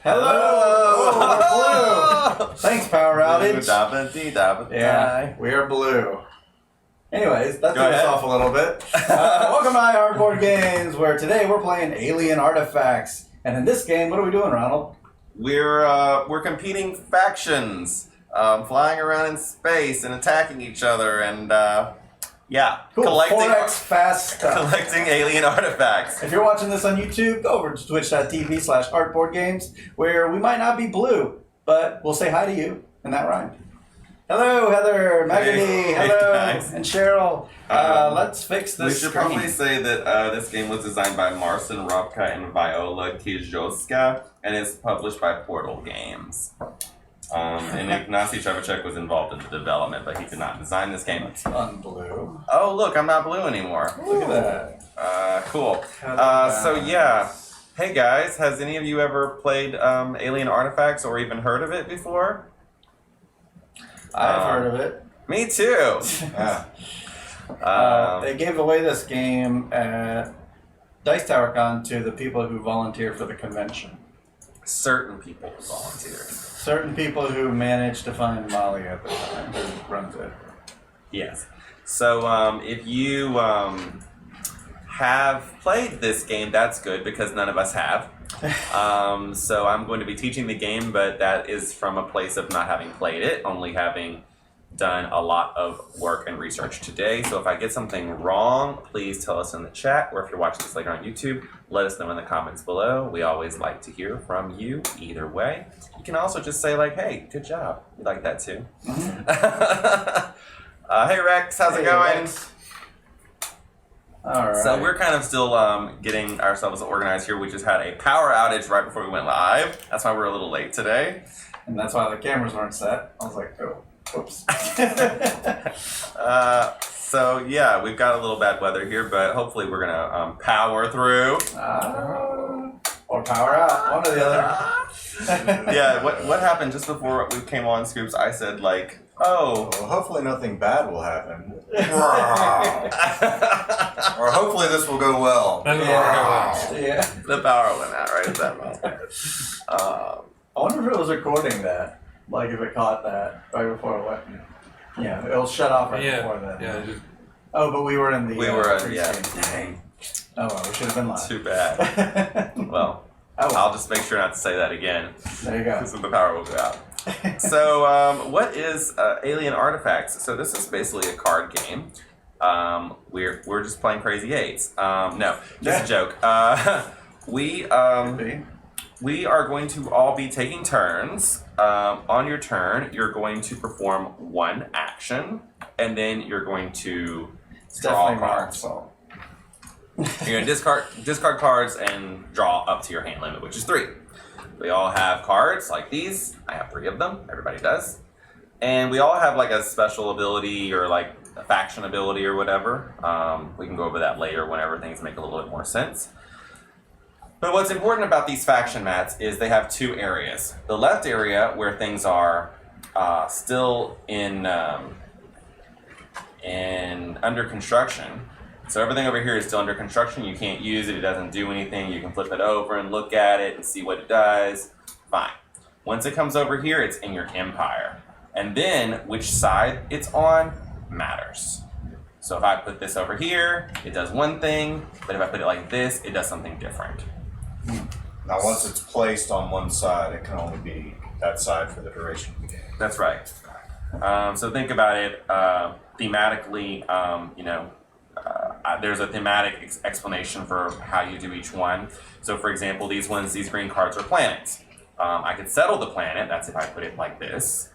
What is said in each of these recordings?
Hello! Oh, we're blue! Thanks, Power Outage. Yeah, we are blue. Anyways, that threw us off a little bit. Welcome to Hardboard Games, where today we're playing Alien Artifacts. And in this game, what are we doing, Ronald? We're competing factions, flying around in space and attacking each other, and cool. collecting 4X fast stuff. collecting alien artifacts. If you're watching this on YouTube, go over to twitch.tv/artboardgames, where we might not be blue, but we'll say hi to you, and that rhymed. Hello, Heather, Maggie, hello, guys. and Cheryl. Let's fix this. We should probably say that this game was designed by Marcin Robka and Viola Kijowska, and is published by Portal Games. And Ignacy Trevicek was involved in the development, but he did not design this game. It's unblue. Oh, look, I'm not blue anymore. Look at that. Cool. So yeah. Hey guys, has any of you ever played Alien Artifacts or even heard of it before? I've heard of it. Me too. They gave away this game at Dice Tower Con to the people who volunteer for the convention. Certain people volunteered. Certain people who managed to find Molly at the time, who runs it. Yes. So if you have played this game, that's good because none of us have. So I'm going to be teaching the game, but that is from a place of not having played it, only having done a lot of work and research today. So if I get something wrong, please tell us in the chat, or if you're watching this later on YouTube, let us know in the comments below. We always like to hear from you either way. You can also just say like, hey, good job. We like that too. Mm-hmm. Hey Rex, how's it going? Rex. All right. So we're kind of still getting ourselves organized here. We just had a power outage right before we went live. That's why we're a little late today. And that's why the cameras weren't set. I was like, oh, whoops. So yeah, we've got a little bad weather here, but hopefully we're gonna power through. Or power out, one or the other. Yeah, what happened just before we came on, Scoops? I said like, oh. Well, hopefully nothing bad will happen. Or hopefully this will go well. Yeah. The power went out right at that moment. I wonder if it was recording that. Like if it caught that right before it went. Yeah, it'll shut off right before that. Yeah. Oh, but we were in the. We were pre-screen. Dang. Oh well, we should have been live. Too bad. Well, I'll just make sure not to say that again. There you go. Because the power will go out. So, what is Alien Artifacts? So this is basically a card game. We're just playing Crazy Eights. No, just a joke. We are going to all be taking turns. On your turn, you're going to perform one action, and then you're going to draw cards. You're going to discard cards and draw up to your hand limit, which is 3. We all have cards like these. I have 3 of them. Everybody does. And we all have like a special ability or like a faction ability or whatever. We can go over that later whenever things make a little bit more sense. But what's important about these faction mats is they have 2 areas. The left area where things are still in under construction. So everything over here is still under construction. You can't use it. It doesn't do anything. You can flip it over and look at it and see what it does. Fine. Once it comes over here, it's in your empire. And then which side it's on matters. So if I put this over here, it does one thing. But if I put it like this, it does something different. Now once it's placed on one side, it can only be that side for the duration of the game. That's right. So think about it thematically, there's a thematic explanation for how you do each one. So for example, these green cards are planets. I could settle the planet, that's if I put it like this.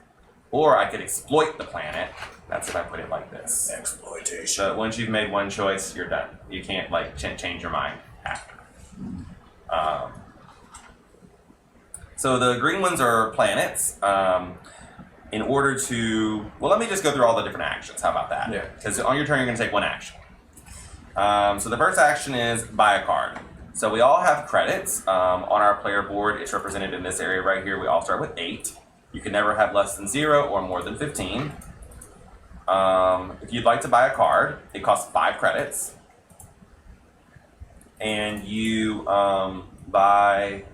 Or I could exploit the planet, that's if I put it like this. Exploitation. So once you've made one choice, you're done. You can't like change your mind after. So the green ones are planets. In order to, well, let me just go through all the different actions. How about that? Yeah. Because on your turn, you're going to take one action. So the first action is buy a card. So we all have credits on our player board. It's represented in this area right here. We all start with 8. You can never have less than 0 or more than 15. If you'd like to buy a card, it costs 5 credits. And you buy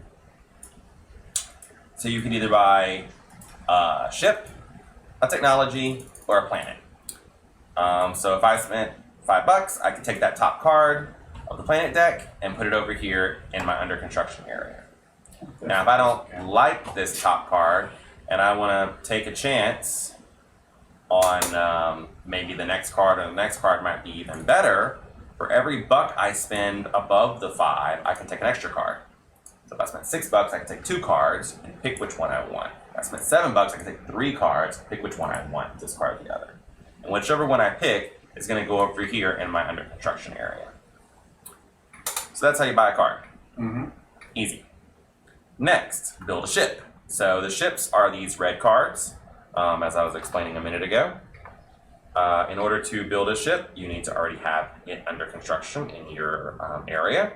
So you can either buy a ship, a technology, or a planet. So if I spent $5, I could take that top card of the planet deck and put it over here in my under construction area. Now, if I don't like this top card and I want to take a chance on maybe the next card, or the next card might be even better, for every buck I spend above the 5, I can take an extra card. So if I spent $6, I can take 2 cards and pick which one I want. If I spent $7, I can take 3 cards, pick which one I want, this card or the other. And whichever one I pick is going to go over here in my under construction area. So that's how you buy a card. Easy. Next, build a ship. So the ships are these red cards, as I was explaining a minute ago. In order to build a ship, you need to already have it under construction in your area.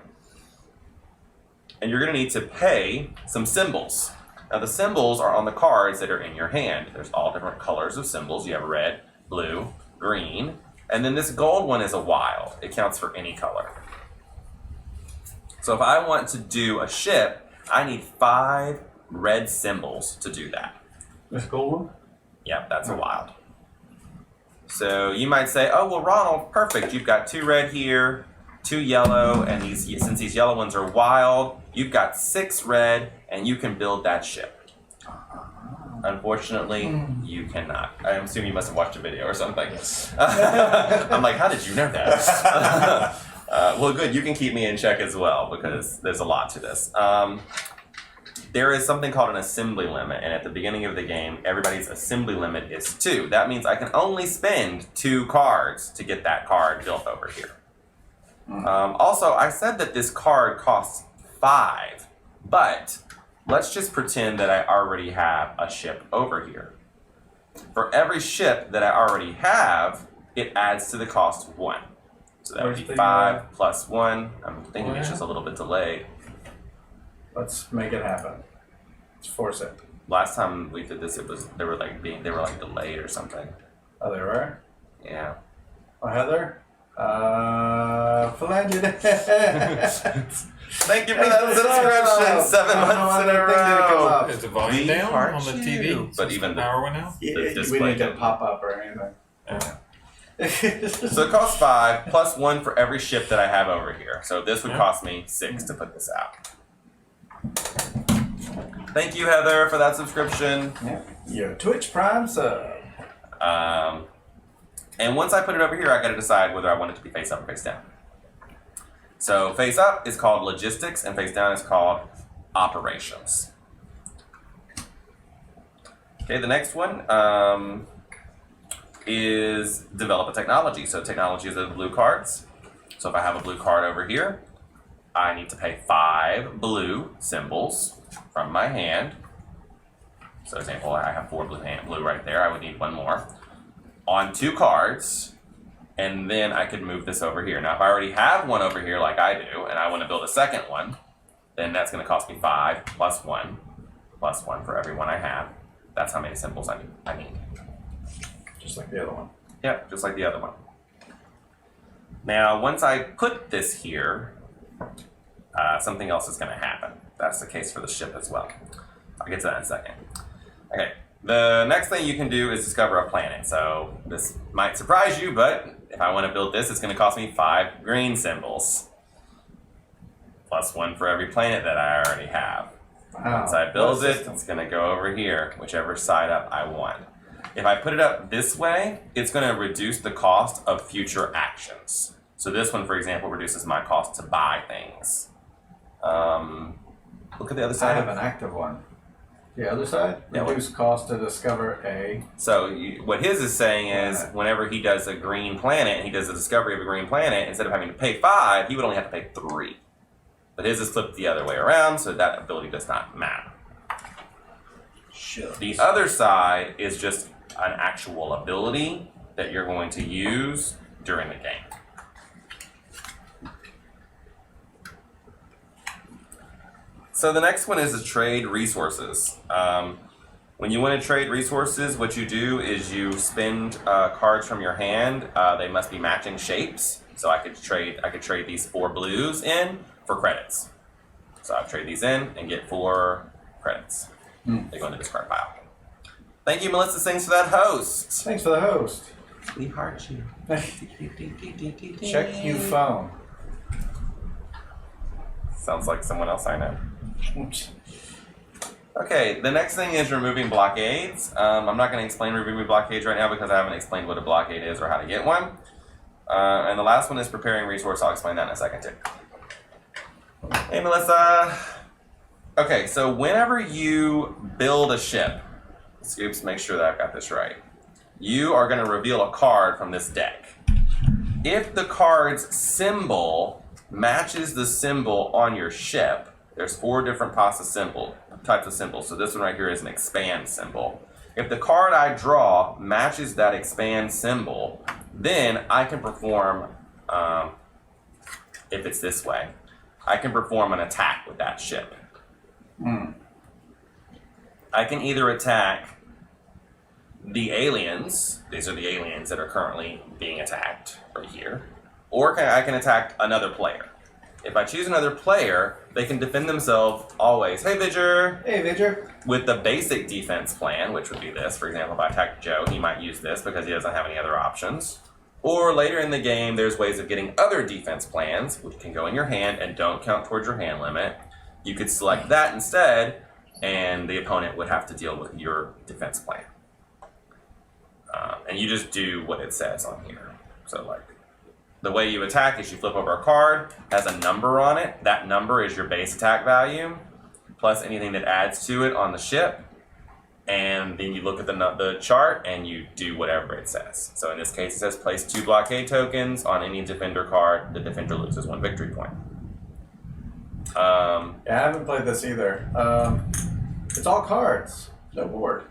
And you're going to need to pay some symbols. Now the symbols are on the cards that are in your hand. There's all different colors of symbols. You have red, blue, green, and then this gold one is a wild. It counts for any color. So if I want to do a ship, I need 5 red symbols to do that. This gold one? Yep, that's a wild. So you might say, oh, well, Ronald, perfect. You've got 2 red here, 2 yellow, and since these yellow ones are wild, you've got 6 red, and you can build that ship. Unfortunately, you cannot. I assume you must have watched a video or something. Yes. I'm like, how did you know that? Well, good. You can keep me in check as well, because there's a lot to this. There is something called an assembly limit, and at the beginning of the game, everybody's assembly limit is 2. That means I can only spend 2 cards to get that card built over here. Also, I said that this card costs 5, but let's just pretend that I already have a ship over here. For every ship that I already have, it adds to the cost of 1. So that would be 5 plus 1. I'm thinking it's just a little bit delayed. Let's make it happen. Let's force it. Last time we did this, they were like delayed or something. Oh, they were? Yeah. Oh, Heather? Philandered. Thank you for that subscription. 7 months in a row. Is the volume down on the TV? But even the power went out? Yeah, we didn't get a pop-up or anything. So it costs 5 plus 1 for every ship that I have over here. So this would cost me 6 to put this out. Thank you, Heather, for that subscription. Yeah. Your Twitch Prime sub. And once I put it over here, I got to decide whether I want it to be face up or face down. So face up is called logistics, and face down is called operations. Okay, the next one is develop a technology. So technology is the blue cards. So if I have a blue card over here, I need to pay 5 blue symbols from my hand. So example, I have 4 blue right there. I would need 1 more. On 2 cards, and then I could move this over here. Now if I already have one over here like I do, and I want to build a second one, then that's going to cost me 5 plus 1 for every one I have. That's how many symbols I need. Just like the other one. Yep, just like the other one. Now once I put this here, something else is going to happen. That's the case for the ship as well. I'll get to that in a second. Okay, the next thing you can do is discover a planet. So this might surprise you, but if I want to build this, it's going to cost me 5 green symbols. Plus 1 for every planet that I already have. Wow. Once I build it, it's going to go over here, whichever side up I want. If I put it up this way, it's going to reduce the cost of future actions. So this one, for example, reduces my cost to buy things. Look at the other side. I have an active one. The other side? Yeah, Reduce cost to discover a... So what his is saying is whenever he does a green planet, and he does the discovery of a green planet, instead of having to pay 5, he would only have to pay 3. But his is flipped the other way around, so that ability does not matter. Sure. The other side is just an actual ability that you're going to use during the game. So the next one is to trade resources. When you want to trade resources, what you do is you spend cards from your hand. They must be matching shapes. So I could trade these 4 blues in for credits. So I trade these in and get 4 credits. They go in the discard pile. Thank you, Melissa Sings, for that host. Thanks for the host. We heart you. Check you phone. Sounds like someone else I know. Okay, the next thing is removing blockades. I'm not going to explain removing blockades right now because I haven't explained what a blockade is or how to get one. And the last one is preparing resource. I'll explain that in a second too. Hey, Melissa. Okay, so whenever you build a ship, Scoops, make sure that I've got this right. You are going to reveal a card from this deck. If the card's symbol matches the symbol on your ship, there's 4 different types of symbols. So this one right here is an expand symbol. If the card I draw matches that expand symbol, then I can perform, if it's this way, I can perform an attack with that ship. I can either attack the aliens, these are the aliens that are currently being attacked right here, or I can attack another player. If I choose another player, they can defend themselves always. Hey, Vidger! Hey, Vidger! With the basic defense plan, which would be this. For example, if I attack Joe, he might use this because he doesn't have any other options. Or later in the game, there's ways of getting other defense plans, which can go in your hand and don't count towards your hand limit. You could select that instead, and the opponent would have to deal with your defense plan. And you just do what it says on here. So, like, the way you attack is you flip over a card, has a number on it. That number is your base attack value, plus anything that adds to it on the ship. And then you look at the chart and you do whatever it says. So in this case, it says place 2 blockade tokens on any defender card. The defender loses 1 victory point. Yeah, I haven't played this either. It's all cards, no board.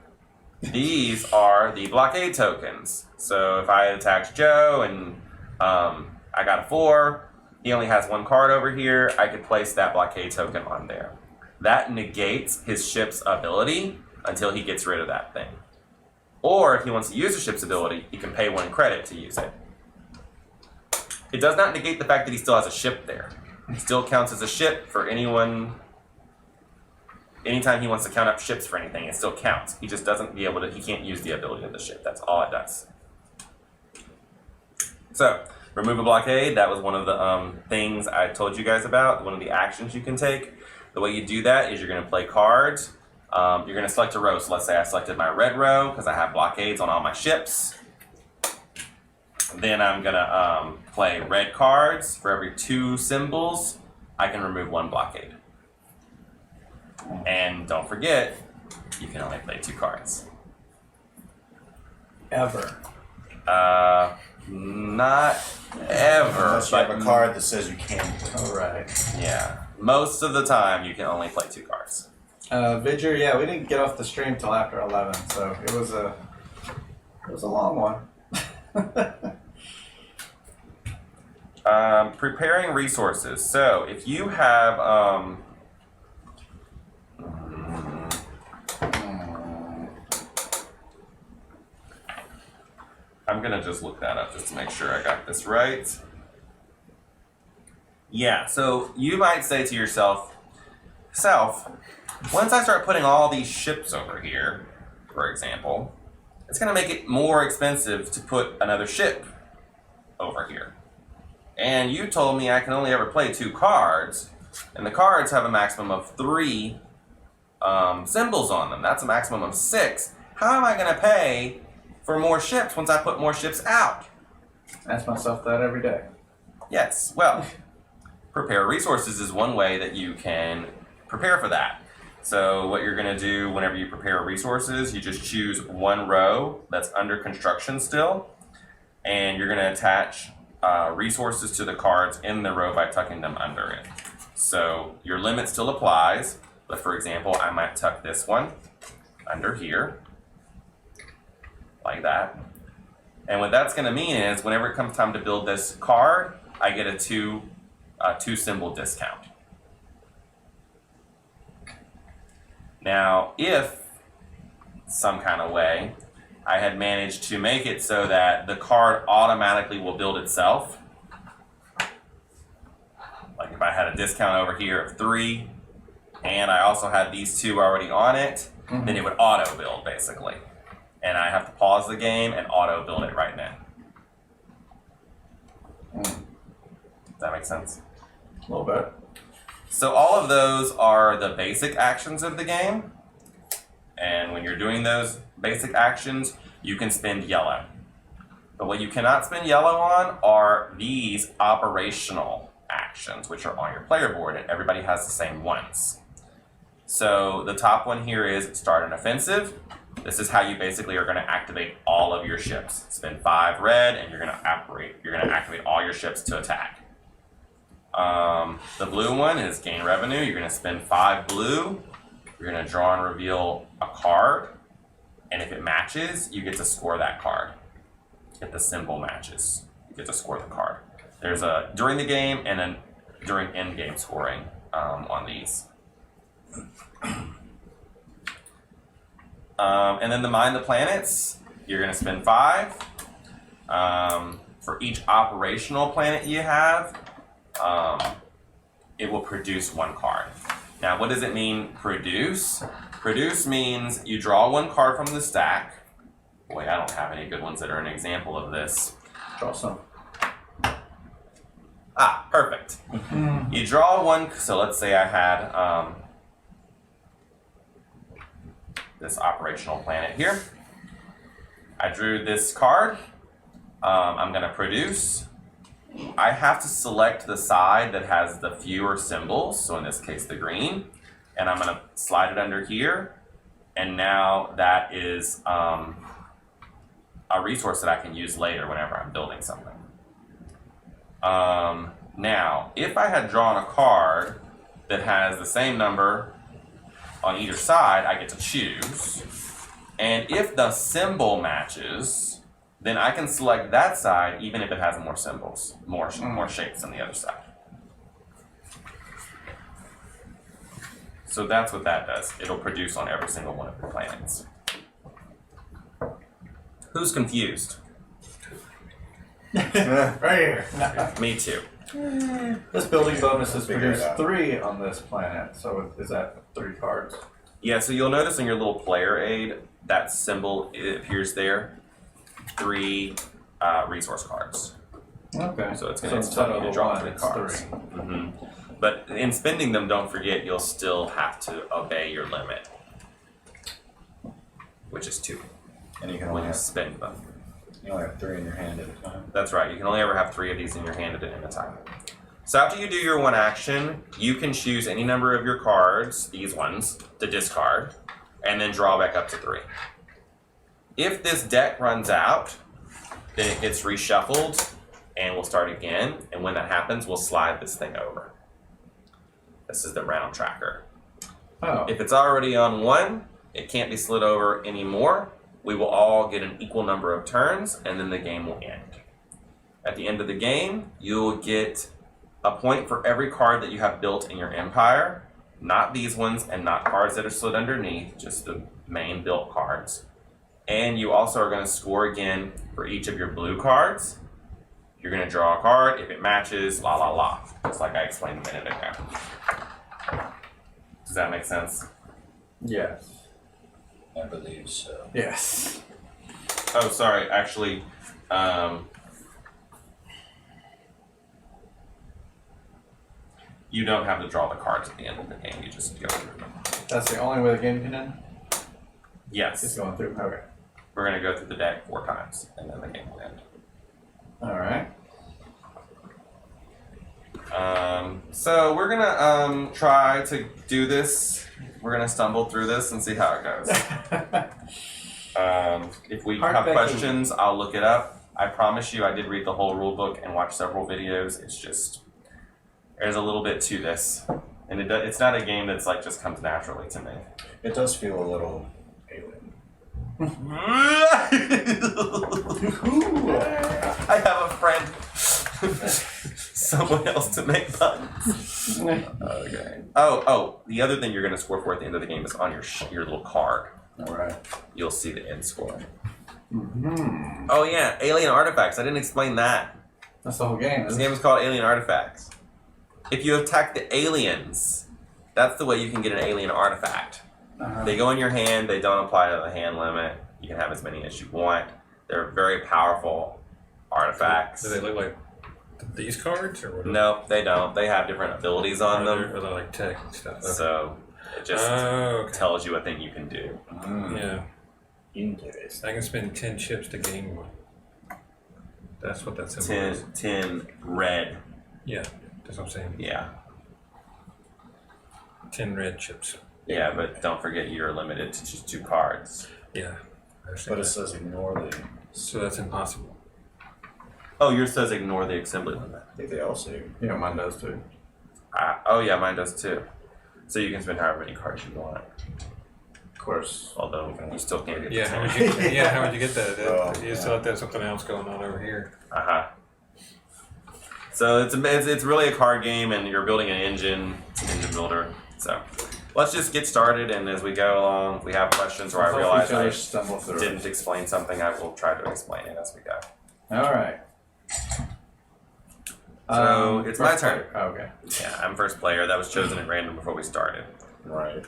These are the blockade tokens. So if I attacked Joe and I got a 4, he only has 1 card over here, I could place that blockade token on there. That negates his ship's ability until he gets rid of that thing. Or if he wants to use the ship's ability, he can pay 1 credit to use it. It does not negate the fact that he still has a ship there. It still counts as a ship for anytime he wants to count up ships for anything, it still counts. He just he can't use the ability of the ship. That's all it does. So, remove a blockade, that was one of the things I told you guys about, one of the actions you can take. The way you do that is you're going to play cards. You're going to select a row. So let's say I selected my red row because I have blockades on all my ships. Then I'm going to play red cards. For every 2 symbols, I can remove 1 blockade. And don't forget, you can only play 2 cards. Ever. Not ever. Unless you have a card that says you can. All right. Yeah. Most of the time, you can only play 2 cards. Vidger, yeah, we didn't get off the stream till after 11, so it was a long one. Preparing resources. So if you have I'm gonna just look that up just to make sure I got this right. Yeah, so you might say to yourself, once I start putting all these ships over here, for example, it's going to make it more expensive to put another ship over here. And you told me I can only ever play 2 cards, and the cards have a maximum of 3 symbols on them. That's a maximum of 6. How am I going to pay for more ships once I put more ships out? Ask myself that every day. Yes, well, prepare resources is one way that you can prepare for that. So what you're going to do whenever you prepare resources, you just choose 1 row that's under construction still, and you're going to attach resources to the cards in the row by tucking them under it. So your limit still applies, but for example, I might tuck this one under here, like that. And what that's going to mean is whenever it comes time to build this card, I get a 2 symbol discount. Now, if some kind of way I had managed to make it so that the card automatically will build itself, like if I had a discount over here of 3, and I also had these 2 already on it, then it would auto build basically. And I have to pause the game and auto build it right now. Does that make sense? A little bit. So all of those are the basic actions of the game. And when you're doing those basic actions, you can spend yellow. But what you cannot spend yellow on are these operational actions, which are on your player board, and everybody has the same ones. So the top one here is start an offensive. This is how you basically are going to activate all of your ships. Spend 5 red, and you're going to activate all your ships to attack. The blue one is gain revenue. You're going to spend 5 blue. You're going to draw and reveal a card, and if it matches, you get to score that card. If the symbol matches, you get to score the card. There's a during the game and then during end game scoring on these. And then the mine the planets, you're going to spend 5. For each operational planet you have, it will produce 1 card. Now, what does it mean, produce? Produce means you draw 1 card from the stack. Boy, I don't have any good ones that are an example of this. Draw some. Ah, perfect. You draw 1, so let's say I had this operational planet here. I drew this card. I'm going to produce. I have to select the side that has the fewer symbols, so in this case the green, and I'm going to slide it under here, and now that is a resource that I can use later whenever I'm building something. Now, if I had drawn a card that has the same number on either side, I get to choose, and if the symbol matches, then I can select that side even if it has more symbols, more shapes than the other side. So that's what that does. It'll produce on every single one of your planets. Who's confused? Right here. Me too. This building bonus has produced 3 on this planet, so is that 3 cards? Yeah, so you'll notice in your little player aid, that symbol, it appears there. 3 resource cards. Okay. So it's going to tell you to draw 3 cards. But in spending them, don't forget you'll still have to obey your limit, which is 2. And you can when only you spend them. You only have 3 in your hand at a time. That's right. You can only ever have 3 of these in your hand at a time. So after you do your 1 action, you can choose any number of your cards, these ones, to discard, and then draw back up to 3. If this deck runs out, then it gets reshuffled, and we'll start again. And when that happens, we'll slide this thing over. This is the round tracker. Oh. If it's already on 1, it can't be slid over anymore. We will all get an equal number of turns, and then the game will end. At the end of the game, you'll get a point for every card that you have built in your empire. Not these ones, and not cards that are slid underneath, just the main built cards. And you also are going to score again for each of your blue cards. You're going to draw a card. If it matches, la la la. Just like I explained a minute ago. Does that make sense? Yes. I believe so. Yes. Oh, sorry. Actually, you don't have to draw the cards at the end of the game. You just go through them. That's the only way the game can end? Yes. It's going through. Okay. We're going to go through the deck 4 times, and then the game will end. All right. So we're going to try to do this. We're going to stumble through this and see how it goes. If we have questions, I'll look it up. I promise you I did read the whole rule book and watch several videos. It's just, there's a little bit to this. And it's not a game that's like just comes naturally to me. It does feel a little alien. I have a friend. Someone else to make buttons. Okay. Oh, the other thing you're going to score for at the end of the game is on your little card. All right. You'll see the end score. Oh yeah, alien artifacts. I didn't explain that. That's the whole game. This game is called Alien Artifacts. If you attack the aliens, that's the way you can get an alien artifact. They go in your hand. They don't apply to the hand limit. You can have as many as you want. They're very powerful artifacts. Do they look like these cards or what? No, they don't. They have different abilities on them. Or they're like tech and stuff. Okay. So it just tells you a thing you can do. Yeah. Interesting. I can spend 10 chips to gain one. That's what that symbol 10, is. 10 red. Yeah, that's what I'm saying. Yeah. 10 red chips. Yeah, but don't forget you're limited to just 2 cards. Yeah. But it says ignore the. So that's impossible. Oh, yours says ignore the assembly limit. I think they all say. Yeah, mine does too. Oh yeah, mine does too. So you can spend however many cards you want. Of course. Although you still can't get Yeah, the how 10. would you, how would you get that? Oh, You still have to have something else going on over here. So it's really a card game, and you're building an engine builder. So let's just get started, and as we go along, if we have questions or I realize I didn't explain something, I will try to explain it as we go. All right. So it's my turn. Oh, okay. Yeah, I'm first player. That was chosen at random before we started. Right.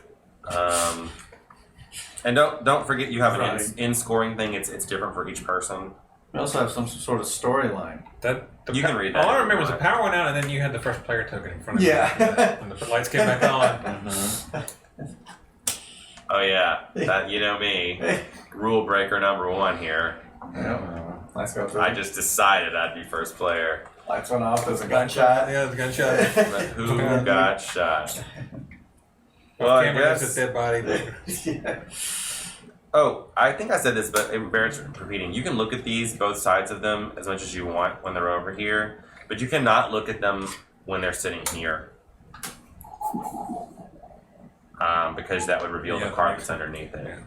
And don't forget you have an in scoring thing. It's different for each person. We also have some sort of storyline. You can read that. All I remember was the power went out, and then you had the first player token in front of you. Yeah. And the lights came back on. Oh yeah, that you know me. Rule breaker number 1 here. Yep. Let's go through. I just decided I'd be first player. Lights went off. There's a gunshot. Yeah, the gunshot. But who got shot? Well, I Cameron guess. has a dead body. Yeah. Oh, I think I said this, but it bears repeating. You can look at these, both sides of them, as much as you want when they're over here, but you cannot look at them when they're sitting here. Because that would reveal the card that's underneath it.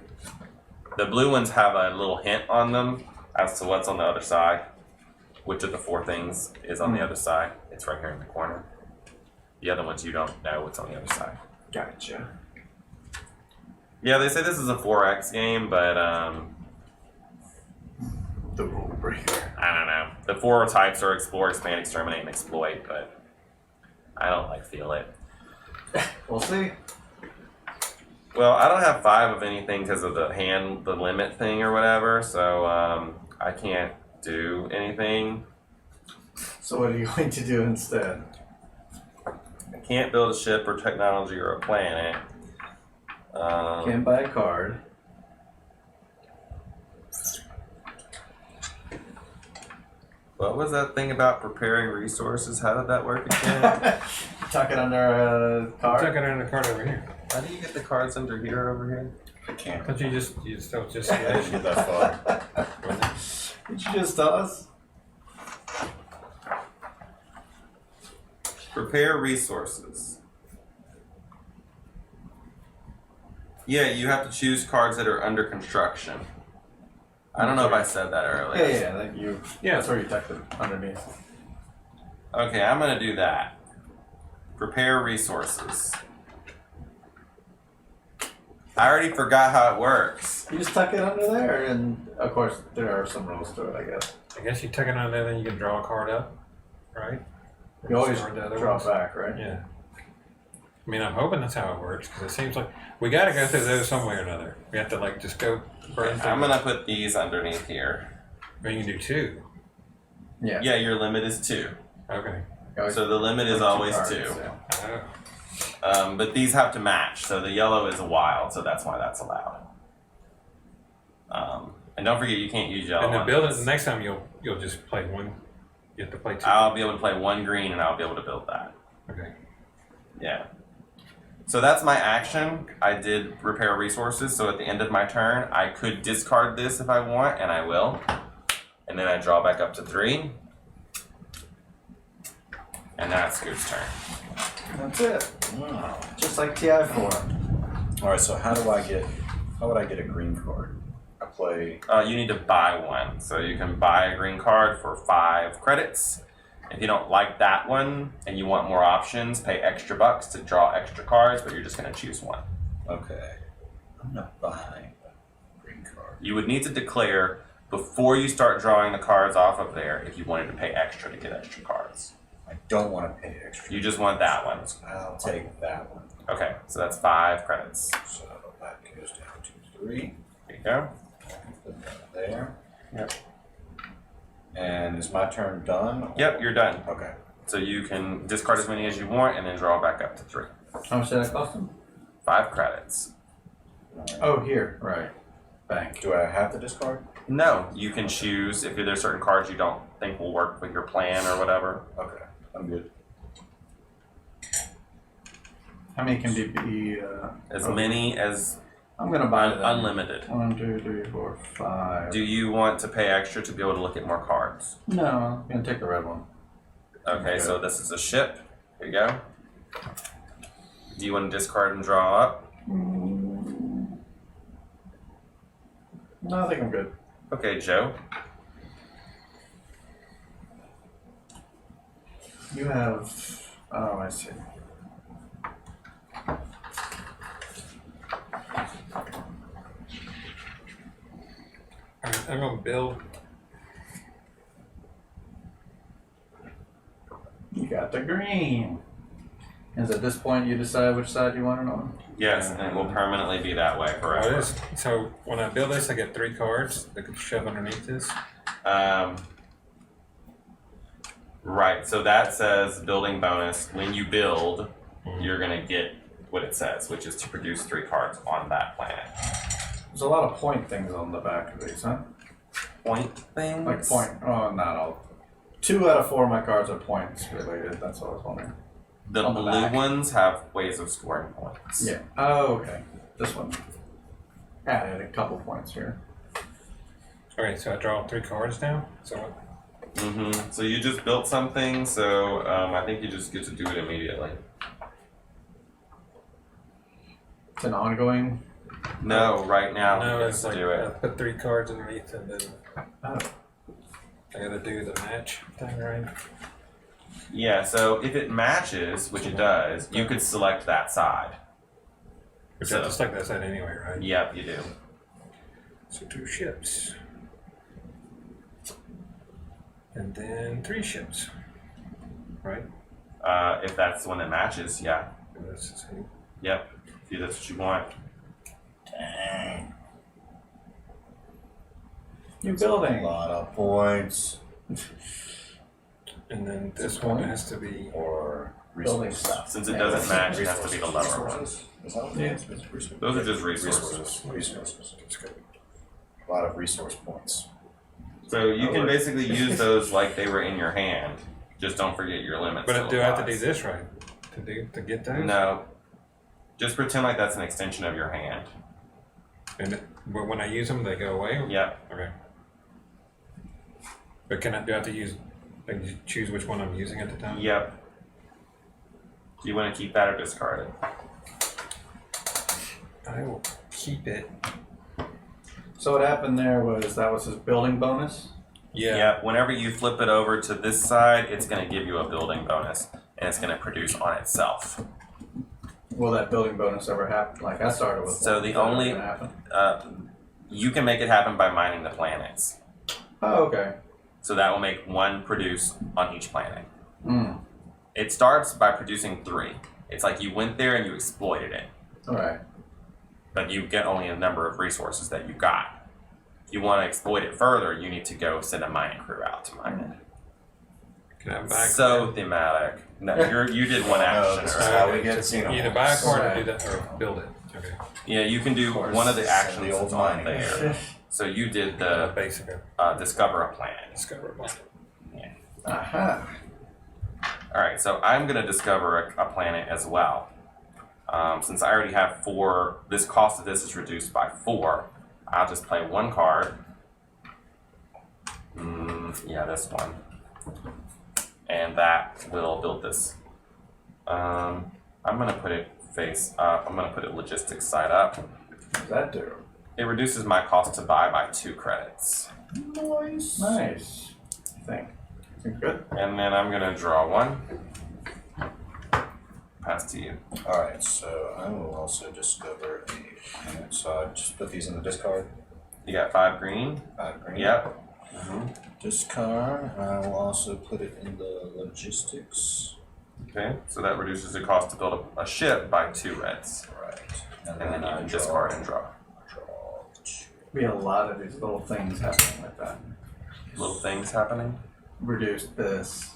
The blue ones have a little hint on them as to what's on the other side. Which of the 4 things is on the other side? It's right here in the corner. The other ones, you don't know what's on the other side. Gotcha. Yeah, they say this is a 4X game, but The rule breaker. I don't know. The 4 types are explore, expand, exterminate, and exploit, but I don't feel it. We'll see. Well, I don't have 5 of anything because of the limit thing or whatever, so I can't do anything. So what are you going to do instead? I can't build a ship or technology or a planet. Can't buy a card. What was that thing about preparing resources? How did that work again? Tuck it under a card. Tuck it under the card over here. How do you get the cards under here over here? I can't. Don't you just don't just I didn't get that far. Did you just tell us? Prepare resources. Yeah, you have to choose cards that are under construction. I don't know if I said that earlier. Yeah. That's where you tucked it underneath. Okay, I'm gonna do that. Prepare resources. I already forgot how it works. You just tuck it under there, and of course there are some rules to it, I guess. I guess you tuck it under there, then you can draw a card up, right? You always Or the other draw ones. back, right? Yeah. I mean, I'm hoping that's how it works, because it seems like we got to go through those some way or another. We have to just go burn through. I'm gonna put these underneath here. Or you can do 2. Yeah. Yeah, your limit is 2. Okay. So the limit is always 2. Oh. But these have to match. So the yellow is a wild, so that's why that's allowed. And don't forget, you can't use yellow. And to on build it, this. the next time you'll just play 1. You have to play 2. I'll be able to play 1 green, and I'll be able to build that. Okay. Yeah. So that's my action. I did repair resources, so at the end of my turn, I could discard this if I want, and I will. And then I draw back up to 3. And then it's Scoot's turn. That's it. Wow. Just like TI4. All right. So how would I get a green card? I play. You need to buy one. So you can buy a green card for 5 credits. If you don't like that one and you want more options, pay extra bucks to draw extra cards, but you're just going to choose one. Okay. I'm not buying a green card. You would need to declare before you start drawing the cards off of there if you wanted to pay extra to get extra cards. I don't want to pay extra. You just want that one. I'll take that one. Okay, so that's 5 credits. So that 3. There you go. Put that there. Yep. And is my turn done? Yep, you're done. Okay. So you can discard as many as you want and then draw back up to 3. How much did that cost him? 5 credits. Oh, here. Right. Bank. Do I have to discard? No, you can choose if there's certain cards you don't think will work with your plan or whatever. Okay, I'm good. How many can be? As many as I'm gonna buy them. unlimited. 1, 2, 3, 4, 5. Do you want to pay extra to be able to look at more cards? No, I'm gonna take the red one. Okay, so this is a ship. Here you go. Do you want to discard and draw up? No, I think I'm good. Okay, Joe. You have. Oh, I see. Alright, I'm gonna build. You got the green. Is at this point you decide which side you want it on? Yes, and it will permanently be that way forever. So when I build this, I get 3 cards that can shove underneath this. Right, so that says building bonus. When you build, you're going to get what it says, which is to produce 3 cards on that planet. There's a lot of point things on the back of these, huh? Point things? Like point. Oh, not all. 2 out of 4 of my cards are points related. That's what I was wondering. The on the blue back. ones have ways of scoring points. Yeah. Oh, okay. This one added a couple points here. Okay, so I draw 3 cards now. So So you just built something, so I think you just get to do it immediately. It's an ongoing. No, right now no, you it's get like to do I it. put 3 cards underneath and then Oh. I gotta do the match thing, right? Yeah, so if it matches, which it does, you could select that side. Which So- I just like that side anyway, right? Yep, you do. So 2 ships. And then 3 ships. Right? If that's the one that matches, yeah. This is who- Yep. See, that's what you want. Dang. You're A building. lot of points. And then this Point? one has to be Or Building resources. stuff. Since it doesn't match, it has to be the lower one. Resources? Is that what it Yeah. is? It's resources. Those are just resources. Resources. it's good. A lot of resource points. So you can basically use those like they were in your hand. Just don't forget your limits. But do I have to do applies. this right? To get those? No. Just pretend like that's an extension of your hand. But when I use them, they go away? Yep. Okay. But do I have to use, like, you choose which one I'm using at the time? Yep. Do you want to keep that or discard it? I will keep it. So what happened there was that was his building bonus. Yeah. Yep. Whenever you flip it over to this side, it's going to give you a building bonus. And it's going to produce on itself. Will that building bonus ever happen? Like I started with. So one. the Is that ever only- gonna happen? You can make it happen by mining the planets. Oh, okay. So that will make 1 produce on each planet. Mm. It starts by producing 3. It's like you went there and you exploited it. All right. But you get only a number of resources that you got. If you want to exploit it further, you need to go send a mining crew out to mine it. Can I buy a So card? thematic. No, you did one No, action. this is Right? how we get seen. Either buy a card or Right. do that or build it. Okay. Yeah, you can do course, one of the send actions the old that's on mining. there. So you did the Basic discover a planet. discover one. Aha. All right, so I'm going to discover a planet as well. Since I already have 4, this cost of this is reduced by 4. I'll just play 1 card. Yeah, this one. And that will build this. I'm going to put it face up. I'm going to put it logistics side up. What does that do? It reduces my cost to buy by 2 credits. Nice. Nice. I think. Seems good. And then I'm going to draw 1. Pass to you. Alright, so I will also discover a planet. So I just put these in the discard. You got 5 green? 5 green. Yep. Discard. I will also put it in the logistics. Okay, so that reduces the cost to build a ship by 2 reds. Right. And then you I can draw- discard and draw. Draw Be a lot of these little things happening like that. Little things happening. Reduce this.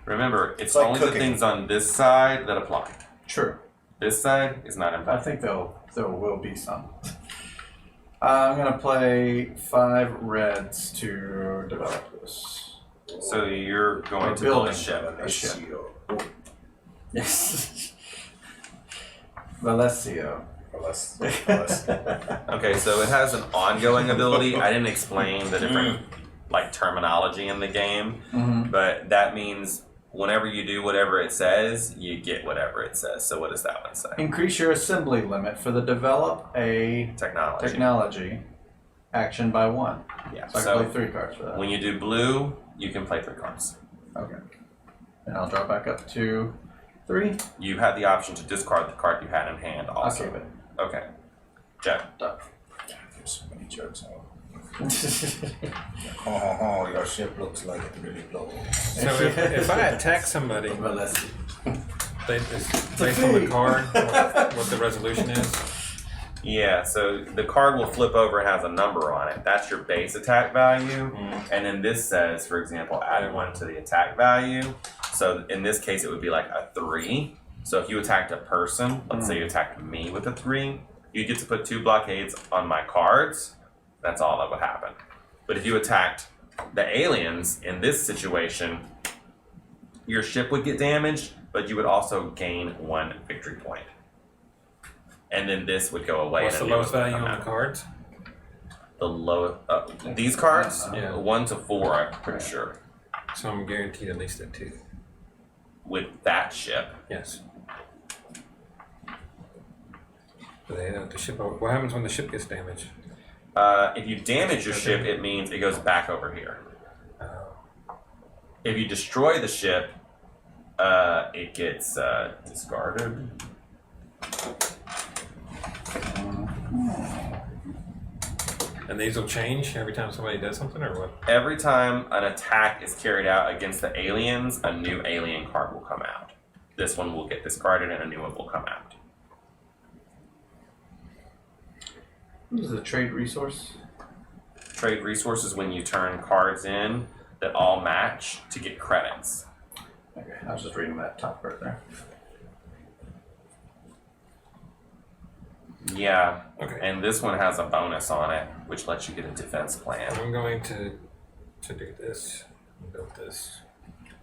Remember, it's like only cooking. the things on this side that apply. True. This side is not I impacted. think there will be some. I'm gonna play 5 reds to develop this. So you're going We're to build a building ship. a ship. Yes. Valesio. Okay, so it has an ongoing ability. I didn't explain the different terminology in the game, but that means whenever you do whatever it says, you get whatever it says. So what does that one say? Increase your assembly limit for the develop a technology action by 1. Yeah. So I can play 3 cards for that. When you do blue, you can play 3 cards. Okay. And I'll drop back up to 3. You have the option to discard the card you had in hand also. I'll keep it. Okay. Jeff. Done. There's so many jokes. Oh, your ship looks like it really blows. So if I attack somebody, Valesio. based on the card, what the resolution is. Yeah, so the card will flip over and has a number on it. That's your base attack value. And then this says, for example, add 1 to the attack value. So in this case, it would be like a 3. So if you attacked a person, let's say you attacked me with a 3, you get to put 2 blockades on my cards. That's all that would happen. But if you attacked the aliens in this situation, your ship would get damaged, but you would also gain 1 victory point. And then this would go away. What's the lowest value on the cards? The low, these cards, Yeah. 1 to 4, I'm pretty sure. So I'm guaranteed at least a 2. With that ship, Yes. The ship. What happens when the ship gets damaged? if you damage your ship, it means it goes back over here. If you destroy the ship, it gets discarded. And these will change every time somebody does something, or what? Every time an attack is carried out against the aliens, a new alien card will come out. This one will get discarded and a new one will come out. This is a trade resource. Trade resources when you turn cards in that all match to get credits. Okay, I was just reading that top part there. Yeah, Okay. and this one has a bonus on it, which lets you get a defense plan. I'm going to do this. Build this.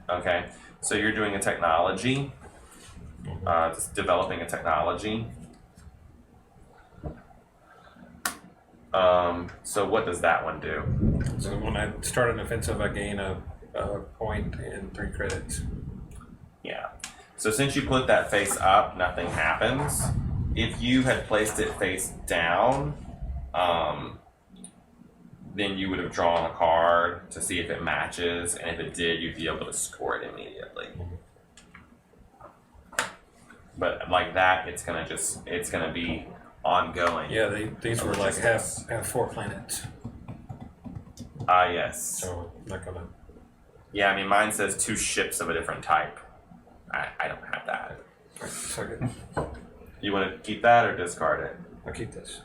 Okay, so you're doing a technology, just developing a technology. So what does that one do? So when I start an offensive, I gain a point and 3 credits. Yeah. So since you put that face up, nothing happens. If you had placed it face down, then you would have drawn a card to see if it matches, and if it did, you'd be able to score it immediately. But like that, it's gonna be ongoing. Yeah, these were like have 4 planets. Yes. So not gonna. Yeah, I mean, mine says 2 ships of a different type. I don't have that. So good. You want to keep that or discard it? I'll keep this.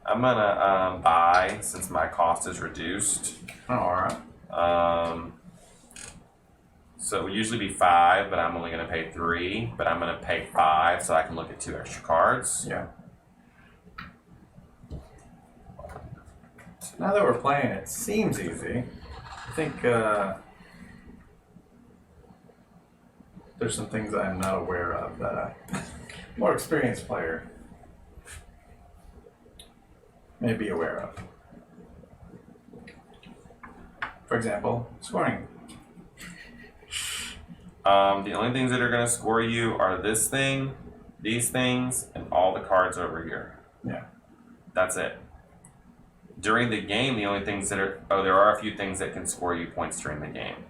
I'm gonna buy since my cost is reduced. Oh, alright. So it would usually be 5, but I'm only gonna pay 3. But I'm gonna pay 5 so I can look at 2 extra cards. Yeah. Now that we're playing, it seems easy. I think there's some things I'm not aware of that a more experienced player may be aware of. For example, scoring. The only things that are gonna score you are this thing, these things, and all the cards over here. Yeah. That's it. During the game, the only things that are... Oh, there are a few things that can score you points during the game.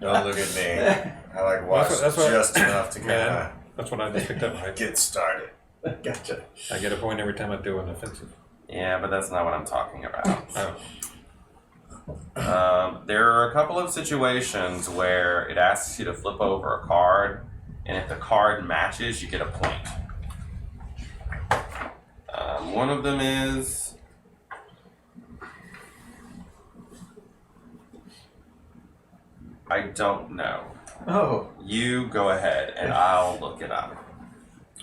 Don't look at me. I like watch That's what- just enough to kind Yeah, that's what I just picked up. of Right? get started. Gotcha. I get a point every time I do an offensive. Yeah, but that's not what I'm talking about. Oh, There are a couple of situations where it asks you to flip over a card, and if the card matches, you get a point. One of them is I don't know. Oh. You go ahead, and I'll look it up.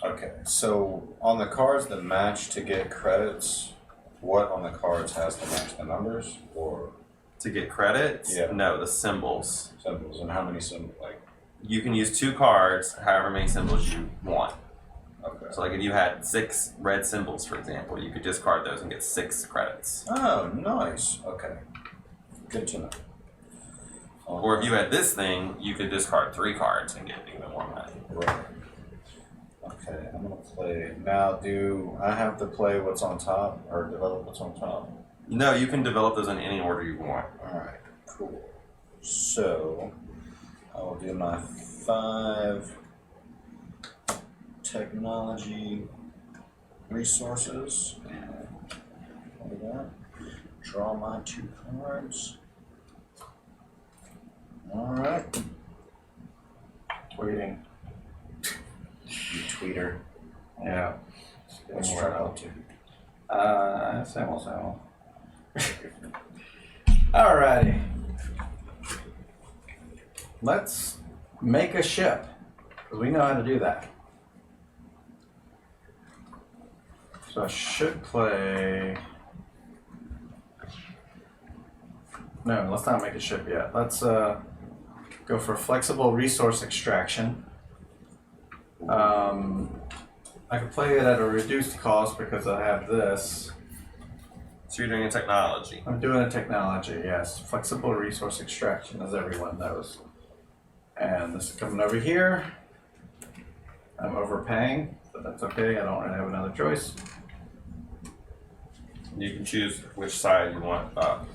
Okay, so on the cards that match to get credits, what on the cards has to match the numbers or To get credits? Yeah. No, the symbols. symbols? And how many symbols? Like, You can use 2 cards, however many symbols you want. okay. So, like if you had 6 red symbols, for example, you could discard those and get 6 credits. Oh, nice. Okay. Good to know. Or if you had this thing, you could discard 3 cards and get even more money. Right. Okay, I'm gonna play now. Do I have to play what's on top or develop what's on top? No, you can develop those in any order you want. All right, cool. So I will do my 5 technology resources and play that. Draw my 2 cards. All right. Tweeting. You tweeter. Yeah. What's your up to? Same old. Alrighty. Let's make a ship. Because we know how to do that. So I should play... No, let's not make a ship yet. Let's go for flexible resource extraction. I could play it at a reduced cost because I have this. So you're doing a technology. I'm doing a technology, yes. Flexible resource extraction, as everyone knows. And this is coming over here. I'm overpaying, but that's okay. I don't really have another choice. You can choose which side you want up.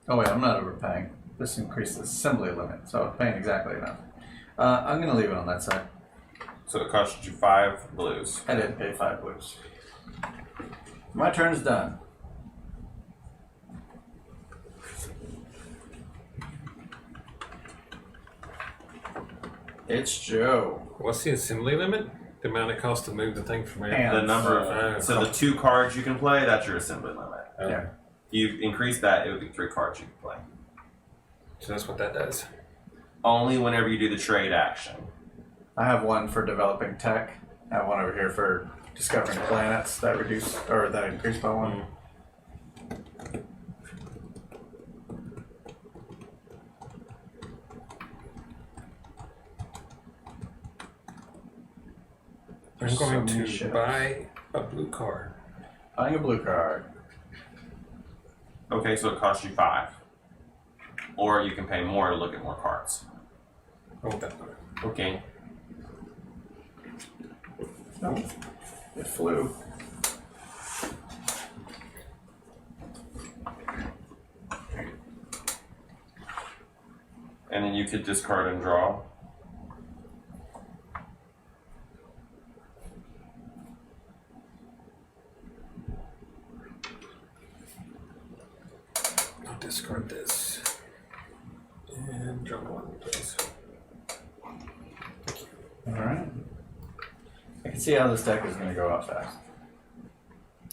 Oh wait, I'm not overpaying. This increases the assembly limit, so I'm paying exactly enough. I'm gonna leave it on that side. So it cost you 5 blues. I didn't pay 5 blues. My turn is done. It's Joe. What's the assembly limit? The amount it costs to move the thing from here? And The number of so the 2 cards you can play, that's your assembly limit. Yeah. If you increase that, it would be 3 cards you can play. So that's what that does. Only whenever you do the trade action. I have one for developing tech. I have one over here for discovering planets that reduce or that increase by 1. I'm going So many to ships. buy a blue card. Buying a blue card. Okay, so it costs you 5. Or you can pay more to look at more cards. Hold that one. Okay. No, it flew. And then you could discard and draw. I'll discard this. And draw 1, please. Alright. I can see how this deck is going to go out fast.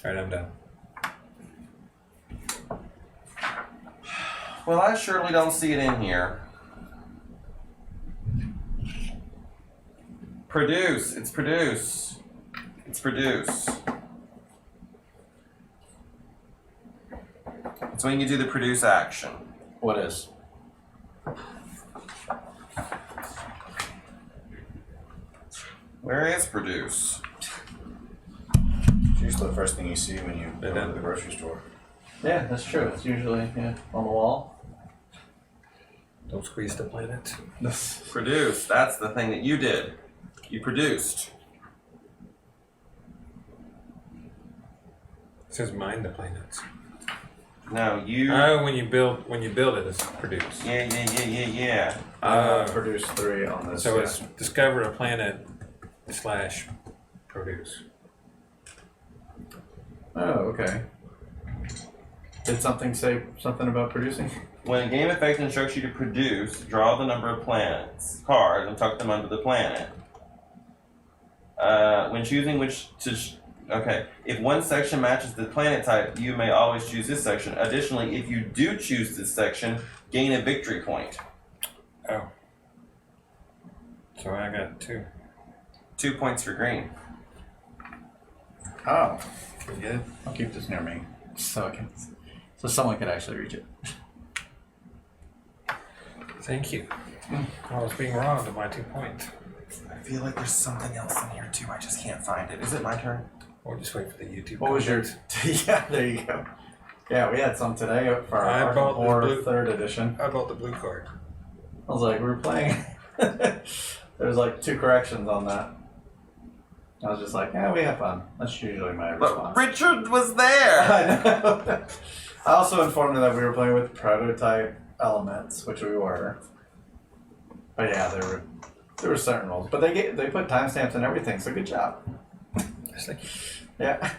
Alright, I'm done. Well, I surely don't see it in here. Produce. It's produce. It's produce. It's when you do the produce action. What is? Where is produce? It's usually the first thing you see when you go to the grocery store. Yeah, that's true. It's usually on the wall. Don't squeeze the planet. Produce. That's the thing that you did. You produced. It says mine the planets. No, you. Oh, when you build it, it's produce. Yeah. Produce 3 on this. So it's discover a planet / produce. Oh, okay. Did something say something about producing? When a game effect instructs you to produce, draw the number of cards, and tuck them under the planet. When choosing which to... Okay. If one section matches the planet type, you may always choose this section. Additionally, if you do choose this section, gain a victory point. Oh. So I got 2. 2 points for green. Oh. Pretty good. I'll keep this near me so someone can actually reach it. Thank you. I was being wrong to my 2 points. I feel like there's something else in here too. I just can't find it. Is it my turn? We'll just wait for the YouTube. What was your... Yeah, there you go. Yeah, we had some today for our Hardcore 3rd edition. I bought the blue card. I was like, we were playing. There was like 2 corrections on that. I was just like, yeah, we have fun. That's usually my response. But Richard was there! I know. I also informed them that we were playing with prototype elements, which we were. But yeah, there were certain rules. But they put timestamps and everything, so good job. Thank you. Yeah.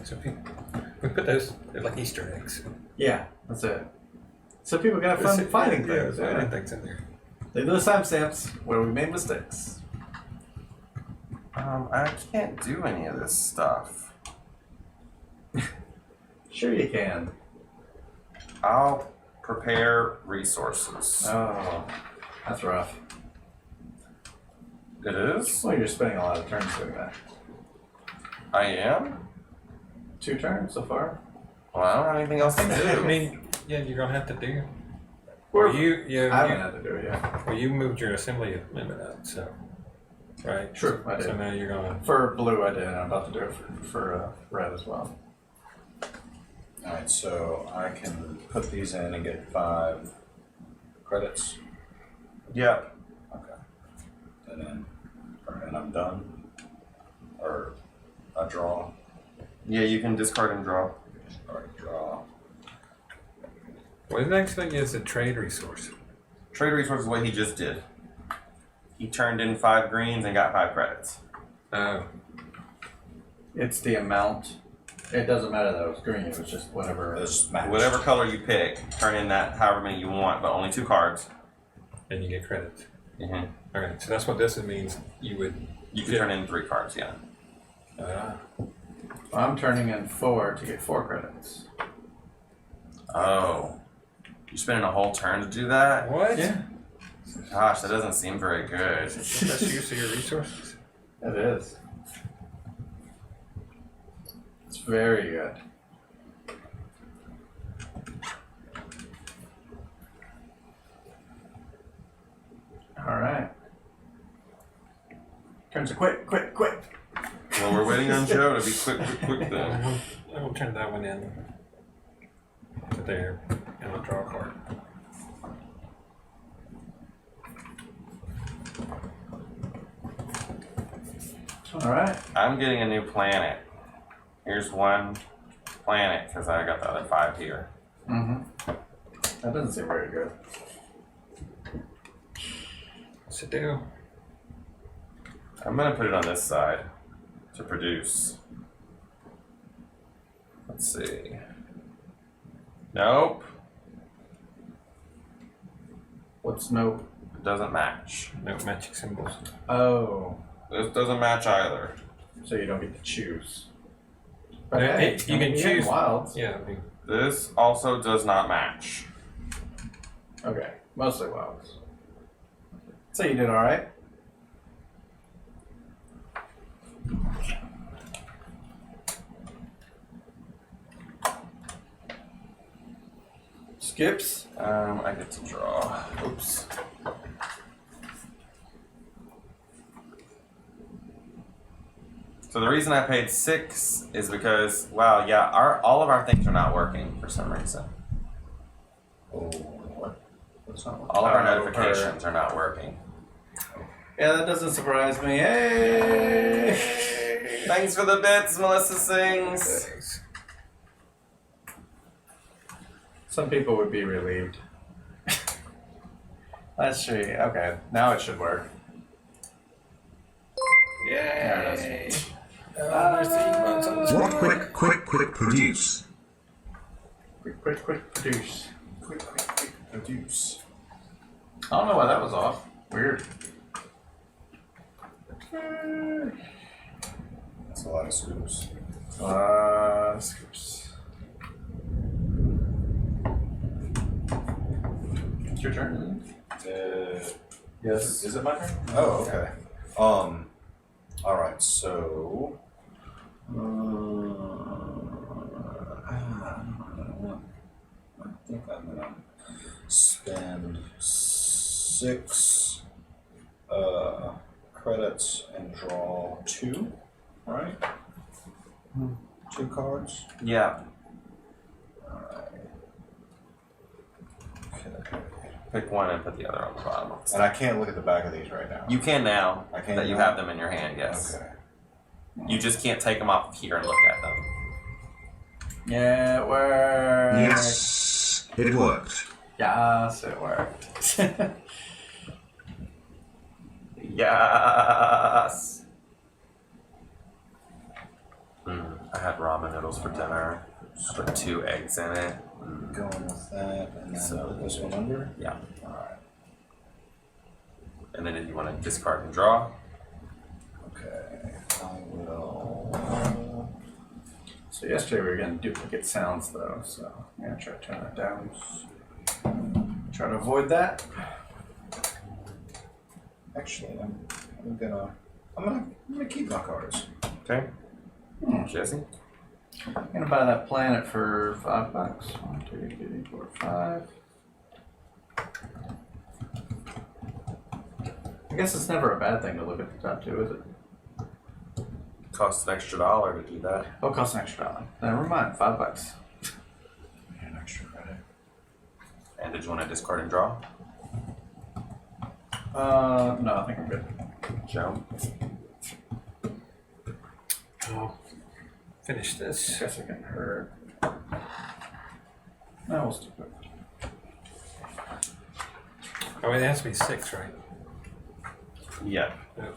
So we put those, they're like Easter eggs. Yeah, that's it. So people can have fun finding things. Yeah, finding things in there. They do the timestamps where we made mistakes. I can't do any of this stuff. Sure you can. I'll prepare resources. Oh, that's rough. It is? Well, you're spending a lot of turns doing that. I am? 2 turns so far. Well, I don't have anything else to I do. mean, yeah, you're gonna have to do. I haven't had to do it yet. Well, you moved your assembly limit up, so right. True, I did. So now you're gonna. For blue, I did. I'm about to do it for red as well. Alright, so I can put these in and get 5 credits. Yep. Okay. And I'm done. Or I draw. Yeah, you can discard and draw. Discard, draw. Well, the next thing is a trade resource. Trade resource is what he just did. He turned in 5 greens and got 5 credits. Oh. It's the amount. It doesn't matter that it was green. It was just whatever. Whatever color you pick, turn in that however many you want, but only 2 cards. And you get credits. Mm-hmm. Okay, so that's what this means. You can turn in 3 cards, yeah. I'm turning in 4 to get 4 credits. Oh. You're spending a whole turn to do that? What? Yeah. Gosh, that doesn't seem very good. That's use of your resources. It is. It's very good. All right. Turns are quick. Well, we're waiting on Joe to be quick then. I will turn that one in to there, and I'll draw a card. All right. I'm getting a new planet. Here's 1 planet because I got the other 5 here. Mm-hmm. That doesn't seem very good. What's it do? I'm gonna put it on this side to produce. Let's see. Nope. What's no? It doesn't match. No magic symbols. Oh. This doesn't match either. So you don't get to choose. But Yeah, hey, you can choose wilds. Yeah. I mean, This also does not match. Okay. Mostly wilds. So you did all right. Skips. I get to draw. Oops. So the reason I paid 6 is because, wow, yeah, all of our things are not working for some reason. Oh, what? What's not working? All of our notifications are not working. Yeah, that doesn't surprise me. Hey! Thanks for the bits, Melissa sings. Some people would be relieved. Let's see. Okay, now it should work. yay! There it is. What quick produce? Quick produce. Quick produce. I don't know why that was off. Weird. That's a lot of scoops. Scoops. It's your turn. Yes. Is it my turn? Oh, okay. Alright, so. I think I'm gonna spend 6 credits and draw 2, right? 2 cards. Yeah. Alright. Okay. Pick one and put the other on the bottom. And I can't look at the back of these right now. You can now I can that you now? have them in your hand, yes. Okay. You just can't take them off of here and look at them. Yeah, it worked. Yes, it worked. Yes, it worked. Yes! I had ramen noodles for dinner. I put 2 eggs in it. Going with that, and then So- put this one under. Yeah. Alright. And then if you want to discard and draw, Okay. I will. So yesterday we were getting duplicate sounds though, so I'm gonna try to turn that down. Try to avoid that. Actually, I'm gonna keep my cards. okay? Jesse? I'm gonna buy that planet for $5. 1, 2, 3, 4, 5. I guess it's never a bad thing to look at the top two, is it? Costs an extra $1 to do that. Oh, it costs an extra $1. Never mind, $5. An extra credit. And did you want to discard and draw? No, I think I'm good. Joe? I'll finish I this. guess I can hurt. No, we'll stick with it. Oh, it has to be 6, right? Yeah. No.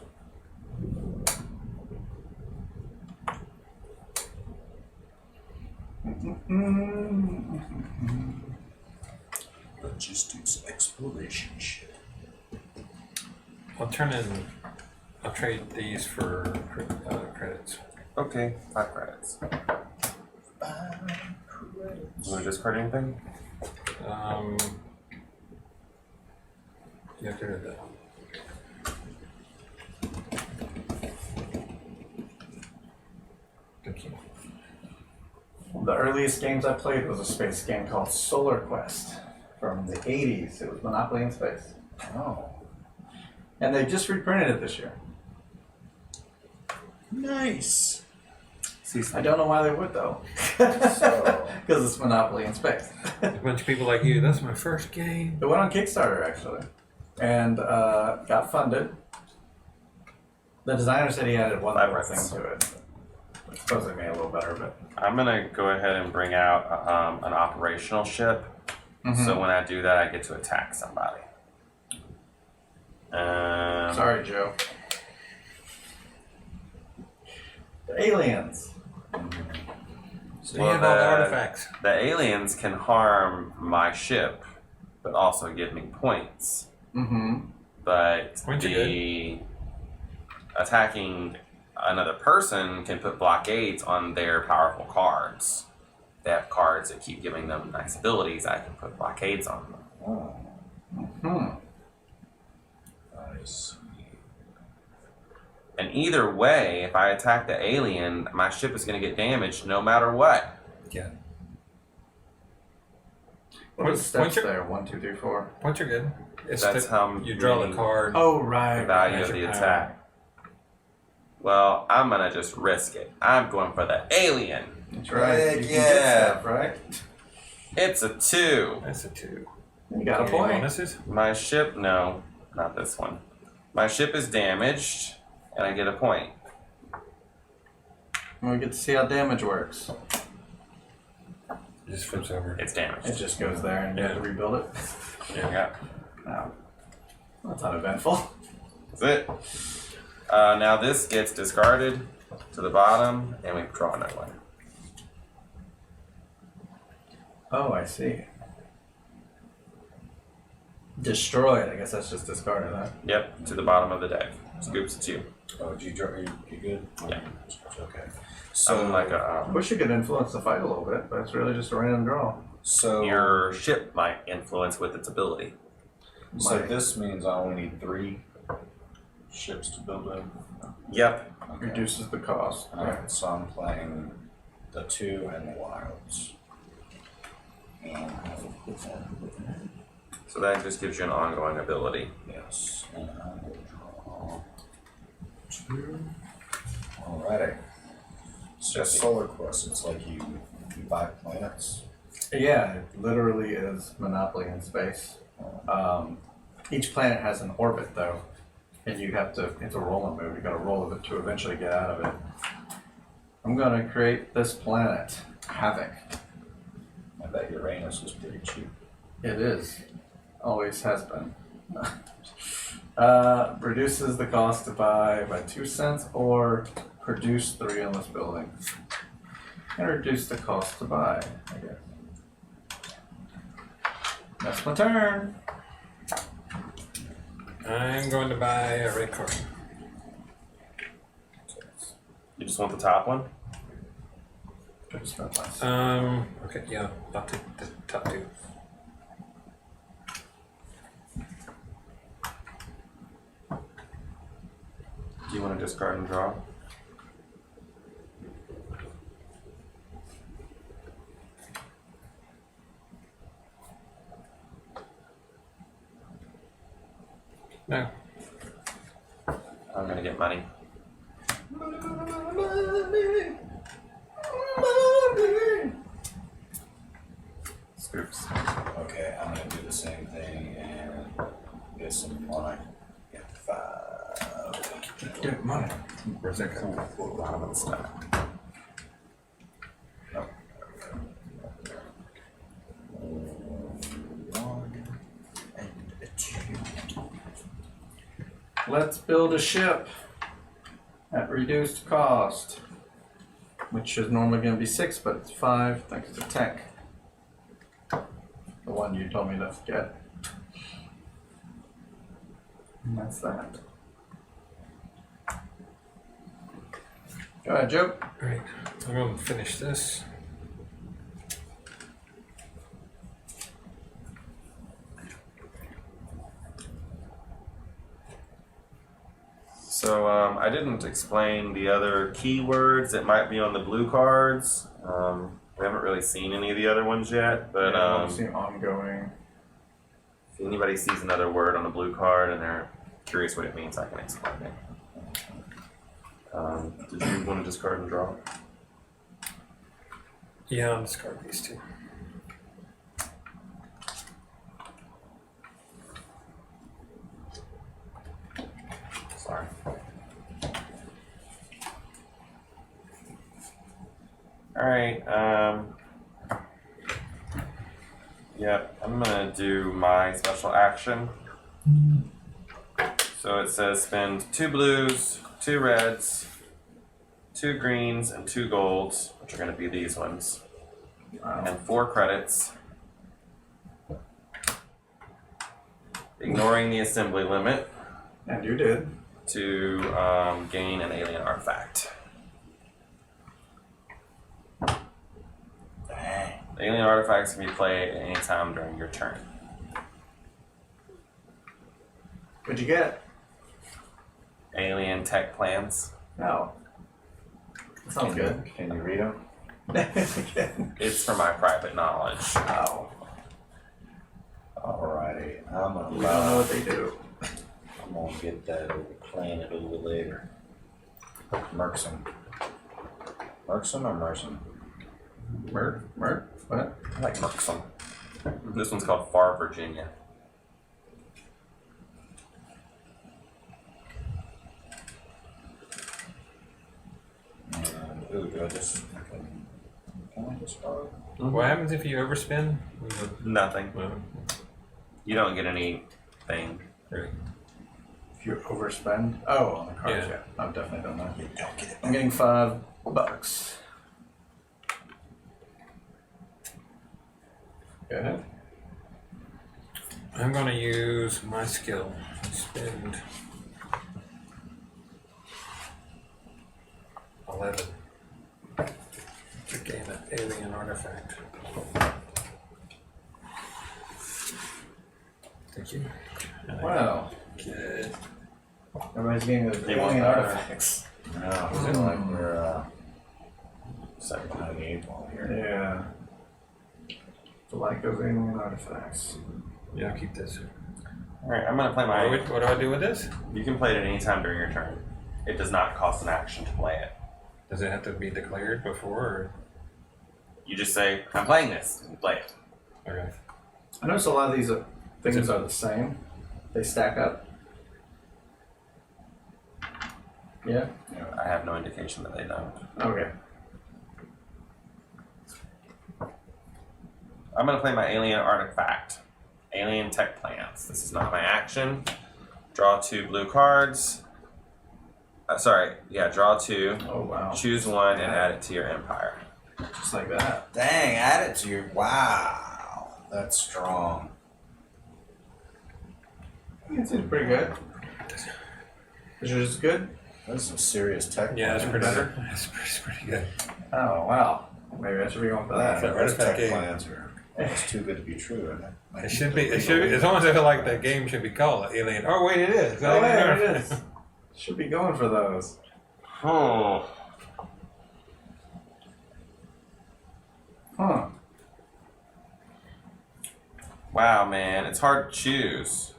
Logistics exploration shit. I'll trade these for credits. Okay, 5 credits. You want to discard anything? Yeah, good at that. Thank you. The earliest games I played was a space game called Solar Quest from the 80s. It was Monopoly in space. Oh. And they just reprinted it this year. Nice. I don't know why they would though. So- Because it's Monopoly in space. A bunch of people like you, that's my first game. It went on Kickstarter actually, and got funded. The designer said he added one more thing to it, which supposedly made it a little better. But I'm going to go ahead and bring out an operational ship. So when I do that, I get to attack somebody. sorry, Joe. The aliens. So you have all the artifacts. The aliens can harm my ship, but also give me points. But Points are the attacking another person can put blockades on their powerful cards. They have cards that keep giving them nice abilities. I can put blockades on them. Oh. Nice. And either way, if I attack the alien, my ship is going to get damaged no matter what. Yeah. What are the Once steps you're- there? 1, 2, 3, 4. Points are good. It's That's how you draw many- the card. Oh, The right. value of Measure the power. attack. Well, I'm going to just risk it. I'm going for the alien. That's right. Heck You can yeah. get stuff, right? It's a 2. That's a 2. You got a Any point. bonuses? My ship, no, not this one. My ship is damaged, and I get a point. We get to see how damage works. It just flips over. It's damaged. It just goes there and you have to rebuild it. Yeah. No. That's uneventful. That's it. Now this gets discarded. to the bottom, and we draw another one. Oh, I see. Destroyed. I guess that's just discarded, huh? Yep, to the bottom of the deck. Scoops, it's you. Oh, did you draw? You good? Yeah. Okay. So So like I wish you could influence the fight a little bit, but it's really just a random draw. So your ship might influence with its ability. So Might. this means I only need 3 ships to build in. Yep. Okay. Reduces the cost. Alright, so I'm playing the 2 and the wilds. So that just gives you an ongoing ability. Yes. And I will draw 2. Alrighty. So Jesse. Solar Quest, it's like you buy planets. Yeah, it literally is Monopoly in space. Each planet has an orbit though, and you have to, it's a rolling move, you gotta roll with it to eventually get out of it. I'm gonna create this planet, Havoc. I bet Uranus is pretty cheap. It is. Always has been. Reduces the cost to buy by 2 cents or produce 3 on this building. And reduce the cost to buy, I guess. That's my turn. I'm going to buy a red card. You just want the top one? Could've spent less. Okay, yeah, I'll take the top 2. Do you want to discard and draw? No. I'm gonna get money. Scoops. Okay, I'm gonna do the same thing and get some money. Get 5. Get money. Where's that coming from? Bottom of the stack. Nope. 1 and a 2. Let's build a ship at reduced cost, which is normally going to be 6, but it's 5 thanks to tech. The one you told me to get. And that's that. Go ahead, Joe. Alright, I'm going to finish this. So I didn't explain the other keywords that might be on the blue cards. We haven't really seen any of the other ones yet, but I've seen ongoing. if anybody sees another word on a blue card and they're curious what it means, I can explain it. Did you want to discard and draw? Yeah, I'll discard these 2. Sorry. Alright, yep, I'm gonna do my special action. So it says spend 2 blues, 2 reds, 2 greens, and 2 golds, which are gonna be these ones, and 4 credits. Ignoring the assembly limit And you did. to gain an alien artifact. Alien artifacts can be played at any time during your turn. What'd you get? Alien tech plans. No. Sounds good. Can you read them? It's for my private knowledge. Wow. Alrighty, I'm gonna We don't know what they do. I'm gonna get that over planet over there. Merkson. Merkson or Merson? Merc? What? I like Merksum. This one's called Far Virginia. And, ooh, do I just, can I just borrow? What happens if you overspend? Nothing. Well, You don't get anything. really. If you overspend. Oh, on the cards, Yeah. yeah. I've definitely done that. You don't get it. I'm getting $5. Go ahead. I'm going to use my skill. Spend 11 to gain an alien artifact. Thank you. Wow. Good. Everybody's getting those They want alien that. artifacts. Yeah, I feel like we're second behind the 8 ball here. Yeah. So like those alien artifacts. Yeah, I'll keep this. Alright, I'm gonna play my. What do I do with this? You can play it at any time during your turn. It does not cost an action to play it. Does it have to be declared before? You just say, I'm playing this, and play it. Or? Okay. I notice a lot of these things are the same. They stack up. Yeah? I have no indication that they don't. Okay. I'm gonna play my alien artifact. Alien tech plans. This is not my action. Draw 2 blue cards. Draw 2. Oh, wow. Choose 1 and add it to your empire. Just like that. Dang, add it to your. Wow. That's strong. It seems pretty good. Is yours good? That's some serious tech. Yeah, that's pretty Better? good. That's pretty good. Oh, wow. Maybe I should be going for that. Yeah. Those Artifact tech game. plans are almost too good to be true, isn't it? It should be. It should be. It's almost I feel like the game should be called Alien. Oh wait, it is. Oh, yeah, it is. Should be going for those. Oh. Huh. Wow, man. It's hard to choose.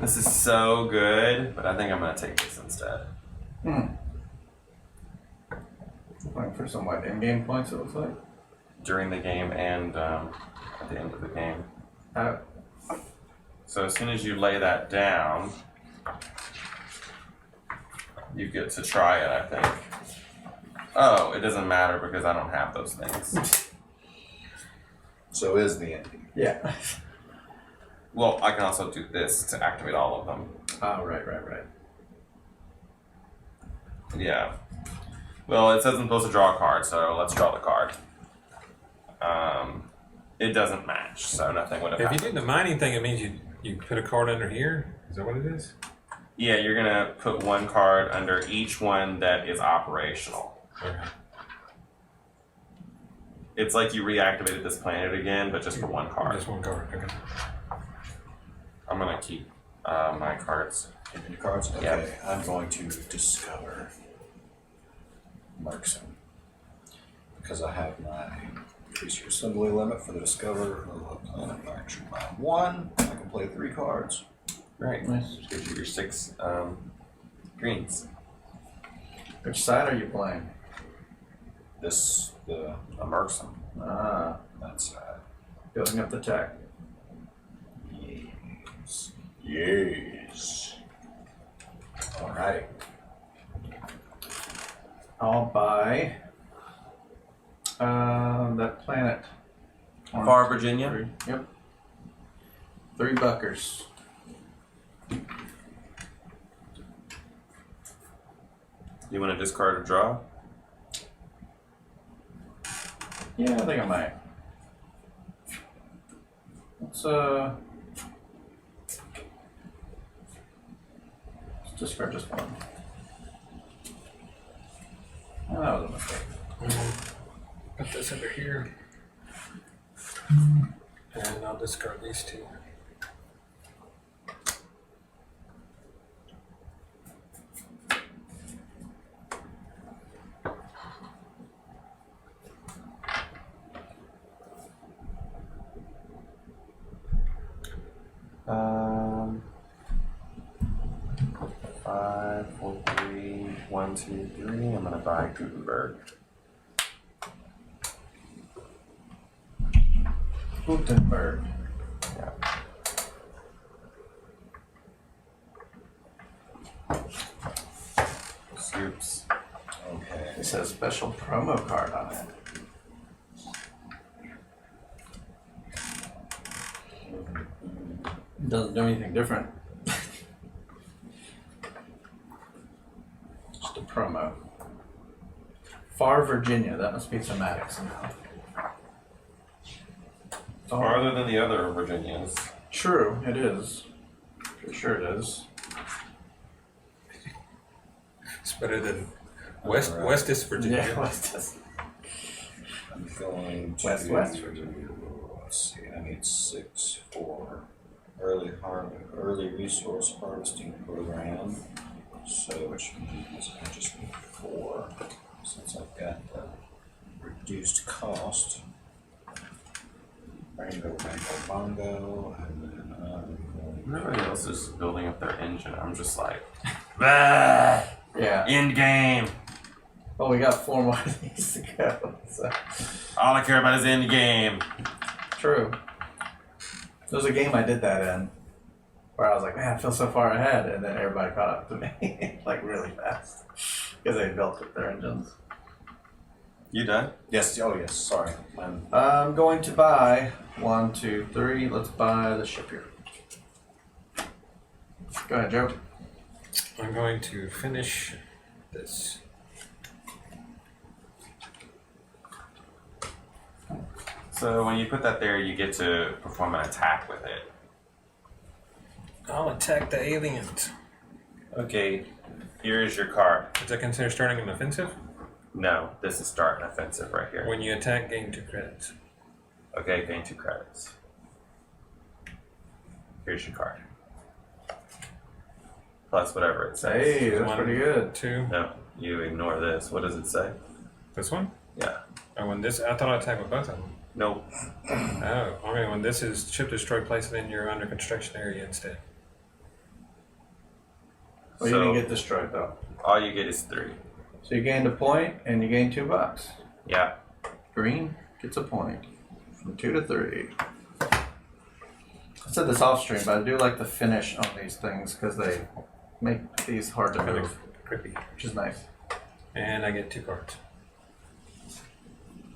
This is so good, but I think I'm gonna take this instead. Playing for some like in-game points, it looks like. During the game and at the end of the game. So as soon as you lay that down, you get to try it, I think. Oh, it doesn't matter because I don't have those things. So is the ending. Yeah. Well, I can also do this to activate all of them. Oh, right. Yeah. Well, it says I'm supposed to draw a card, so let's draw the card. It doesn't match, so nothing would have If you happened. do the mining thing, it means you put a card under here. Is that what it is? Yeah, you're gonna put one card under each one that is operational. Okay. It's like you reactivated this planet again, but just for one card. Just one card. Okay. I'm gonna keep my cards. Keeping your cards? Okay, Yeah. I'm going to discover Markson. Because I have my increase your assembly limit for the discover of a planet action by 1. I can play 3 cards. Right. Nice. Which gives you your 6 greens. Which side are you playing? This, the, Immerse them. that side. Building up the tech. Yes. Yes. Alrighty. I'll buy that planet. Far Virginia? Yep. $3. You want to discard or draw? Yeah, I think I might. Let's discard just one. Oh, that was a mistake. Put this under here. And I'll discard these 2. Five, 4, 3, 1, 2, 3. I'm gonna buy Gutenberg. Gutenberg. Yeah. Scoops. Okay. It says special promo card on it. Doesn't do anything different. Just a promo. Far Virginia. That must be thematic somehow. Farther than the other Virginias. True, it is. For sure it is. It's better than Westist Virginia. Yeah, Westist. I'm going to West. Let's see, I need 6 for early resource harvesting program. So which means I just need 4 since I've got the reduced cost. Rainbow Bongo, and then Everybody else is building up their engine. I'm just like, bah! Yeah. End game. Well, we got 4 more of these to go. So. All I care about is end game. True. There was a game I did that in where I was like, man, I feel so far ahead, and then everybody caught up to me like really fast because they built up their engines. You done? yes, oh yes, sorry. I'm going to buy 1, 2, 3. Let's buy the ship here. Go ahead, Joe. I'm going to finish this. So when you put that there, you get to perform an attack with it. I'll attack the aliens. Okay, here is your card. Is that considered starting an offensive? No, this is start an offensive right here. When you attack, gain 2 credits. Okay, gain 2 credits. Here's your card. Plus whatever it says. Hey, that's 1, pretty good. 2. No, you ignore this. What does it say? This one? Yeah. Oh, when this, I thought I attacked with both of them. Nope. Oh, okay. When this is ship destroy, place it in your under construction area instead. Well, you didn't get destroyed though. All you get is 3. So you gained a point and you gained $2. Yeah. Green gets a point from 2 to 3. I said this off stream, but I do like the finish on these things because they make these hard to Kind move, of creepy. which is nice. And I get 2 cards.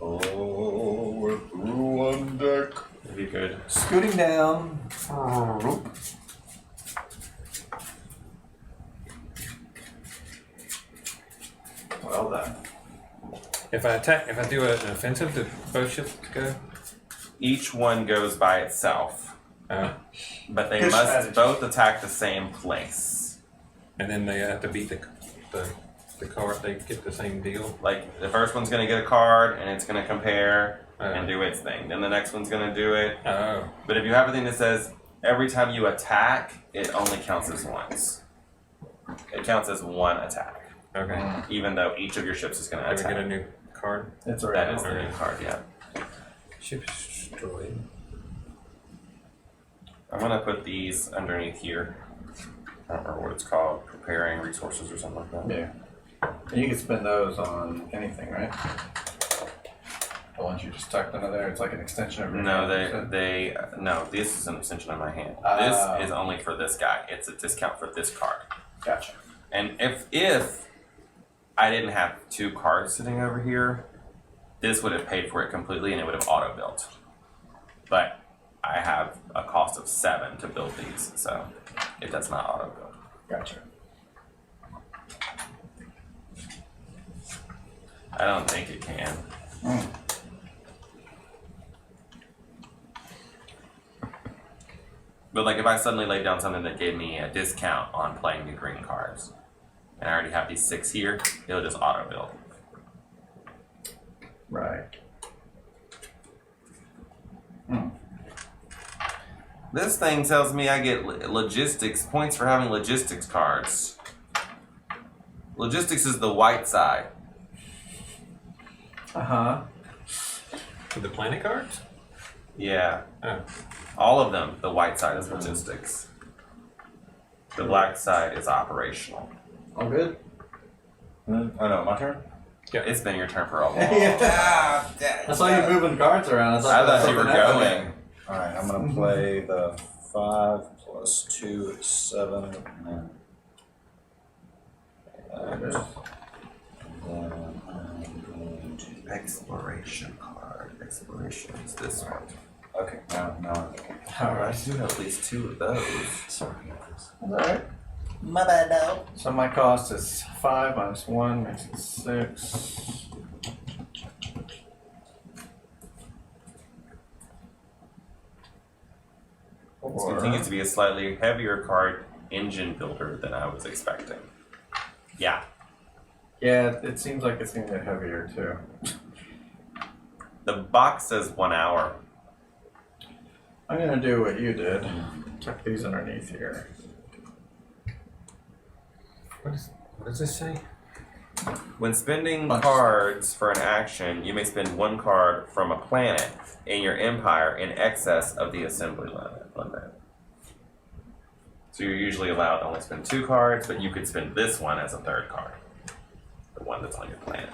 Oh, we're through on deck. If you could. Scooting down. Whoop. Well done. If I do an offensive, do both ships go? Each one goes by itself, Oh. but they Good must strategy. both attack the same place. And then they have to beat the card. They get the same deal. Like the first one's gonna get a card and it's gonna compare Oh. and do its thing. Then the next one's gonna do it. Oh. But if you have a thing that says every time you attack, it only counts as once. It counts as 1 attack, Okay. even though each of your ships is gonna Do we attack. get a new card? It's That already is the new card, yeah. Ship destroyed. I'm gonna put these underneath here. I don't remember what it's called, preparing resources or something like that. Yeah. And you can spend those on anything, right? The ones you just tucked under there, it's like an extension of your No, hand, no, this is an extension of my hand. Oh. This is only for this guy. It's a discount for this card. Gotcha. And if I didn't have 2 cards sitting over here, this would have paid for it completely and it would have auto-built. But I have a cost of 7 to build these, so it does not auto-build. Gotcha. I don't think it can. But like if I suddenly laid down something that gave me a discount on playing the green cards, and I already have these 6 here, it'll just auto-build. Right. This thing tells me I get logistics points for having logistics cards. Logistics is the white side. Uh-huh. For the planet cards? Yeah. Oh. All of them, the white side is logistics. The black side is operational. All good? Oh no, my turn? It's been your turn for a long Yeah. I saw you moving cards around. I thought you were going. Alright, I'm gonna play the 5 plus 2 is 7. And then I'm going to Exploration card. Exploration is this one. Okay, now. Alright. I do have at least 2 of those. Sorry, guys. Alright. My bad now. So my cost is 5 minus 1 makes it 6. This continues to be a slightly heavier card engine builder than I was expecting. Yeah. Yeah, it seems like it's going to get heavier too. The box says 1 hour. I'm going to do what you did. Tuck these underneath here. What does this say? When spending Bunch. cards for an action, you may spend 1 card from a planet in your empire in excess of the assembly limit. So you're usually allowed to only spend 2 cards, but you could spend this one as a 3rd card. The one that's on your planet.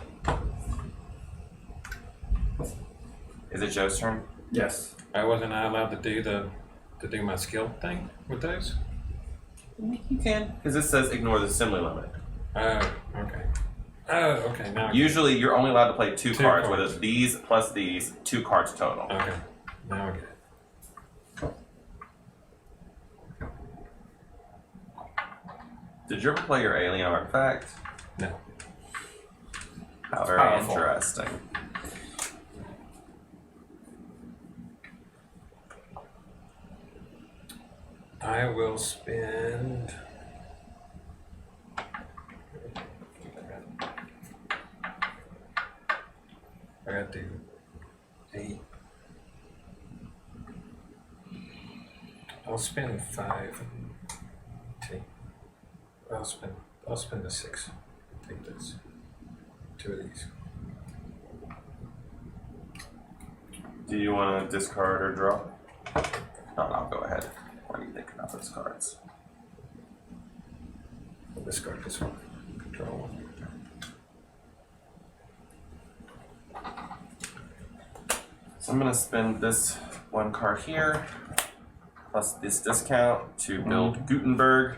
Is it Joe's turn? Yes. I wasn't allowed to do my skill thing with those? You can. Because this says ignore the assembly limit. Oh, okay. Oh, okay. Now Usually you're only allowed to play 2 Two cards, cards. whether it's these plus these, 2 cards total. Okay. Now I get it. Did you ever play your alien artifact? No. How very Powerful. interesting. I will spend. I got to 8. I'll spend 5. Take. I'll spend the 6. Take this. 2 of these. Do you want to discard or draw? No, I'll go ahead. What do you think about those cards? I'll discard this one. Draw 1. So I'm going to spend this 1 card here, plus this discount to build Gutenberg.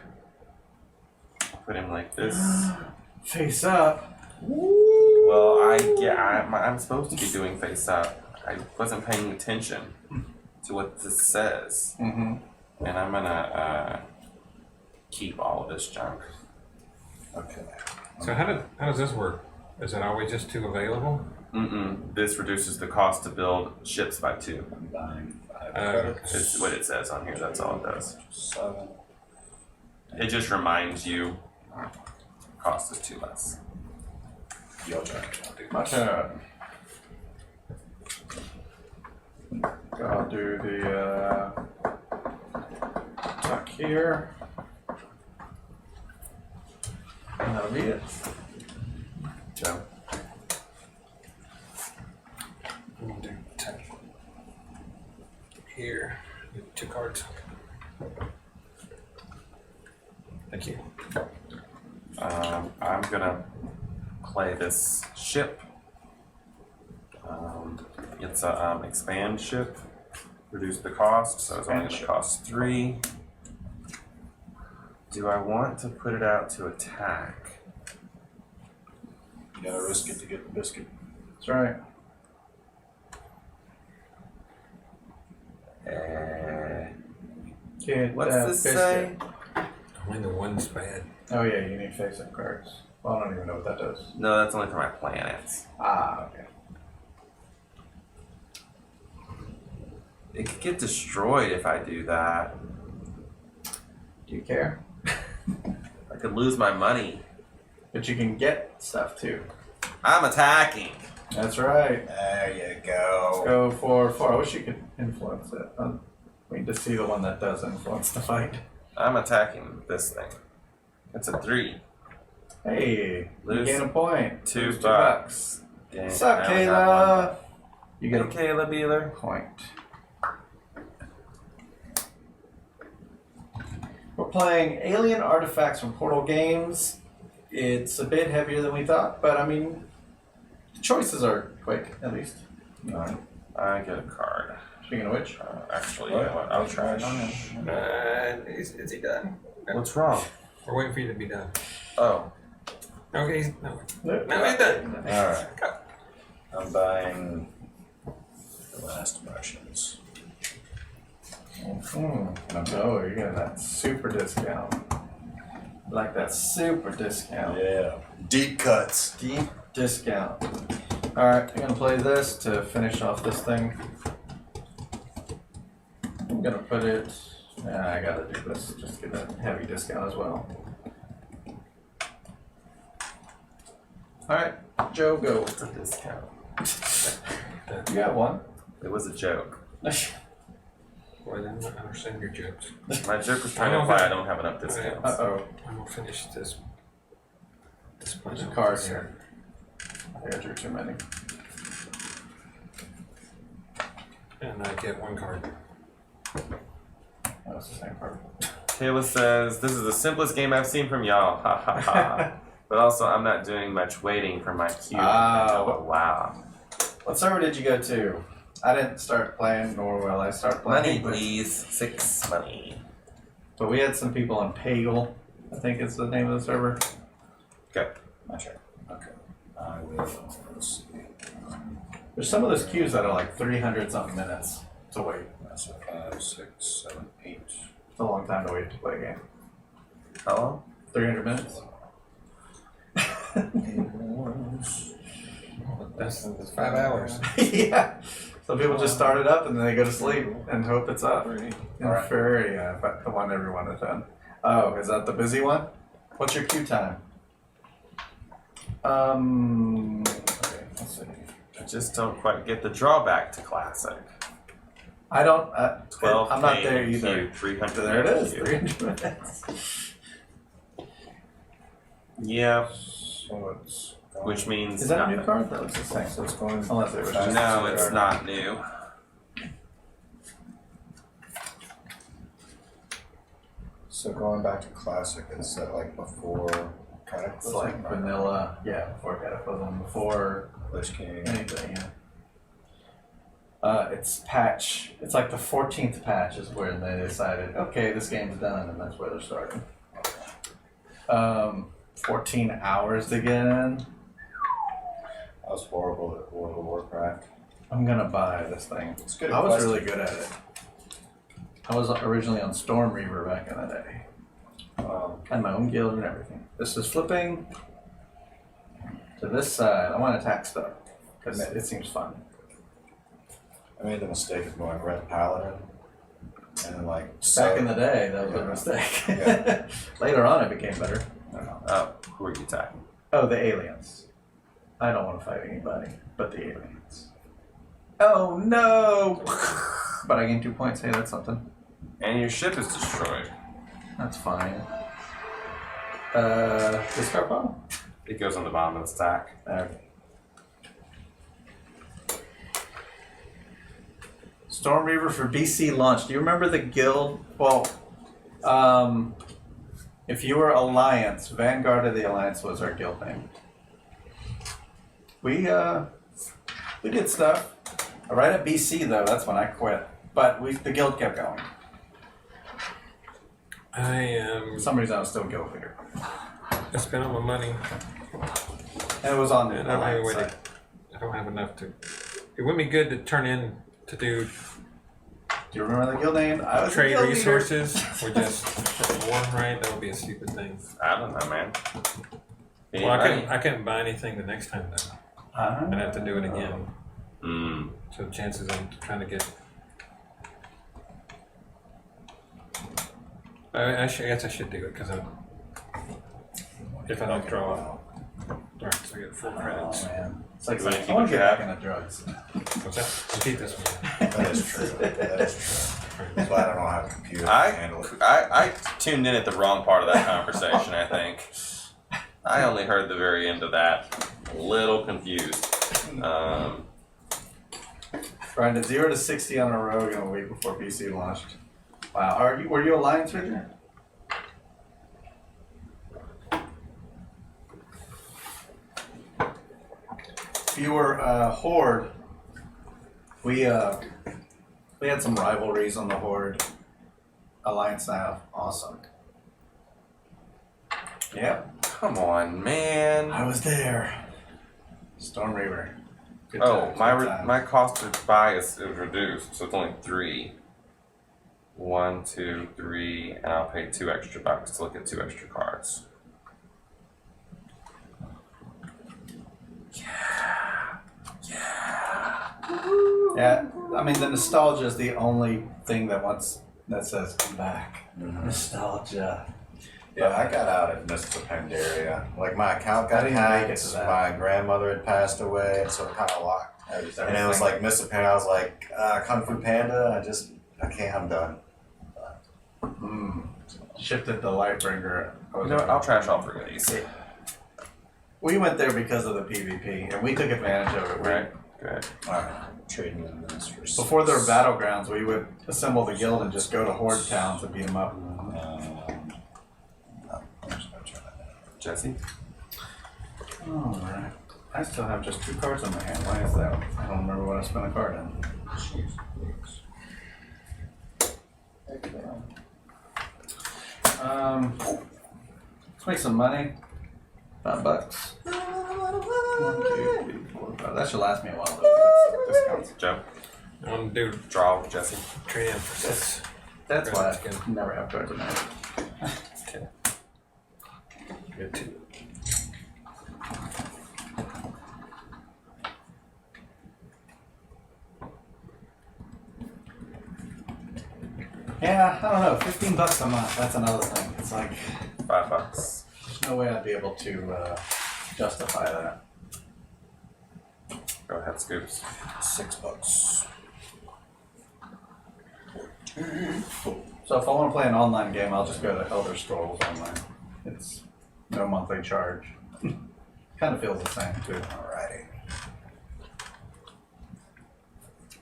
Put him like this. Face up. Well, I'm supposed to be doing face up. I wasn't paying attention to what this says. Mm-hmm. And I'm going to keep all of this junk. Okay. So how does this work? Is it always just 2 available? This reduces the cost to build ships by 2. I'm buying 5 Okay. credits. It's what it says on here. That's all it does. 7. It just reminds you cost is 2 less. Your turn. I'll do My turn. I'll do the tuck here. And that'll be it. Joe. I'm gonna do 10. Here. 2 cards. Thank you. I'm gonna play this ship. It's a expand ship. Reduce the cost, so it's only gonna cost 3. Do I want to put it out to attack? You gotta risk it to get the biscuit. That's right. Get What's that this biscuit. say? Only the 1's bad. Oh yeah, you need face-up cards. Well, I don't even know what that does. No, that's only for my planets. Ah, okay. It could get destroyed if I do that. Do you care? I could lose my money. But you can get stuff too. I'm attacking. That's right. There you go. Go for 4. I wish you could influence it. We need to see the one that does influence the fight. I'm attacking this thing. It's a 3. Hey, Lose you gain a point. 2 Lose bucks. Dang, What's up, I only have Kayla? You one. get Hey, a Kayla Beeler. point. We're playing Alien Artifacts from Portal Games. It's a bit heavier than we thought, but I mean, the choices are quick, at least. Alright. I get a card. Speaking of which, Actually, you know what? I'll trash. Is he done? What's wrong? We're waiting for you to be done. Oh. Okay, no. no, No, he's done. Alright. I'm buying the last Martians. Oh, you're getting that super discount. Like that super discount. Yeah. Deep cuts. Deep discount. Alright, I'm gonna play this to finish off this thing. I'm gonna put it. I gotta do this just to get a heavy discount as well. Alright, Joe, go. What's a discount? You got one. It was a joke. Well, I didn't understand your jokes. My joke was trying to imply I don't have enough discounts. Uh-oh. I'm gonna finish this. There's a card here. I think I drew too many. And I get one card. Oh, it's the same card. Kayla says, this is the simplest game I've seen from y'all. Ha ha ha. But also, I'm not doing much waiting for my cue. Oh, wow. What server did you go to? I didn't start playing, nor will I start playing. Money, please. 6 money. But we had some people on Pagel, I think it's the name of the server. Okay. Not sure. Okay. I will. Let's see. There's some of those queues that are like 300 something minutes to wait. That's a 5, 6, 7, 8. It's a long time to wait to play a game. How long? 300 minutes? That's 5 hours. Yeah. Some people just start it up and then they go to sleep and hope it's up. Inferia, but the one everyone has done. Oh, is that the busy one? What's your queue time? Okay, let's see. I just don't quite get the drawback to classic. I don't. 12. I'm not there either. 300. There it is. queue. 300 minutes. Yeah. So it's. Which means Is that a nothing. new card? That looks the same. So it's going. Unless it was just No, it's not new. So going back to classic, is that like before It's like vanilla. Yeah, before Cataclysm. Before Lich King? anything. Yeah. It's patch. It's like the 14th patch is where they decided, okay, this game's done, and that's where they're starting. 14 hours to get in. I was horrible at World of Warcraft. I'm gonna buy this thing. It's good. I was really good at it. I was originally on Storm Reaver back in the day. Had my own guild and everything. This is flipping to this side. I want to attack stuff because it seems fun. I made the mistake of going Red Paladin, and then like Back in the day, that was a mistake. Yeah. Later on, it became better. I don't know. Oh, who are you attacking? Oh, the aliens. I don't want to fight anybody but the aliens. Oh no! But I gained 2 points. Hey, that's something. And your ship is destroyed. That's fine. Discard pile? It goes on the bottom of the stack. Okay. Storm Reaver for BC launch. Do you remember the guild? Well, if you were Alliance, Vanguard of the Alliance was our guild name. We did stuff. Right at BC though, that's when I quit. But the guild kept going. For some reason I was still guild leader. I spent all my money. And it was on the And I don't have a Alliance way side. I don't have enough to. It wouldn't be good to turn in to do Do you remember the guild name? I was trade the guild leader. resources or just war, right? That would be a stupid thing. I don't know, man. Well, I couldn't buy anything the next time though. I'd have to do it again. So the chances I'm trying to get. I guess I should do it because if I don't draw. Alright, so I get 4 credits. Oh man. It's like You wanna I keep want it to get track? back into drugs. What's that? I'll keep this one. That is true. That is true. That's why I don't know how to computer to handle it. I tuned in at the wrong part of that conversation, I think. I only heard the very end of that. A little confused. Grinded 0 to 60 on a rogue in a week before BC launched. Wow. Were you Alliance, Richard? If you were Horde, we had some rivalries on the Horde. Alliance now, awesome. Yep. Come on, man. I was there. Storm Reaver. Good Oh, times, good times. my cost to buy is reduced, so it's only 3. 1, 2, 3, and I'll pay 2 extra bucks to look at 2 extra cards. Yeah, I mean the nostalgia is the only thing that says come back. Nostalgia. Yeah, I got out at Mists of Pandaria. Like my account got hacked. My grandmother had passed away, and so it kind of locked. And it was like Mists of Pandaria. I was like, Kung Fu Panda. I can't. I'm done. Shifted to Lightbringer. I'll trash all 3 of these. We went there because of the PvP, and we took advantage of it. Right. Good. Alright, trading in this for 6. Before there were battlegrounds, we would assemble the guild and just go to horde towns and beat them up. Jesse? Alright. I still have just 2 cards in my hand. Why is that? I don't remember what I spent a card in. Let's make some money. $5. 1, 2, 3, 4, 5. That should last me a while though. Discounts. Joe? One dude Draw, Jesse. trade in for 6. That's why I can never have cards in my hand. Okay. Good too. Yeah, I don't know. $15 a month. That's another thing. It's like $5. there's no way I'd be able to justify that. Go ahead, Scoops. $6. So if I want to play an online game, I'll just go to Elder Scrolls Online. It's no monthly charge. Kind of feels the same too. Alrighty.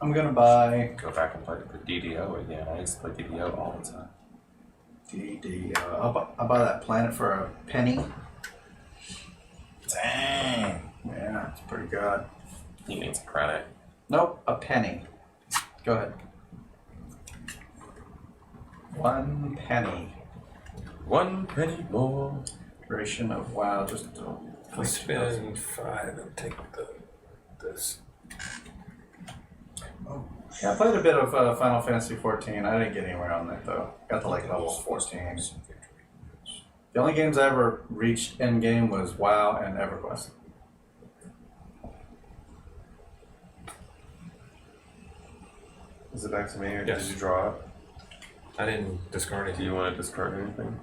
I'm gonna buy Go back and play the DDO again. I used to play DDO all the time. I'll buy that planet for a penny. Dang. Yeah, it's pretty good. He needs credit. Nope, a penny. Go ahead. 1 penny. 1 penny more. Duration of WoW. Just I spend 5 and take this. yeah, I played a bit of Final Fantasy 14. I didn't get anywhere on that though. Got to like level 14. The only games I ever reached end game was WoW and EverQuest. Is it back to me or Yes. did you draw it? I didn't discard Do anything. you want to discard anything?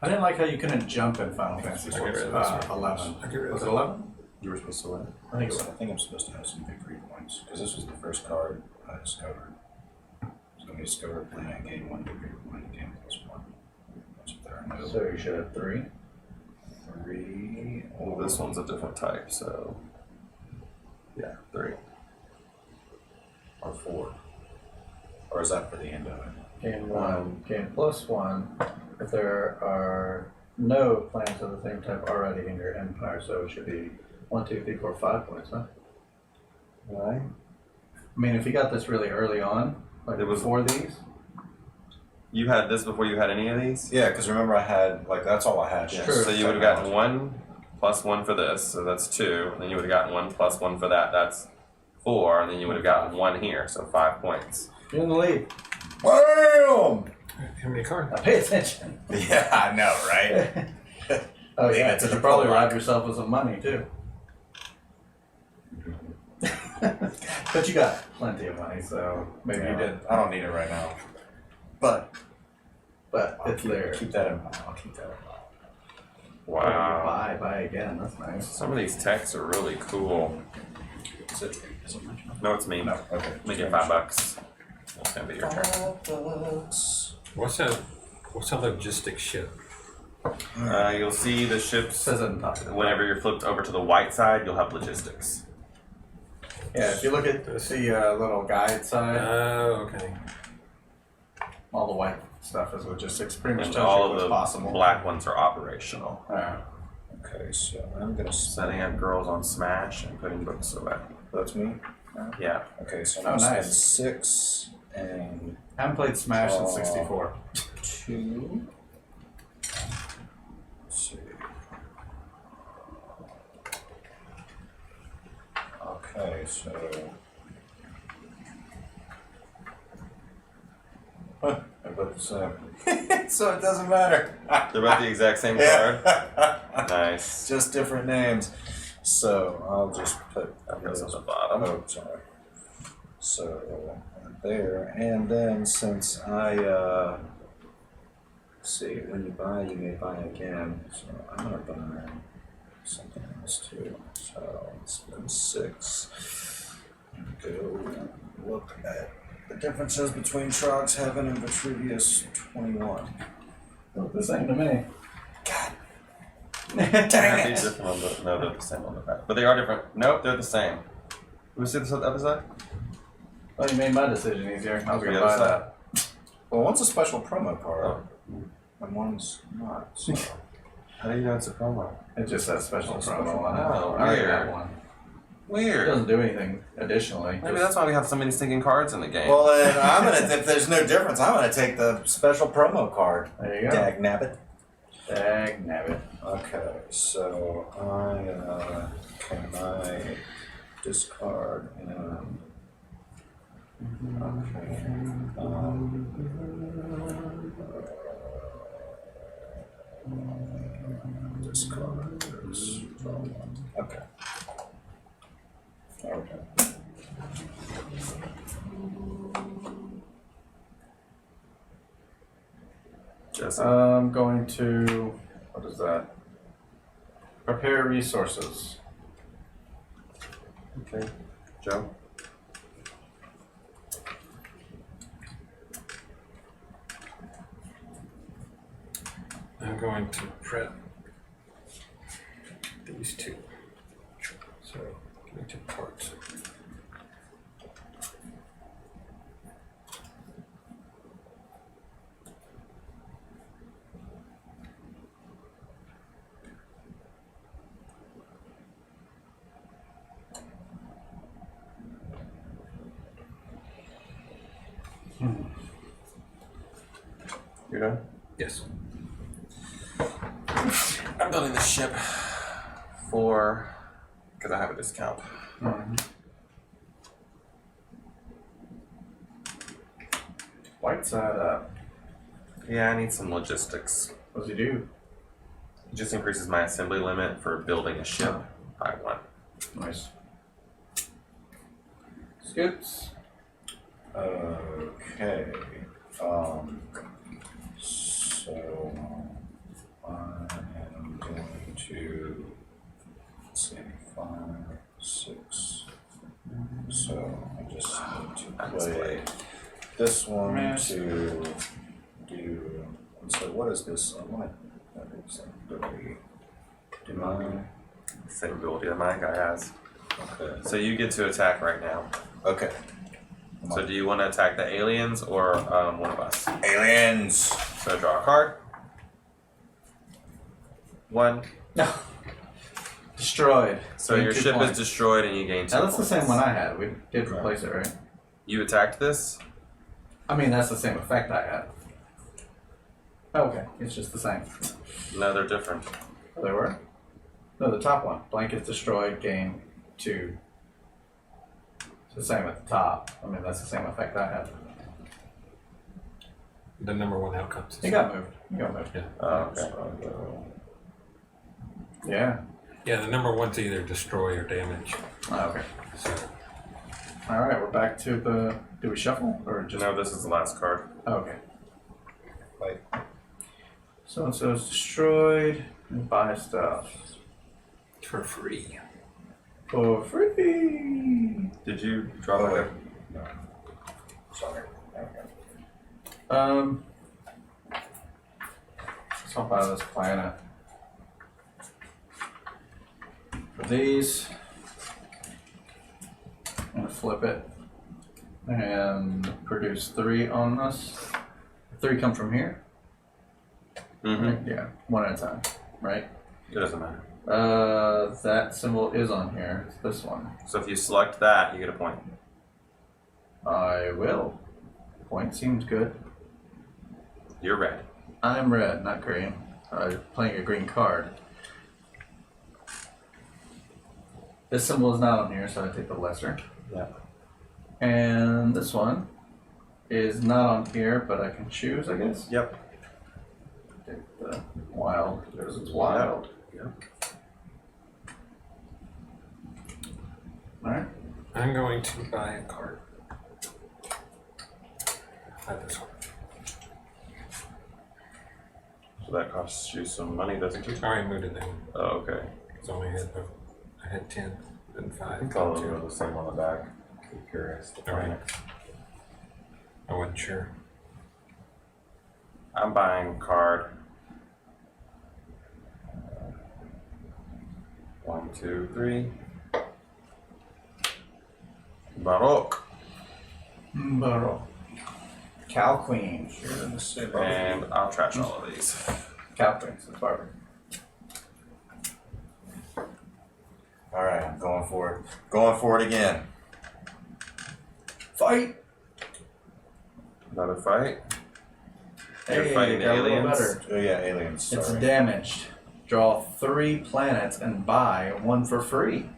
I didn't like how you couldn't jump in Final Fantasy I get rid of this one. 11. I get rid of Was it that. 11? You were supposed to win. I think it was. I think I'm supposed to have some victory points because this was the first card I discovered. So we discovered playing that game 1 victory point, game +1. That's what there are no. So you should have 3. 3. Well, this one's a different type, so yeah, 3 or 4. Or is that for the end of it? Game 1, game +1. If there are no planets of the same type already in your empire, so it should be 1, 2, 3, 4, 5 points, huh? Right. I mean, if you got this really early on, like It was- before these, You had this before you had any of these? Yeah, because remember I had, like, that's all I had. True. So you would have gotten 1 plus 1 for this, so that's 2. And then you would have gotten 1 plus 1 for that, that's 4. And then you would have gotten 1 here, so 5 points. you're in the lead. Bam! How many cards? Now pay attention. Yeah, I know, right? Oh Leave yeah, it to because the you probably public. robbed yourself with some money too. But you got plenty of money, so maybe you did. I don't need it right now. But It's there. Keep that in mind. I'll keep that in mind. Wow. Buy again. That's nice. Some of these texts are really cool. Is it mentioned? No, it's me. No, okay. Let me get $5. That's gonna be your turn. What's a logistics ship? You'll see the ships Says it on top of it. whenever you're flipped over to the white side. You'll have logistics. Yeah, if you look at the little guide side, Oh, okay. all the white stuff is logistics. Pretty much And tells all you of what's the possible. black ones are operational. Okay, so I'm gonna Setting up girls on Smash and putting books away. That's me. Yeah. Okay, so Oh, I'm gonna nice. spend 6 and I haven't played Smash since 64. 2. Let's see. Okay, so so so it doesn't matter. They're both the exact same card. Nice. Just different names. So I'll just put That goes on the bottom. Oh, sorry. So there, and then since I see, when you buy, you may buy again. So I'm gonna buy something else too. So it's been 6. Go look at the differences between Trog's Heaven and Vitruvius 21. Look the same to me. Dang These different on the, no, they're the same on the back. But they are different. Nope, they're the same. Can we see this other side? Oh, you made my decision easier. I was going to The buy other that. Well, one's a special promo card, Oh. and one's not. So. How do you know it's a promo? It just says special Oh, promo on it. oh, I already weird. have one. It Weird. doesn't do anything additionally. Maybe that's why we have so many stinking cards in the game. Well, then I'm gonna. If there's no difference, I'm gonna take the special promo card. There you go. Dag nabbit. Dag nabbit. Okay, so can I discard and discard this. Okay. Okay. Jesse. I'm going to, what is that? Prepare resources. Okay. Joe. I'm going to prep these two. So, give me 2 parts. You're done? Yes. I'm building this ship for, because I have a discount. White side up. Yeah, I need some logistics. What does he do? It just increases my assembly limit for building a ship by 1. Nice. Scoops. Okay. So I am going to, let's see, 5, 6. So I just need to play this one to do. So what is this? I want to do my. Same ability that my guy has. Okay. So you get to attack right now. Okay. So do you want to attack the aliens or one of us? Aliens. So draw a card. 1. No. Destroyed. So Gain your 2 ship points. is destroyed and you gain 2 Now that's the points. same one I had. We did replace it, right? You attacked this? I mean, that's the same effect I had. Okay, it's just the same. No, they're different. Oh, they were? No, the top one. Blank is destroyed, gain 2. It's the same at the top. I mean, that's the same effect I had. The number 1 outcomes. He got moved. He got moved. Yeah. Oh, okay. Yeah. Yeah, the number 1's either destroy or damage. Oh, okay. So, All right, we're back to the. Do we shuffle or just? No, this is the last card. Oh, okay. Wait. So and so is destroyed and buy stuff for free. for free. Did you draw Oh, that? wait. No. Sorry. Okay. Let's hop out of this planet. For these, I'm gonna flip it and produce 3 on this. 3 come from here. Mm-hmm. Right? Yeah, 1 at a time. Right. It doesn't matter. That symbol is on here. It's this one. So if you select that, you get a point. I will. Point seems good. You're red. I'm red, not green. Playing a green card. This symbol is not on here, so I take the lesser. Yeah. And this one is not on here, but I can choose, I guess. Yep. Take the wild because it's wild. Yep. All right. I'm going to buy a card. Not this one. So that costs you some money, doesn't it? I already moved it down. Oh, okay. It's only I had 10, then 5. I think all of them are the same on the back. I'm curious. All right. I wasn't sure. I'm buying a card. 1, 2, 3. Baroque. Burrow. Cow Queen. And I'll trash all of these. Cow Queen. It's Barbara. All right, I'm going for it. Going for it again. Fight! Another fight. You're Hey, fighting got a little aliens. better. Oh yeah, aliens. It's Sorry. damaged. Draw 3 planets and buy 1 for free.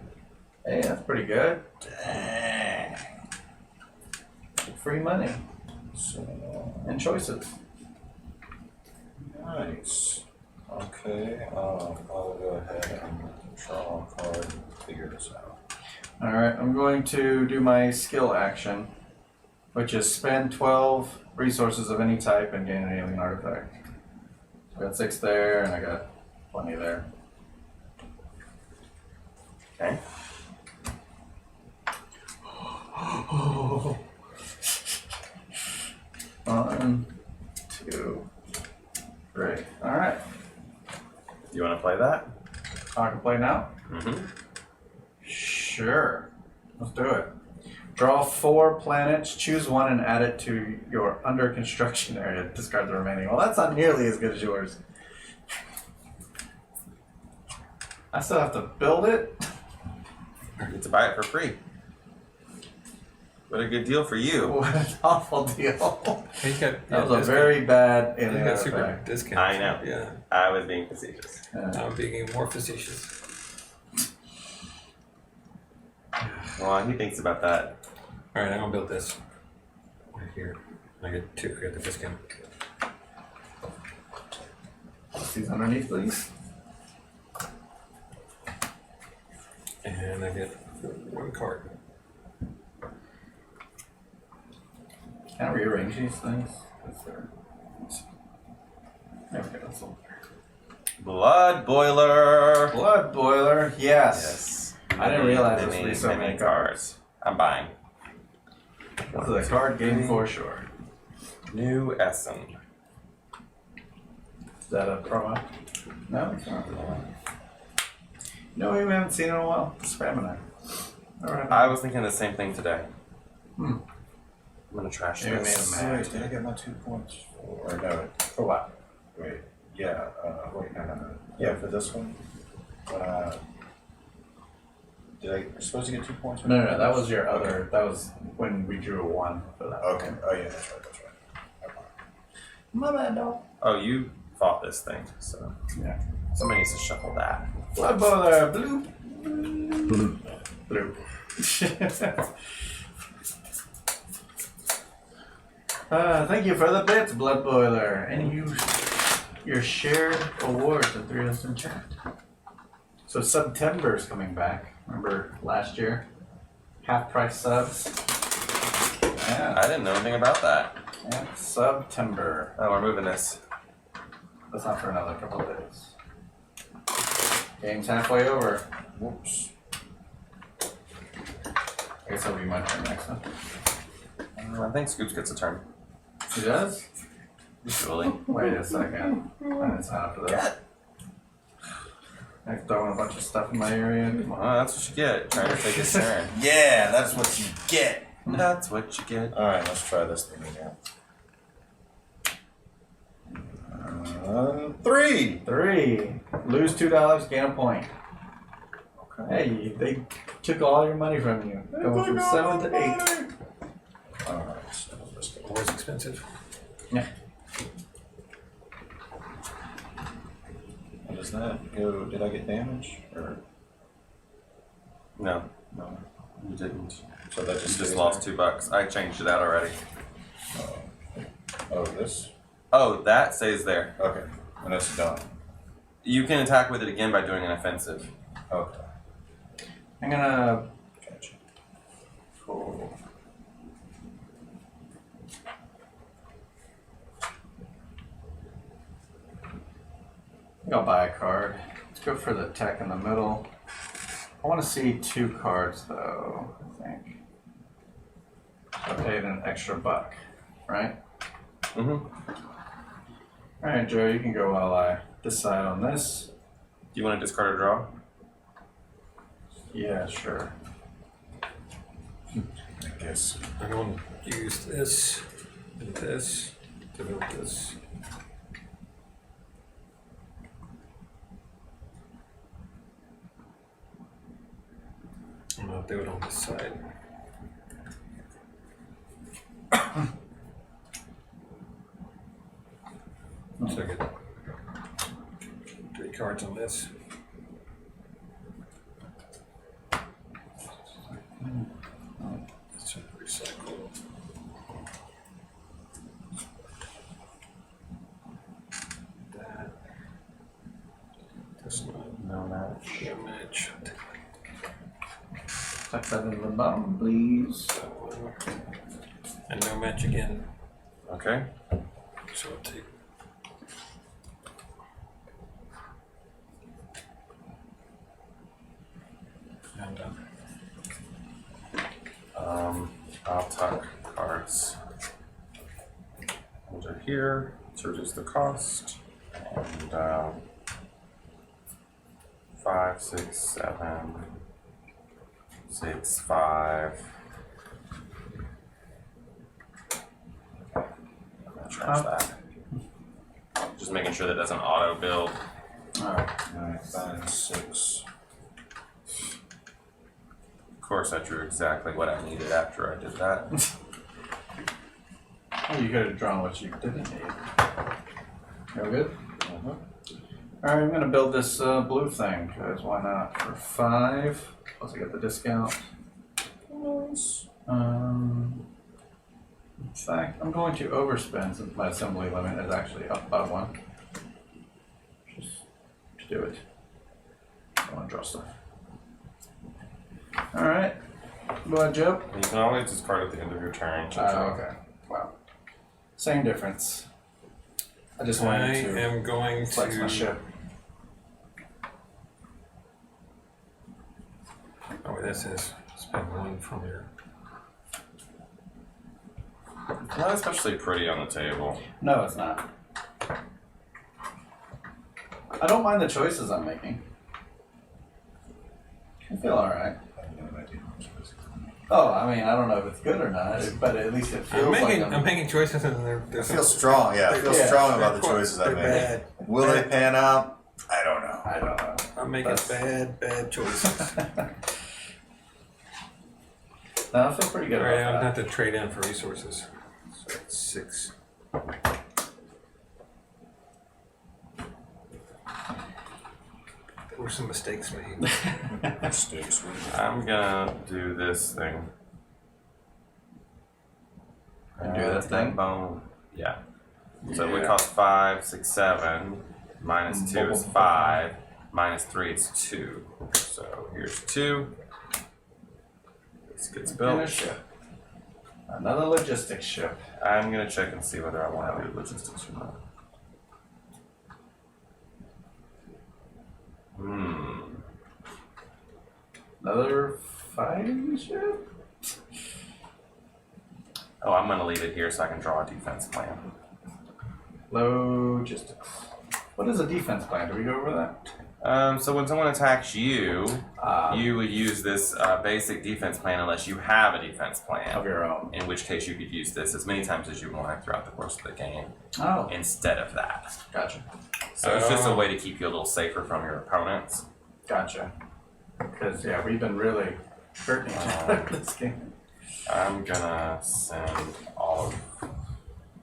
Hey, that's pretty good. Dang. Free money So and choices. nice. Okay, I'll go ahead and draw a card and figure this out. Alright, I'm going to do my skill action, which is spend 12 resources of any type and gain an alien artifact. I got 6 there, and I got plenty there. Okay. One, 2, 3. Alright, You want to play that? I can play now? Mm-hmm. Sure. Let's do it. Draw 4 planets, choose 1 and add it to your under construction area. Discard the remaining. Well, that's not nearly as good as yours. I still have to build it. You get to buy it for free. What a good deal for you. What an awful deal. He's got, That was a very bad He's alien got super artifact. discount. I know. Yeah. I was being facetious. I'm being even more facetious. Well, he thinks about that. All right, I'm gonna build this right here. I get 2. I got the discount. These underneath, please. And I get 1 card. Can I rearrange these things? There we go. That's all. Blood boiler. Blood boiler. Yes. Yes. I didn't realize this would be so many cards. I'm buying. This is a card game for sure. New Essen. Is that a promo? No, it's not. No, we haven't seen it in a while. Spamina. All right. I was thinking the same thing today. Hmm. I'm gonna trash You this. made a Wait, did I get my 2 points for? Or no? For what? Wait. Yeah. Wait. No. Yeah, for this one. Did I supposed to get 2 points? No. That was your other. That was when we drew a 1 for that. Okay. Oh yeah, that's right. Okay. My bad, dog. Oh, you fought this thing, so Yeah. somebody needs to shuffle that. Blood boiler. Blue. Blue. Blue. Thank you for the bits, Blood Boiler. And your shared awards with 3 of us in chat. So September's coming back. Remember last year? Half price subs. Yeah, I didn't know anything about that. yeah. September. Oh, we're moving this. That's not for another couple of days. Game's halfway over. Whoops. I guess that'll be my turn next time. I think Scoops gets a turn. He does? Usually. Wait a second. I didn't sign up for that. I'm throwing a bunch of stuff in my area. Come on. Oh, that's what you get. Trying to take his turn. Yeah, that's what you get. That's what you get. All right, let's try this thing again. 3. 3. Lose $2, gain a point. Okay. Hey, they took all your money from you. Going from 7 to 8. All right, so let's go. Always expensive. Yeah. What does that go? Did I get damage or No, no? you didn't. So that You just just stays lost there? $2. I changed it out already. Oh, this? Oh, that stays there. Okay. And that's done. You can attack with it again by doing an offensive. Okay. I'm gonna. Gotcha. Cool. I think I'll buy a card. Let's go for the tech in the middle. I want to see 2 cards though, I think. I paid an extra $1, right? Mm-hmm. Alright, Joe, you can go while I decide on this. Do you want to discard or draw? Yeah, sure. I guess. I'm going to use this and this to build this. And I'll do it on this side. So I get 3 cards on this. Let's recycle. That. That's not No match. a match. Tuck that in the bottom, please. And no match again. Okay. So I'll take. And done. I'll tuck cards under here to reduce the cost. And 5, 6, 7, 6, 5. I'm gonna trash that. Just making sure that doesn't auto build. Alright. 5, 6. Of course, I drew exactly what I needed after I did that. Oh, you could have drawn what you didn't need. You all good? Mhm. Alright, I'm gonna build this blue thing, because why not? For 5, plus I get the discount. Nice. In fact, I'm going to overspend since my assembly limit is actually up by 1. Just to do it. I want to draw stuff. Alright. Go ahead, Joe. You can always discard at the end of your turn. Okay. Wow. Same difference. I just I wanted to am going flex my to. ship. Oh, wait, that says spend 1 from your. Not especially pretty on the table. No, it's not. I don't mind the choices I'm making. I feel alright. I have no idea. Oh, I mean, I don't know if it's good or not, but at least it feels I'm making choices and I feel strong, yeah. I feel Yeah, strong sure. about the choices I They're made. bad. Will they pan out? I don't know. I don't know. I'm making That's- bad choices. No, I feel pretty good Alright, I'm about gonna that. have to trade in for resources. So it's 6. There were some mistakes made. Mistakes. I'm gonna do this thing. And do that thing? Bone. Yeah. So it would Yeah. cost 5, 6, 7. Minus 2 is 5. Minus 3 is 2. So here's 2. This gets And a built. ship. Another logistics ship. I'm gonna check and see whether I want to do logistics or not. Another fighting ship? Oh, I'm gonna leave it here so I can draw a defense plan. Logistics. What is a defense plan? Did we go over that? So when someone attacks you, Uh, you would use this basic defense plan unless you have a defense plan. Of your own. In which case you could use this as many times as you want throughout the course of the game Oh, instead of that. gotcha. So it's just a way to keep you a little safer from your opponents. Gotcha. Because, yeah, we've been really hurting each other this game. I'm gonna send all of...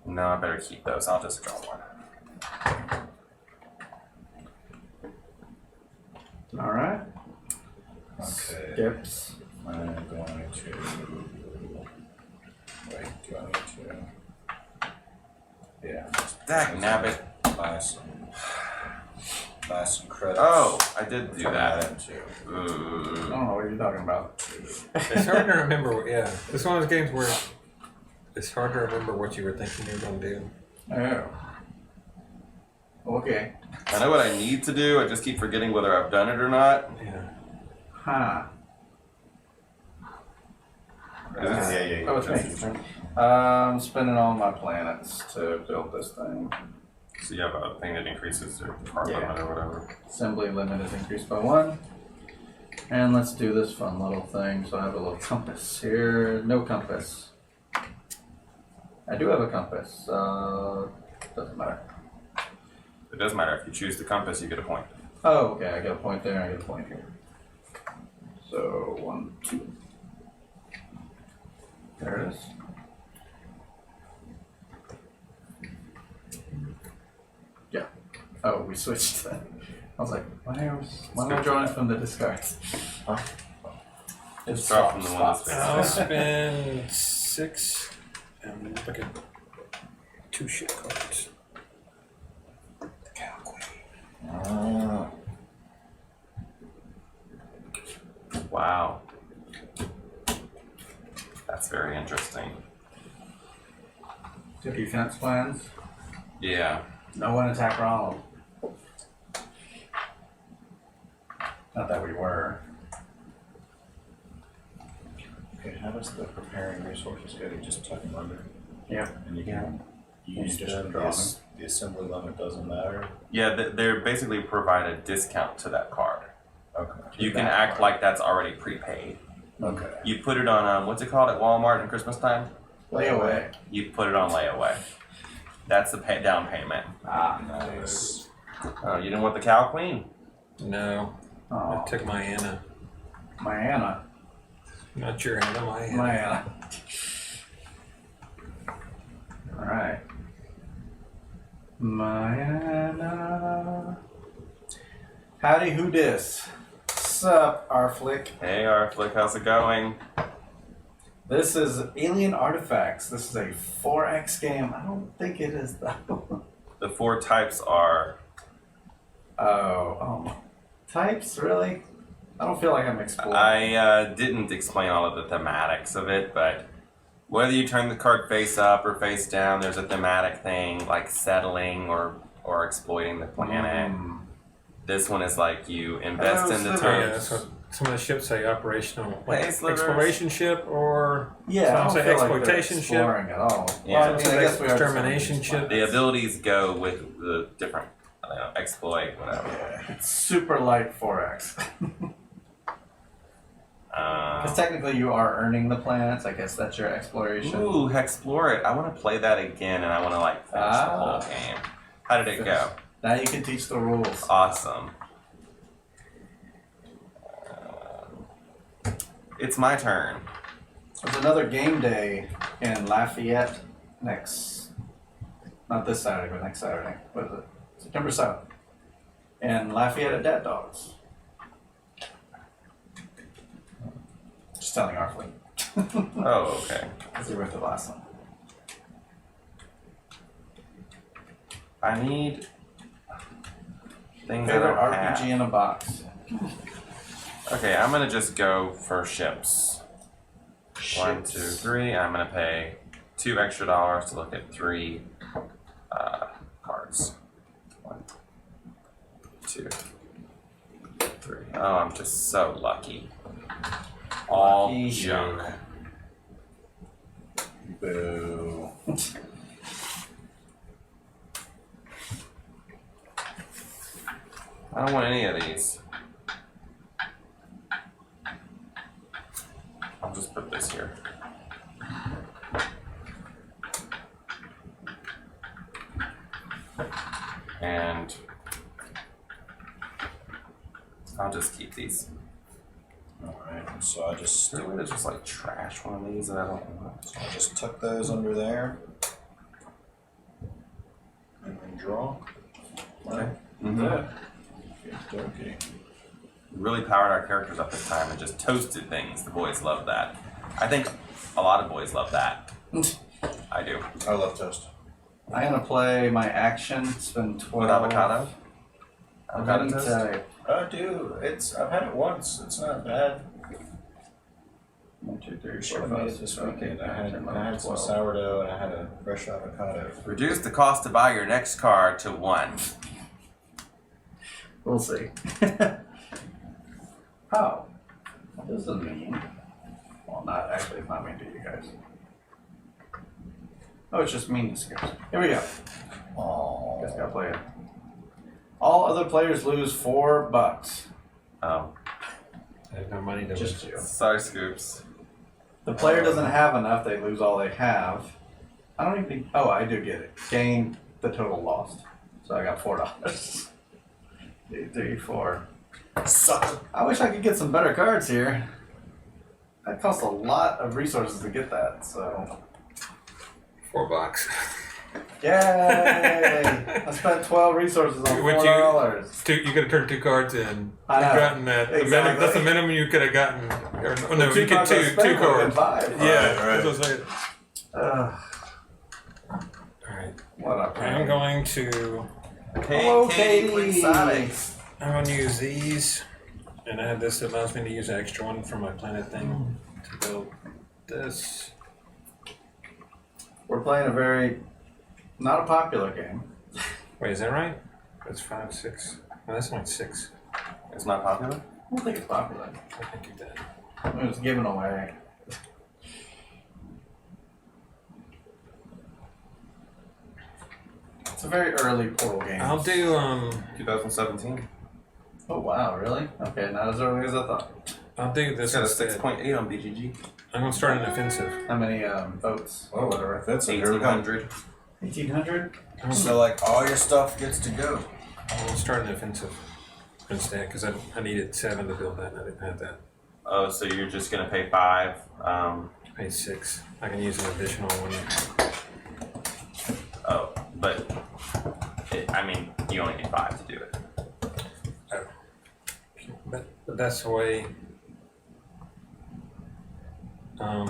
No, I better keep those. I'll just draw one. Alright. Okay. Skips. I'm going to. Wait, do I need to? Yeah. Dag nabbit. Buy some credits. Oh, I did do that. I don't know what you're talking about. It's hard to remember. Yeah, it's one of those games where it's hard to remember what you were thinking you were going to do. Oh. Okay. I know what I need to do. I just keep forgetting whether I've done it or not. Yeah. Huh. Yeah. Oh, it's me. I'm spending all my planets to build this thing. So you have a thing that increases your card Yeah. limit or whatever. Assembly limit is increased by 1. And let's do this fun little thing. So I have a little compass here. No compass. I do have a compass. Doesn't matter. It does matter. If you choose the compass, you get a point. Oh, okay. I get a point there. I get a point here. So 1, 2. There it is. Yeah. Oh, we switched then. I was like, why am I drawing from the discards? Huh? It's draw from the one that's spots. I'll spend 6 and look at 2 ship cards. Wow. That's very interesting. Defense plans. Yeah. No one attack Ronald. Not that we were. Okay, how does the preparing resources go? You just tuck them under, Yeah. and you can use Instead the, of the assembly limit doesn't matter. Yeah, they're basically provide a discount to that card. Okay. You can act like that's already prepaid. Okay. You put it on, what's it called at Walmart at Christmas time? Layaway. You put it on layaway. That's the down payment. Ah. Nice. Oh, you didn't want the cow queen? No, I Oh. took my Anna. My Anna. Not your Anna, my Anna. My Anna. Alright. My Anna. Howdy, who dis? Sup, Arflick. Hey, Arflick, how's it going? This is Alien Artifacts. This is a 4X game. I don't think it is though. The 4 types are... Types, really? I don't feel like I'm exploring. I didn't explain all of the thematics of it, but whether you turn the card face up or face down, there's a thematic thing like settling or exploiting the planet. This one is like you invest in the slivers. Yeah, terms. that's what some of the ships say, operational, like Hey, slivers. exploration ship or Yeah, I don't some say feel like they're exploitation ship. exploring at all. Yeah. Well, I mean, I guess we are Extermination ship. The abilities go with the different, I don't know, exploit, whatever. Yeah, it's super light 4X. Because technically you are earning the planets. I guess that's your exploration. Ooh, Explore It. I want to play that again and I want to like finish the whole game. How did it go? Now you can teach the rules. Awesome. It's my turn. There's another game day in Lafayette not this Saturday, but next Saturday. What is it? September 7th. In Lafayette at Dead Dogs. Just telling Arfley. Oh, okay. Because you were at the last one. I need things Favorite that I RPG in a box. Okay, I'm gonna just go for ships. 1, 2, 3. I'm gonna pay $2 extra to look at 3 cards. 1, 2, 3. Oh, I'm just so lucky. All Lucky junk. Boo. I don't want any of these. I'll just put this here. And I'll just keep these. Alright, so I just Is there a way to just like trash one of these that I don't want? I just tuck those under there. And then draw. Okay. Okay. We really powered our characters up this time and just toasted things. The boys love that. I think a lot of boys love that. I do. I love toast. I'm gonna play my action. Spend 12. With avocado? Avocado toast? I've had it once. It's not bad. 1, 2, 3, Should 4, have made 5, it 6, this 7, 8, weekend. 9, 10, I 11, had some 12. sourdough and I had a fresh avocado. Reduce the cost to buy your next card to 1. We'll see. Oh. What does it mean? Well, not actually, it's not mean to you guys. Oh, it's just mean to skips. Here we go. Oh. Guys gotta play it. All other players lose $4. Oh. I have no money to Just you. Sorry, Scoops. The player doesn't have enough, they lose all they have. I don't even think. Oh, I do get it. Gain the total lost. So I got $4. 2, 3, 4. Sucker. I wish I could get some better cards here. That costs a lot of resources to get that, so. $4. Yay! I spent 12 resources on $4. You could have turned 2 cards in. I know. You've gotten that. Exactly. That's the minimum you could have gotten. Or, no, The you get cards I two spent would've been cards. 5. Yeah, Right. that's what I'm saying. Alright. What up, I'm going to Hello, Katie. Exotics. I'm going to use these. And I have this that allows me to use an extra one for my planet thing to build this. We're playing a very not a popular game. Wait, is that right? That's 5, 6. No, that's only 6. It's not popular? I don't think it's popular. I can do that. I mean, it's given away. It's a very early Portal game. I'll do 2017. Oh wow, really? Okay, not as early as I thought. I'll do It's this got a instead. 6.8 on BGG. I'm gonna start an offensive. How many votes? Oh, whatever. That's here we go. 1800. 1,800? So, like, all your stuff gets to go. I'll start an offensive instead because I needed 7 to build that and I didn't have that. Oh, so you're just gonna pay 5. Pay 6. I can use an additional one. Oh, but I mean, you only need 5 to do it. Oh. But that's the way. I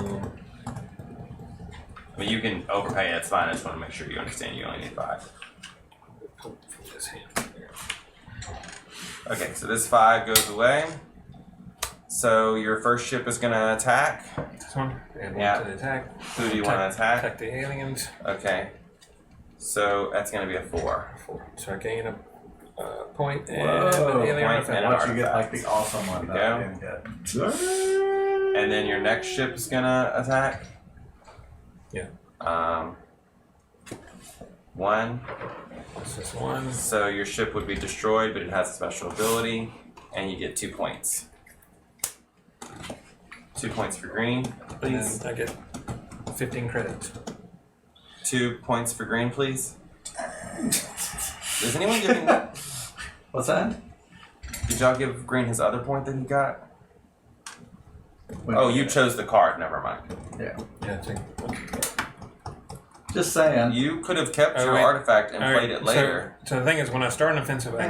mean, you can overpay. That's fine. I just want to make sure you understand. You only need 5. From this hand. Okay, so this 5 goes away. So your first ship is gonna attack. This one. Add one Yeah. to the attack. Who do you want to attack? Attack the aliens. Okay. So that's gonna be a 4. 4. So I gain a point and Whoa, an alien point and artifact. an Watch you get like artifact. the awesome one that I didn't get. And then your next ship is gonna attack. Yeah. 1. This is 1. So your ship would be destroyed, but it has a special ability, and you get 2 points. 2 points for green, And please. then I get 15 credits. 2 points for green, please. Is anyone giving? What's that? Did y'all give green his other point that he got? Wait, Oh, you chose the card. Never mind. Yeah. Yeah, I think. Just saying. You could have kept Oh, your wait. artifact and All played right, it later. So the thing is, when I start an offensive, I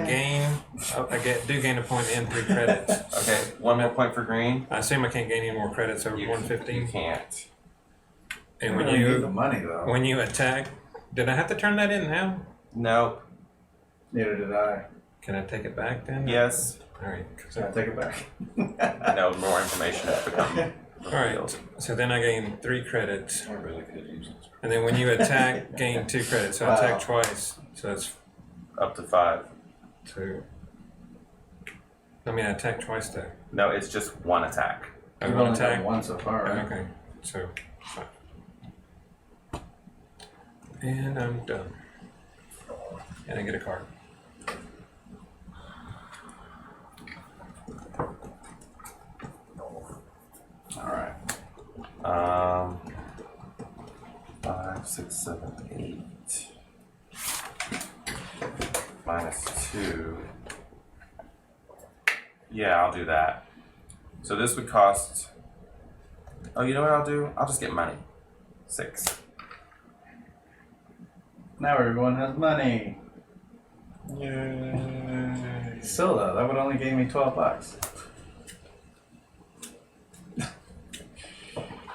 do gain a point and 3 credits. Okay, 1 more point for green. I assume I can't gain any more credits over You 115. can't. You And really need the money though. when you attack, did I have to turn that in now? Nope. Neither did I. Can I take it back then? Yes. All right. Can I take it back? No, more information has become All right. So then I gain 3 credits, I really could use this. and then when you attack, gain 2 credits. So I attack twice. So that's up to 5. 2. I mean, I attack twice though. No, it's just 1 attack. I We've one only done attack. one so far, right? Okay. So. 5. And I'm done. And I get a card. Alright. 5, 6, 7, 8. Minus 2. Yeah, I'll do that. So this would cost. Oh, you know what I'll do? I'll just get money. 6. Now everyone has money. Yay. Still though, that would only give me $12.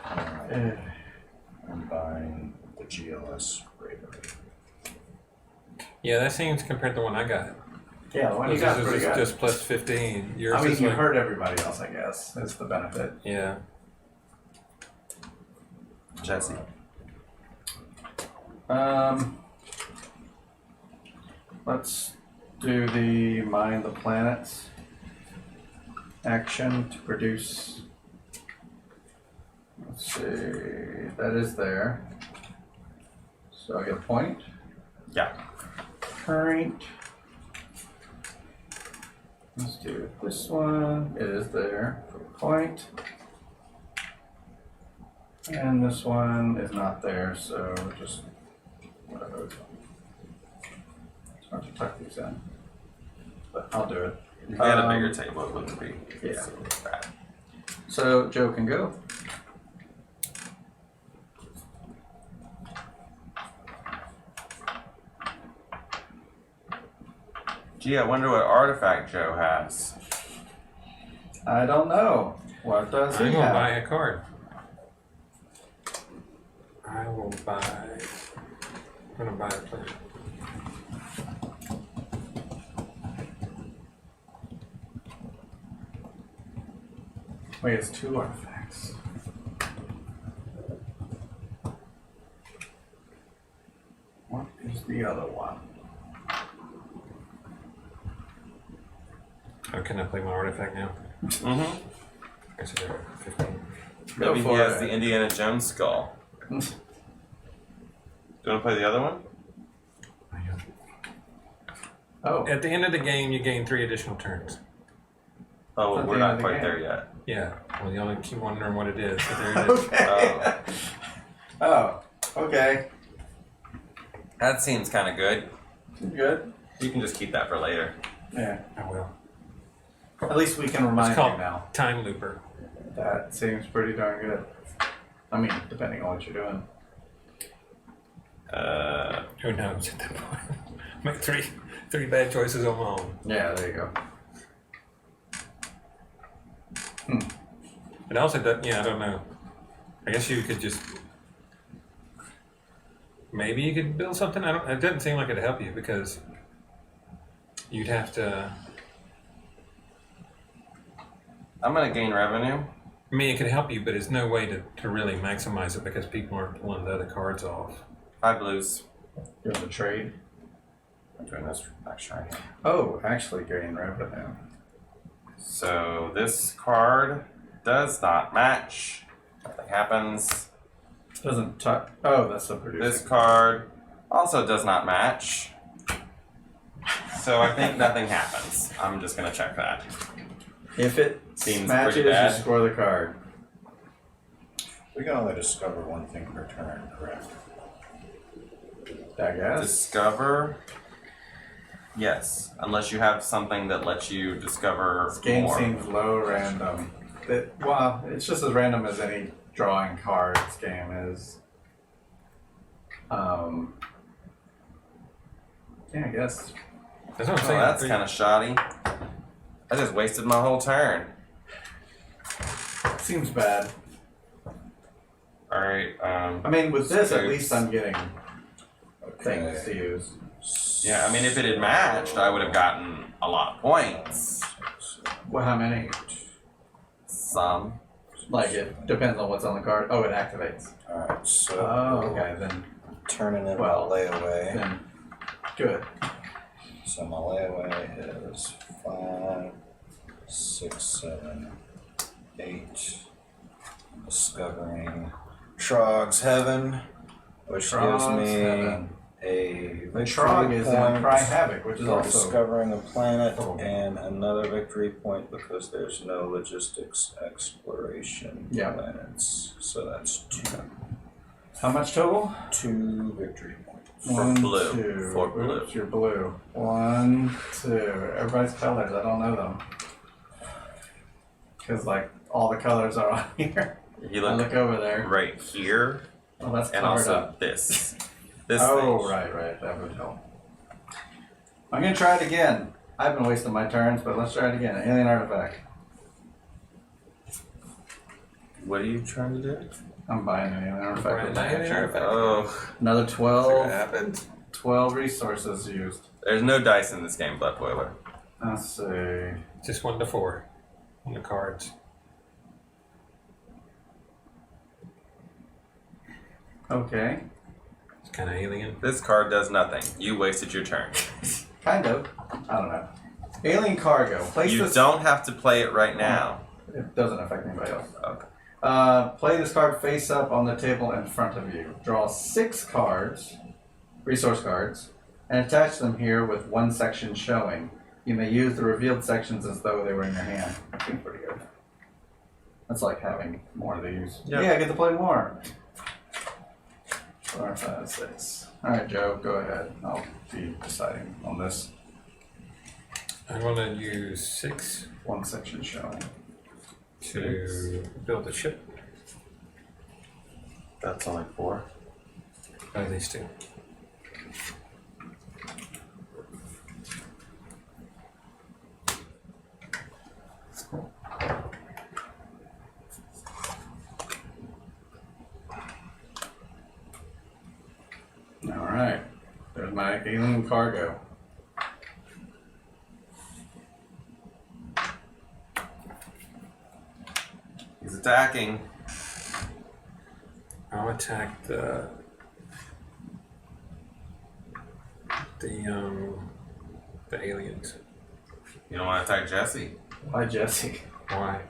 Alright, I'm buying the GLS radar. Yeah, that seems compared to the one I got. Yeah, the one you got is pretty good. Just plus 15. Yours I mean, is you like, hurt everybody else, I guess. That's the benefit. Yeah. Jesse. Let's do the mine the planets action to produce. Let's see, that is there. So I get a point. Yeah. Current. Let's do this one. It is there for a point. And this one is not there, so just whatever. It's hard to tuck these in, but I'll do it. If you had a bigger table, it wouldn't be Yeah. so bad. So Joe can go. Gee, I wonder what artifact Joe has. I don't know. What does he I'm gonna have? buy a card. I will buy. I'm gonna buy a planet. Wait, it's 2 artifacts. What is the other one? Oh, can I play my artifact now? Mm-hmm. I said there are 15. Maybe he for has it. the Indiana Jones skull. Do you want to play the other one? Oh, At the end of the game, you gain 3 additional turns. Oh, At we're the not end of the quite game. there yet. Yeah. Well, you only keep wondering what it is. But there it is. okay. Oh, okay. That seems kind of good. Good. You can just keep that for later. Yeah. I will. At least we can remind It's you called now. Time Looper. That seems pretty darn good. I mean, depending on what you're doing. Who knows at that point? Make three bad choices on my own. Yeah, there you go. It also does, yeah, I don't know. I guess you could just, maybe you could build something. It doesn't seem like it'd help you because you'd have to, I'm going to gain revenue. I mean, it could help you, but there's no way to really maximize it because people aren't pulling the other cards off. 5 blues. Doing the trade. I'm doing this extra right here. Oh, actually gain revenue. So this card does not match. Nothing happens. Doesn't touch. Oh, that's the producer. This card also does not match. So I think nothing happens. I'm just going to check that. If it Seems matches, pretty bad. you score the card. We can only discover one thing per turn, correct? I guess. Discover. Yes, unless you have something that lets you discover This game more. seems low random. Well, it's just as random as any drawing cards game is. Yeah, I guess. That's what I'm Oh, saying. that's kind of shoddy. I just wasted my whole turn. Seems bad. All right. I mean, with this, at Scopes. least I'm getting Okay. things to use. Yeah, I mean, if it had matched, I would have gotten a lot of points. Well, how many? Some. Like, it depends on what's on the card. Oh, it activates. Alright, so Oh, okay, then turning in Well, my layaway. then good. So my layaway is 5, 6, 7, 8. Discovering Trog's Heaven, which Trog's gives me Heaven. a The victory Trog is in point Cry Havoc, which is for also. discovering a planet Oh. and another victory point because there's no logistics exploration Yeah. planets. So that's 2. How much total? 2 victory points. For blue. 2. For blue. Oops, you're blue. 1, 2. Everybody's colors. I don't know them. Because, like, all the colors are on here. You I look look over there. right here, Oh, that's and covered also up. this. This Oh, thing. right. That would help. I'm going to try it again. I've been wasting my turns, but let's try it again. Alien artifact. What are you trying to do? I'm buying an alien artifact. Buying an alien artifact. Oh, Another What 12. happened? 12 resources used. There's no dice in this game, Blood Boiler. Let's see. Just 1 to 4 on the cards. Okay. It's kind of alien. This card does nothing. You wasted your turn. Kind of. I don't know. Alien cargo. Place You this. don't have to play it right now. It doesn't affect anybody else. Okay. Play this card face up on the table in front of you. Draw 6 cards, resource cards, and attach them here with one section showing. You may use the revealed sections as though they were in your hand. That seems pretty good. That's like having more of these. Yep. Yeah, I get to play more. 4, 5, 6. Alright, Joe, go ahead. I'll be deciding on this. I'm going to use 6 One section showing. to build a ship. That's only 4. At least 2. Alright. There's my alien cargo. He's attacking. I'll attack the aliens. You don't want to attack Jesse. Why, Jesse? Why?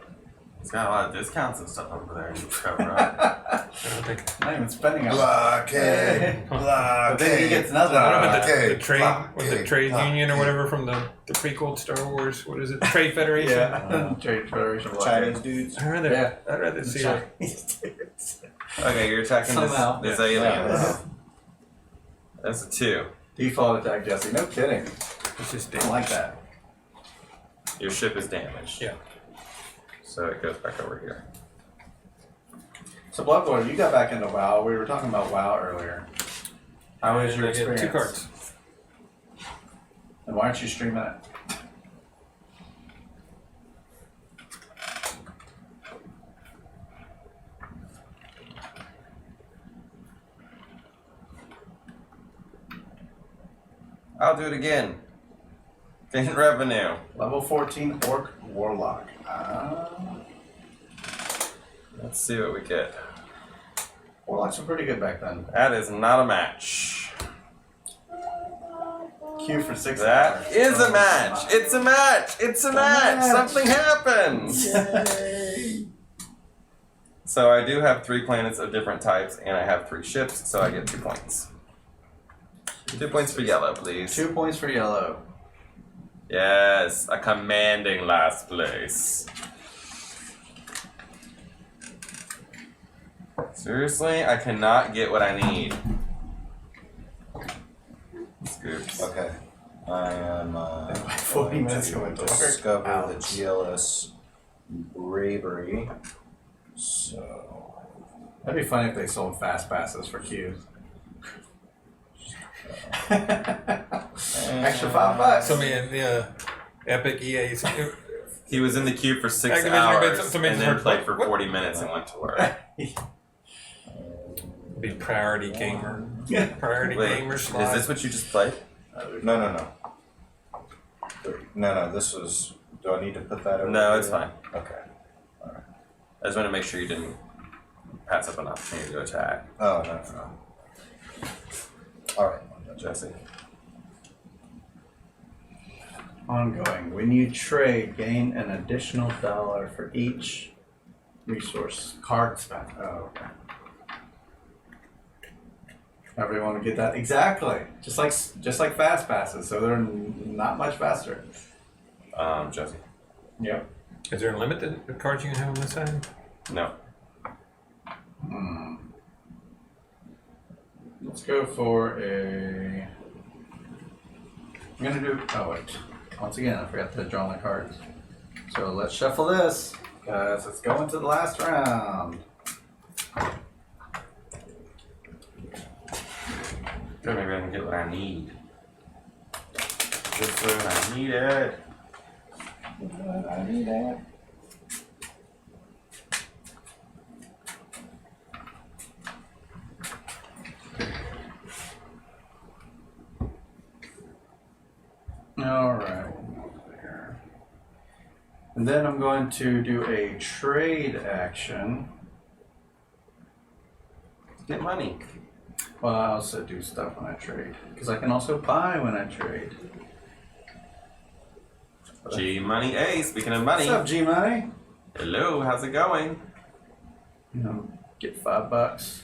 He's got a lot of discounts and stuff over there. You cover up. I don't think. Not even spending a Blockade. But then he gets nothing. The trade, with the trade union or whatever from the prequel Star Wars. What is it? Trade Federation. Yeah. Trade Federation. Chinese dudes. I'd rather see it. Okay, you're attacking Somehow. this Yeah. alien. Yeah. That's a 2. Default attack, Jesse. No kidding. It's just I don't like that. Your ship is damaged. Yeah. So it goes back over here. So, Bloodborne, you got back into WoW. We were talking about WoW earlier. How was your I get experience? 2 cards. And why aren't you streaming it? I'll do it again. Gain revenue. Level 14 Orc Warlock. Let's see what we get. Warlocks were pretty good back then. That is not a match. Q for 6 That hours. is a match. It's a match. It's a match. match. Something happens. Yay. So I do have 3 planets of different types, and I have 3 ships, so I get 2 points. 2 points for yellow, please. 2 points for yellow. Yes, a commanding last place. Seriously, I cannot get what I need. Scoops. Okay. I am 40 minutes going going to to work. discover the Ouch. GLS Bravery. So That'd be funny if they sold fast passes for Qs. Extra $5. So man, the Epic EA's He was in the queue for 6 Activision hours made some and then hard- played for what? 40 minutes and went to work. be priority gamer. Priority Wait, gamer is slot. this what you just played? no. This was. Do I need to put that over? No, here? it's fine. Okay. I just want to make sure you didn't pass up an opportunity to attack. Oh no. All right. Jesse. Ongoing. When you trade, gain an additional $1 for each resource card spent. Oh, okay. Everybody want to get that? Exactly. Just like fast passes, so they're not much faster. Jesse. Yep. Is there a limit to the cards you can have on this side? No. Let's go for a. I'm gonna do. Oh wait. Once again, I forgot to draw my cards. So let's shuffle this, guys. Let's go into the last round. Maybe I can get what I need. Just what I needed. I need that. And then I'm going to do a trade action. Get money. Well, I also do stuff when I trade. Because I can also buy when I trade. G Money A, speaking of money. What's up, G Money? Hello, how's it going? Get $5.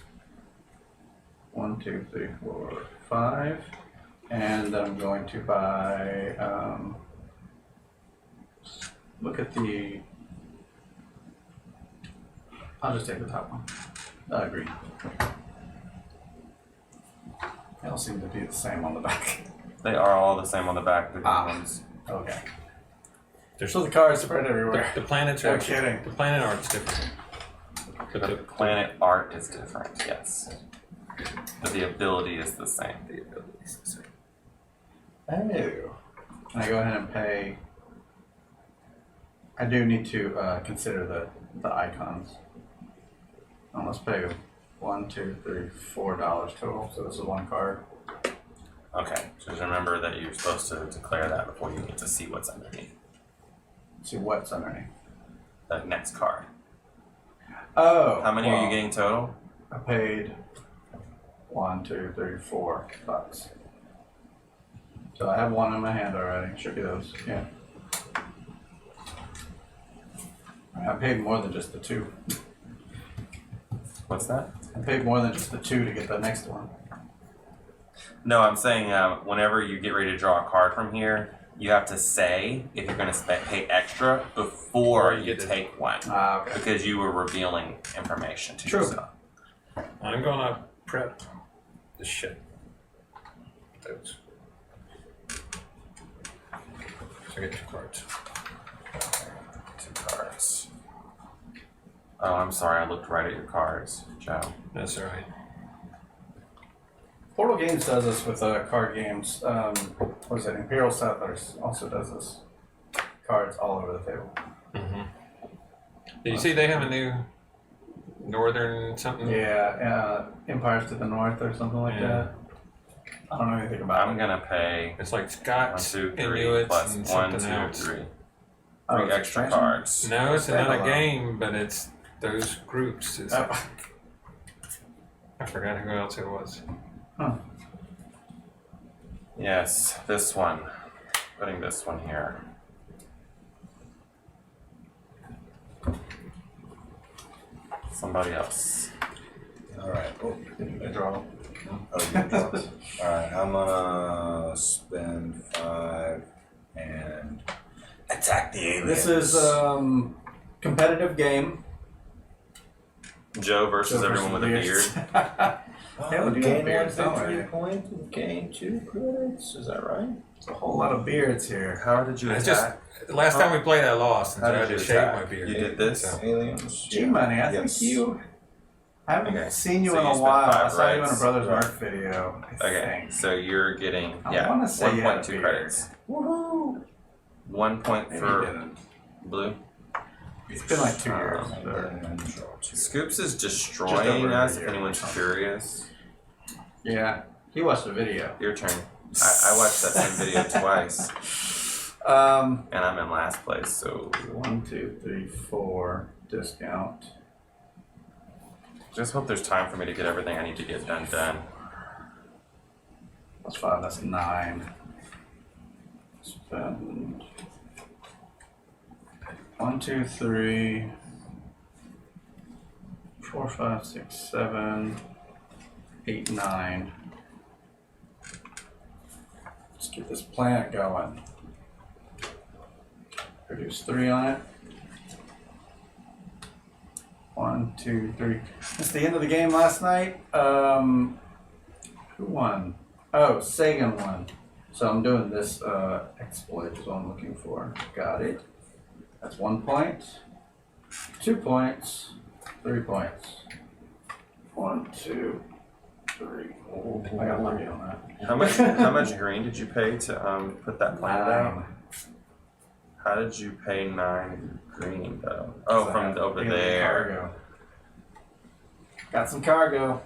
1, 2, 3, 4, 5. And then I'm going to buy, look at the, I'll just take the top one. Green. They all seem to be the same on the back. They are all the same on the back. The green ones. Okay. So the cards spread everywhere. The planets are No kidding. The planet art's different. But The planet art is different, yes. But the ability is the same. The ability is the same. Oh. Can I go ahead and pay? I do need to consider the icons. Let's pay $1, 2, 3, $4 total. So this is one card. Okay, so just remember that you're supposed to declare that before you get to see what's underneath. See what's underneath. The next card. Oh. How many are you getting total? I paid $1, 2, 3, $4. So I have one in my hand already. Should be those. Yeah. I paid more than just the 2. What's that? I paid more than just the 2 to get the next one. No, I'm saying whenever you get ready to draw a card from here, you have to say if you're going to pay extra before you take one. Okay. Because you were revealing information to yourself. I'm gonna prep the shit. Those. So I get 2 cards. 2 cards. Oh, I'm sorry. I looked right at your cards, Joe. That's alright. Portal Games does this with card games. What is it? Imperial Settlers also does this. Cards all over the table. Mm-hmm. Did you see they have a new northern something? Yeah, Empires to the North or something like that. I don't know anything about I'm it. going to pay It's like 1, Scots, 2, 3 Inuits, plus and 1, 2, something else. 3. Oh, 3 it's extra expansion? cards. No, it's another Standalone. game, but it's those groups. It's, Oh. I forgot who else it was. Huh. Yes, this one. Putting this one here. Somebody else. Alright. Oh, I draw. oh, you dropped. Alright, I'm gonna spend 5 and attack the aliens. This is competitive game. Joe versus everyone with a beard. Hell, you gain got beards, 1 don't victory you? point and gain 2 credits. Is that right? It's a whole lot of beards here. How did you It's attack? just the last time we played, I lost, and How so I did had you to shave attack? my beard. You did this? So. Aliens. G-Money, I Yes. think you... I haven't Okay. seen you So in you a spent while. 5 I saw you in a rights. Brother's Right. Mark video, I Okay, think. so you're getting I wanna say you had a 1.2 beard. credits. Woohoo! 1 point Maybe you for didn't. blue. It's been like 2 years. And but- then draw 2. Scoops is Just destroying over a us. If year. anyone's curious, Yeah, he watched the video. your turn. I watched that same video twice, and I'm in last place. So 1, 2, 3, 4 discount. just hope there's time for me to get everything I need to get done. That's 5, that's 9. Spend 1, 2, 3, 4, 5, 6, 7, 8, 9. Let's get this planet going. Produce 3 on it. 1, 2, 3. It's the end of the game last night. Who won? Oh, Sagan won. So I'm doing this exploit is what I'm looking for. Got it. That's 1 point. 2 points. 3 points. 1, 2, 3. Oh, I got lucky on that. How much green did you pay to put that planet out? How did you pay 9 green though? Oh, from over there. Cargo. Got some cargo.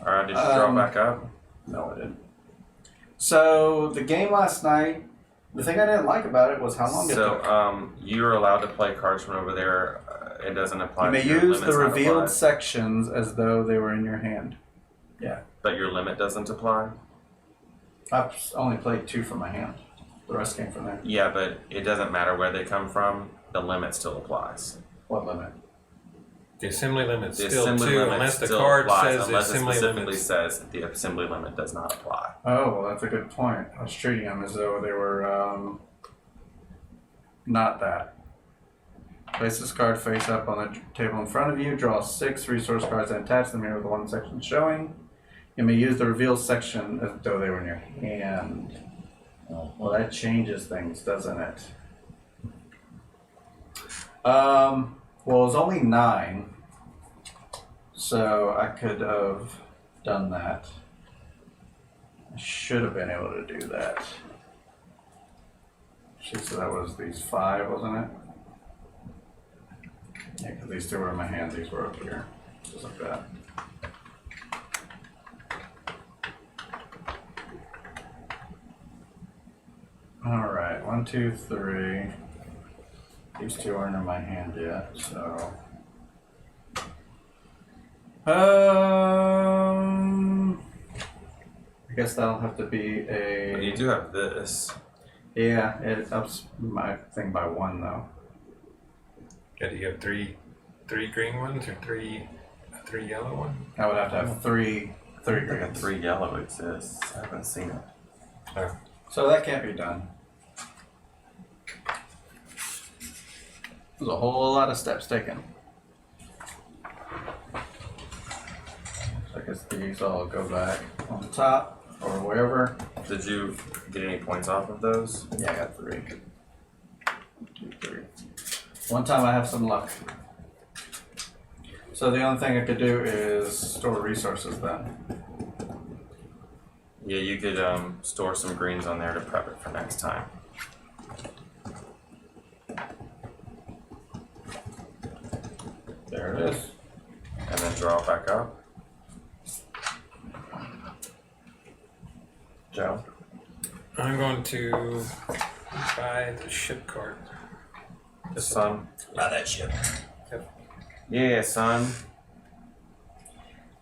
Alright, did you draw back up? No, I didn't. So the game last night, The thing I didn't like about it was how long it took. So, you're allowed to play cards from over there. It doesn't apply. You may to your use the limits not revealed apply. sections as though they were in your hand. Yeah. But your limit doesn't apply? I've only played 2 from my hand. The rest came from there. Yeah, but it doesn't matter where they come from. The limit still applies. What limit? The assembly limit's The still assembly 2 limit unless the still card applies, says the unless it assembly specifically limit. says that the assembly limit does not apply. Oh, well, that's a good point. I was treating them as though they were not that. Place this card face up on the table in front of you. Draw 6 resource cards and attach them here with the 1 section showing. You may use the reveal section as though they were in your hand. Well, that changes things, doesn't it? Well, it was only 9. So I could have done that. I should have been able to do that. So that was these 5, wasn't it? Yeah, because these 2 were in my hand, these were up here. Just like that. Alright, 1, 2, 3. These 2 aren't in my hand yet, so. I guess that'll have to be a. But you do have this. Yeah, it ups my thing by 1 though. Yeah, do you have three green ones or three yellow ones? I would have to have 3 I think a greens. 3 yellow exists. I haven't seen it. Oh. So that can't be done. There's a whole lot of steps taken. So I guess these all go back on the top or wherever. Did you get any points off of those? Yeah, I got 3. 1, 2, 3. One time I have some luck. So the only thing I could do is store resources then. Yeah, you could store some greens on there to prep it for next time. There it is. And then draw it back up. Joe? I'm going to buy the ship card. The sun. Buy that ship. Yeah, son.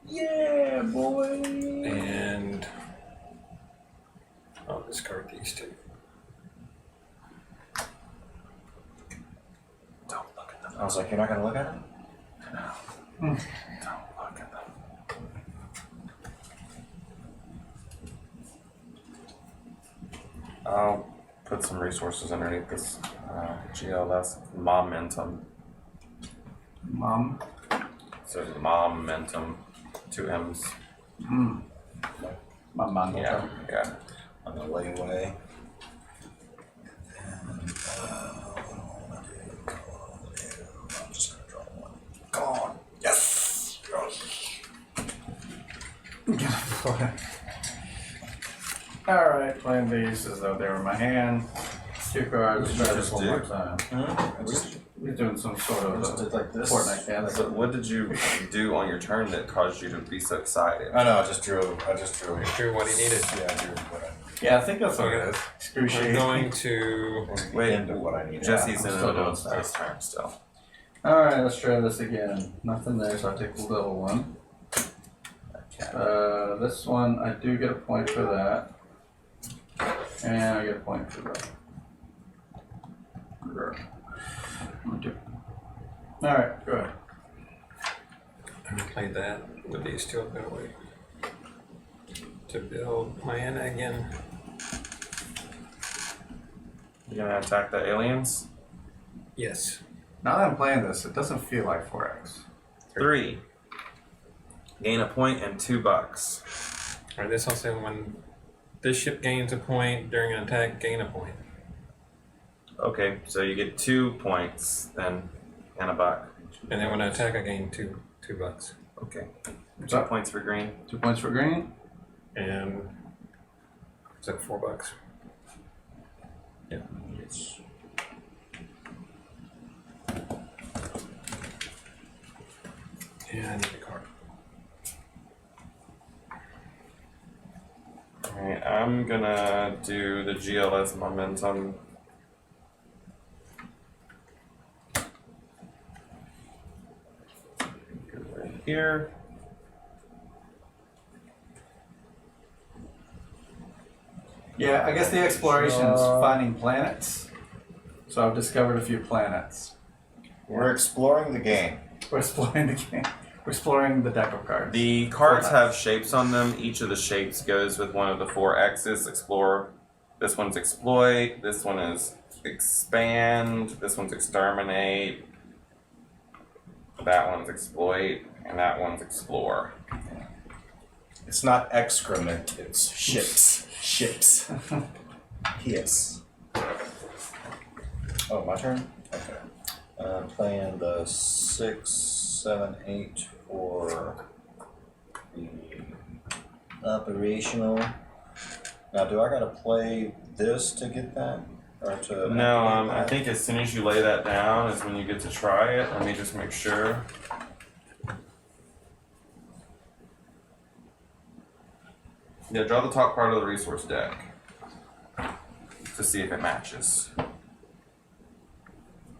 Yeah, boy. And I'll discard these 2. Don't look at them. I was like, you're not gonna look at it? No. Don't look at them. I'll put some resources underneath this GLS momentum. Mom. So momentum, 2 M's. My mom. Yeah, yeah. On the layaway. And, I'm just gonna draw 1. Come on. Yes! Alright, playing these as though they were in my hand. 2 cards. What did you Try this just one do? more time. I just We're doing some sort of did like this. Fortnite dance. So what did you do on your turn that caused you to be so excited? I know, I just drew it. Drew what he needed. Yeah, I drew what I Yeah, I think that's what it is. I'm Excruciating. going to. Wait, into what I need. Jesse's I'm in the still middle doing of stuff. his turn still. Alright, let's try this again. Nothing there, so I take the little one. This one, I do get a point for that. And I get a point for that. Alright, go ahead. I'm going to play that with these 2 up that way. To build my Anna again. You gonna attack the aliens? Yes. Now that I'm playing this, it doesn't feel like 4X. 3. Gain a point and $2. Alright, this also when this ship gains a point during an attack, gain a point. Okay, so you get 2 points then and $1. And then when I attack, I gain $2. Okay. What's 2 up? points for green. 2 points for green. And is that $4? Yeah. It's Yeah, I need a card. Alright, I'm gonna do the GLS momentum. Right here. Yeah, I guess the exploration is finding planets. So I've discovered a few planets. We're exploring the game. We're exploring the game. We're exploring the deck of cards. The cards have shapes on them. Each of the shapes goes with one of the 4 X's. Explore. This one's exploit. This one is expand. This one's exterminate. That one's exploit. And that one's explore. It's not excrement, it's ships. Ships. Yes. Oh, my turn? Okay. I'm playing the 6, 7, 8 for the operational. Now, do I gotta play this to get that? Or to No, activate I that? think as soon as you lay that down is when you get to try it. Let me just make sure. Yeah, draw the top part of the resource deck to see if it matches.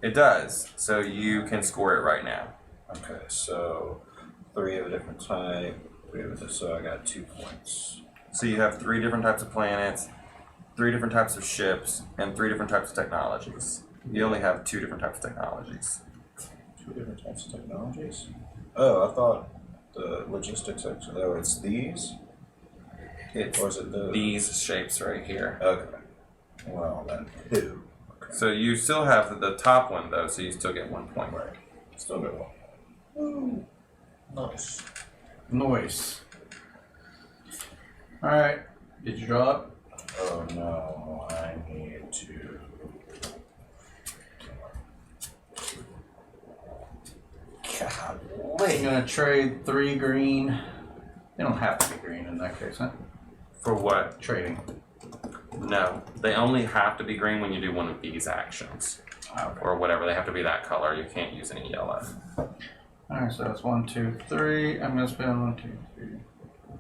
It does, so you can score it right now. Okay, so 3 of a different type. So I got 2 points. So you have 3 different types of planets, 3 different types of ships, and 3 different types of technologies. You only have 2 different types of technologies. 2 different types of technologies? Oh, I thought the logistics section. Oh, it's these? Or is it the... These shapes right here. Okay. Well, then 2. Okay. So you still have the top one though, so you still get 1 point. Right. Still got 1. Ooh. Nice. Noise. Alright. Did you draw it? Oh no, I need to... I'm gonna trade 3 green. They don't have to be green in that case, huh? For what? Trading. No, they only have to be green when you do one of these actions. Okay. Or whatever, they have to be that color. You can't use any yellow. Alright, so that's 1, 2, 3. I'm gonna spend 1, 2, 3.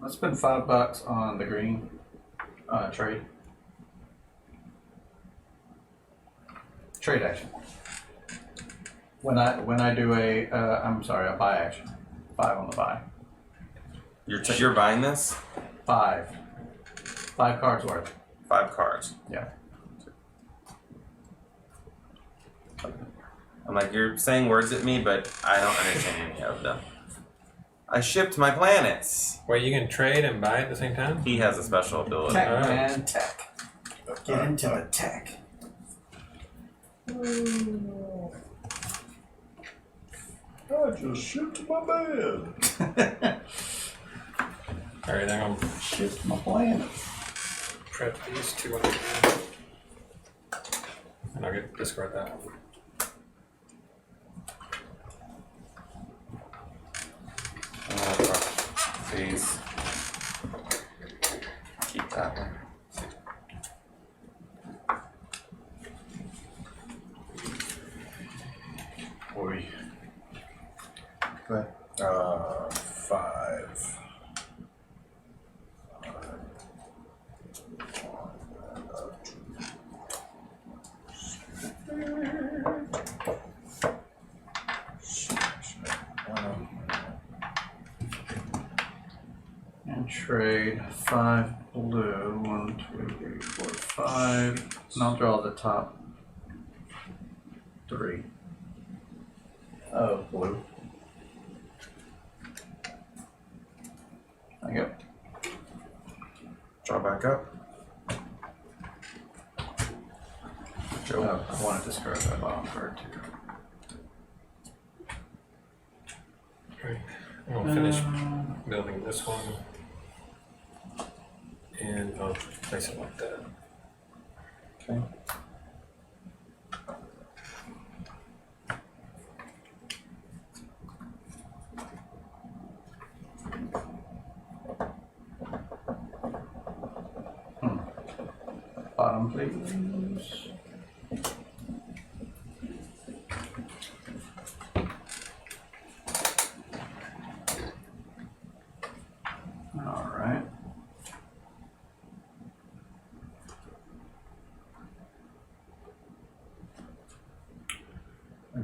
Let's spend $5 on the green trade. Trade action. When I do a a buy action. 5 on the buy. You're buying this? 5. 5 cards worth. 5 cards. Yeah. I'm like, you're saying words at me, but I don't understand any of them. I shipped my planets. Wait, you can trade and buy at the same time? He has a special ability. Tech, Alright. man, tech. Get into the tech. I just shipped my bed. Alright, I'm gonna Shift my planet. prep these 2 on the ground. And I'll get discard that one. I'm gonna drop these. Keep that one. Boy. Okay. 5. And trade 5 blue. 1, 2, 3, 4, 5. And I'll draw the top 3. Oh, blue. There you go. Draw back up. Joe. Oh, I want to discard that bottom card too. Alright, I'm gonna finish building this one. And I'll place it like that. Okay. Bottom, please. All right.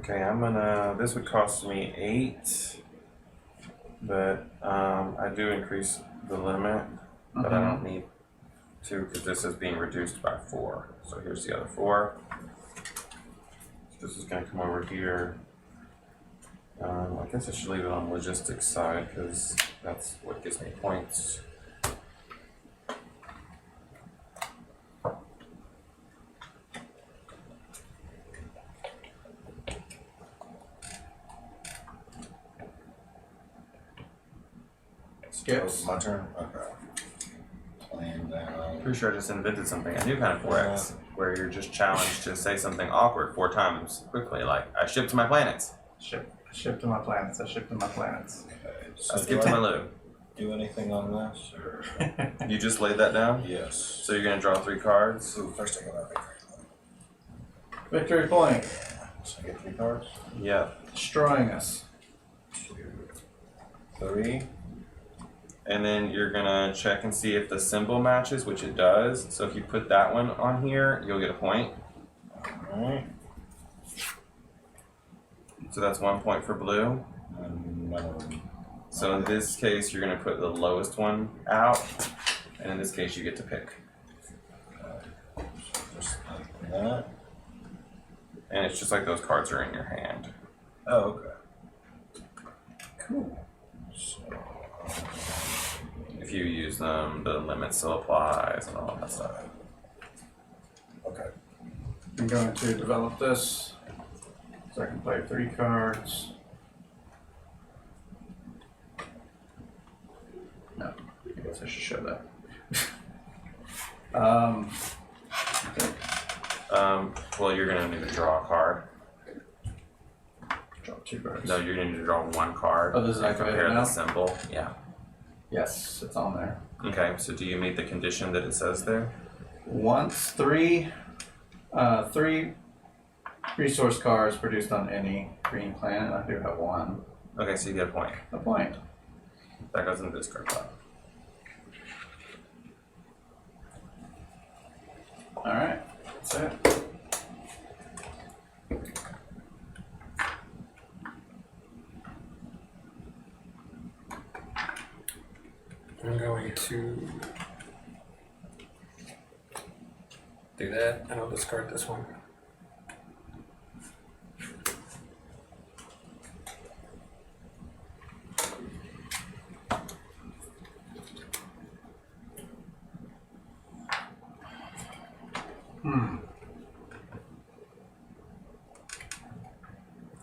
Okay, this would cost me 8, but I do increase the limit, but I don't need to because this is being reduced by 4. So here's the other 4. This is going to come over here. I guess I should leave it on the logistics side because that's what gives me points. Skips. My turn? Okay. Playing down. Pretty sure I just invented something, a new kind of 4X, where you're just challenged to say something awkward 4 times quickly, like, I ship to my planets. Ship to my planets. I ship to my planets. Okay. I skip to my loo. Do anything on this? Or? You just laid that down? Yes. So you're going to draw 3 cards? Ooh, first I get my victory. Victory point. So I get 3 cards? Yeah. Destroying us. 2, 3. And then you're going to check and see if the symbol matches, which it does. So if you put that one on here, you'll get a point. Alright. So that's 1 point for blue. And none of them. So in this case, you're going to put the lowest one out. And in this case, you get to pick. So just like that. And it's just like those cards are in your hand. Oh, okay. Cool. So, If you use them, the limit still applies and all that stuff. okay. I'm going to develop this so I can play 3 cards. No, I guess I should show that. Okay. Well, you're going to need to draw a card. Draw 2 cards. No, you're going to need to draw 1 card. Oh, this is and activated compare now? the symbol. Yeah. Yes, it's on there. Okay, so do you meet the condition that it says there? Once 3 resource cards produced on any green planet. I do have 1. Okay, so you get a point. A point. That goes in the discard pile. Alright, that's it. I'm going to do that, and I'll discard this one.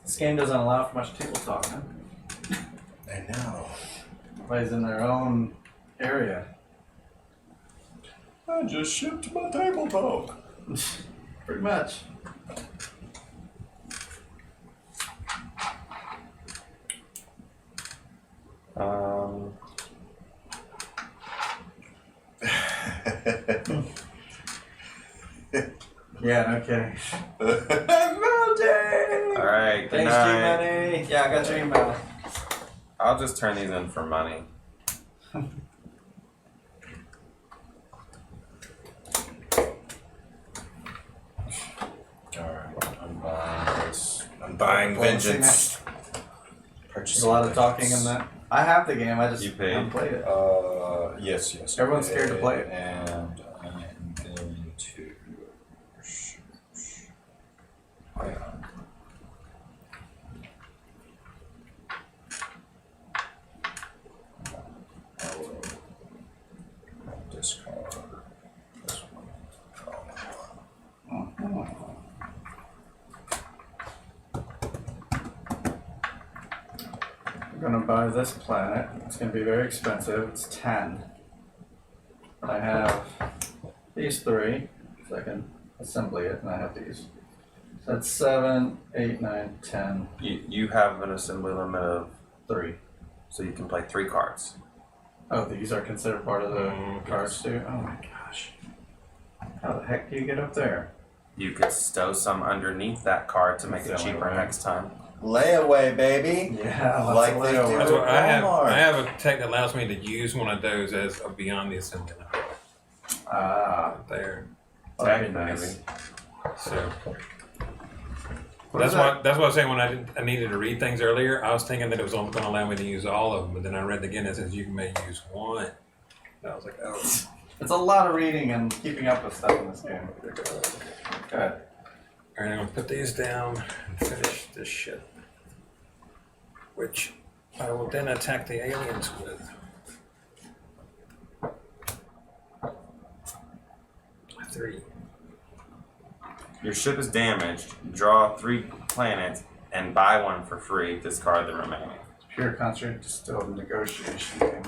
This game doesn't allow for much table talk, huh? I know. Everybody's in their own area. I just shipped my table talk. Pretty much. Yeah, no kidding. Melting! Alright, good Thanks, night. G-Money. Yeah, I got your email. I'll just turn these in for money. Alright, I'm buying this. I'm buying Well, see vengeance. There's a lot of talking in that. I have the game, I just You paid? haven't played it. Yes. Everyone's scared to play it. And I am going to. Hang on. I will discard this one. I'm gonna buy this planet. It's gonna be very expensive. It's 10. But I have these 3, so I can assembly it, and I have these. So that's 7, 8, 9, 10, You have an assembly limit of 3. so you can play 3 cards. Oh, these are considered part of the cards too? Oh my gosh. How the heck do you get up there? You could stow some underneath that card to make it That's the only cheaper way. next time. Layaway, baby. Yeah, lots Like of they layovers. do. That's what I have. Walmart. I have a tech that allows me to use one of those as a beyond the assembly line. Ah, There. that'd be nice. So That's what I was saying when I needed to read things earlier. I was thinking that it was only going to allow me to use all of them, but then I read again it says you may use one. And I was like, oh. It's a lot of reading and keeping up with stuff in this game. Good. All right, I'm going to put these down and finish this shit, which I will then attack the aliens with. 3. Your ship is damaged. Draw 3 planets and buy one for free. Discard the remaining. Pure concert distilled negotiation game.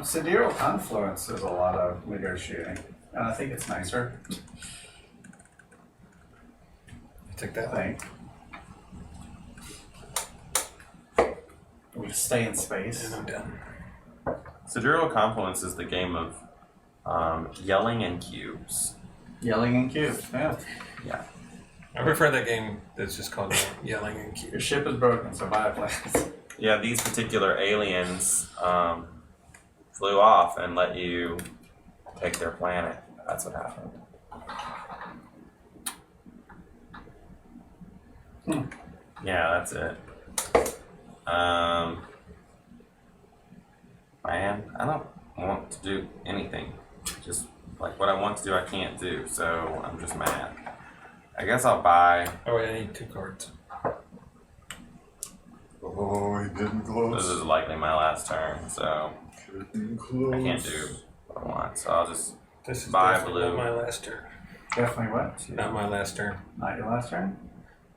Sidereal Confluence is a lot of negotiating, and I think it's nicer. Take that. I think. We stay in space. And I'm done. Sidereal Confluence is the game of yelling in cubes. Yelling in cubes, yeah. Yeah. I prefer that game that's just called Yelling and Your Cute. ship is broken, so buy a planet. Yeah, these particular aliens flew off and let you take their planet. That's what happened. Yeah, that's it. Man, I don't want to do anything. Just like what I want to do, I can't do. So I'm just mad. I guess I'll buy. Oh, wait, I need 2 cards. Oh, he didn't This close. is likely my last turn, so Couldn't close. I can't do what I want. So I'll just This is buy definitely blue. not my last turn. Definitely what? Not my last turn. Not your last turn?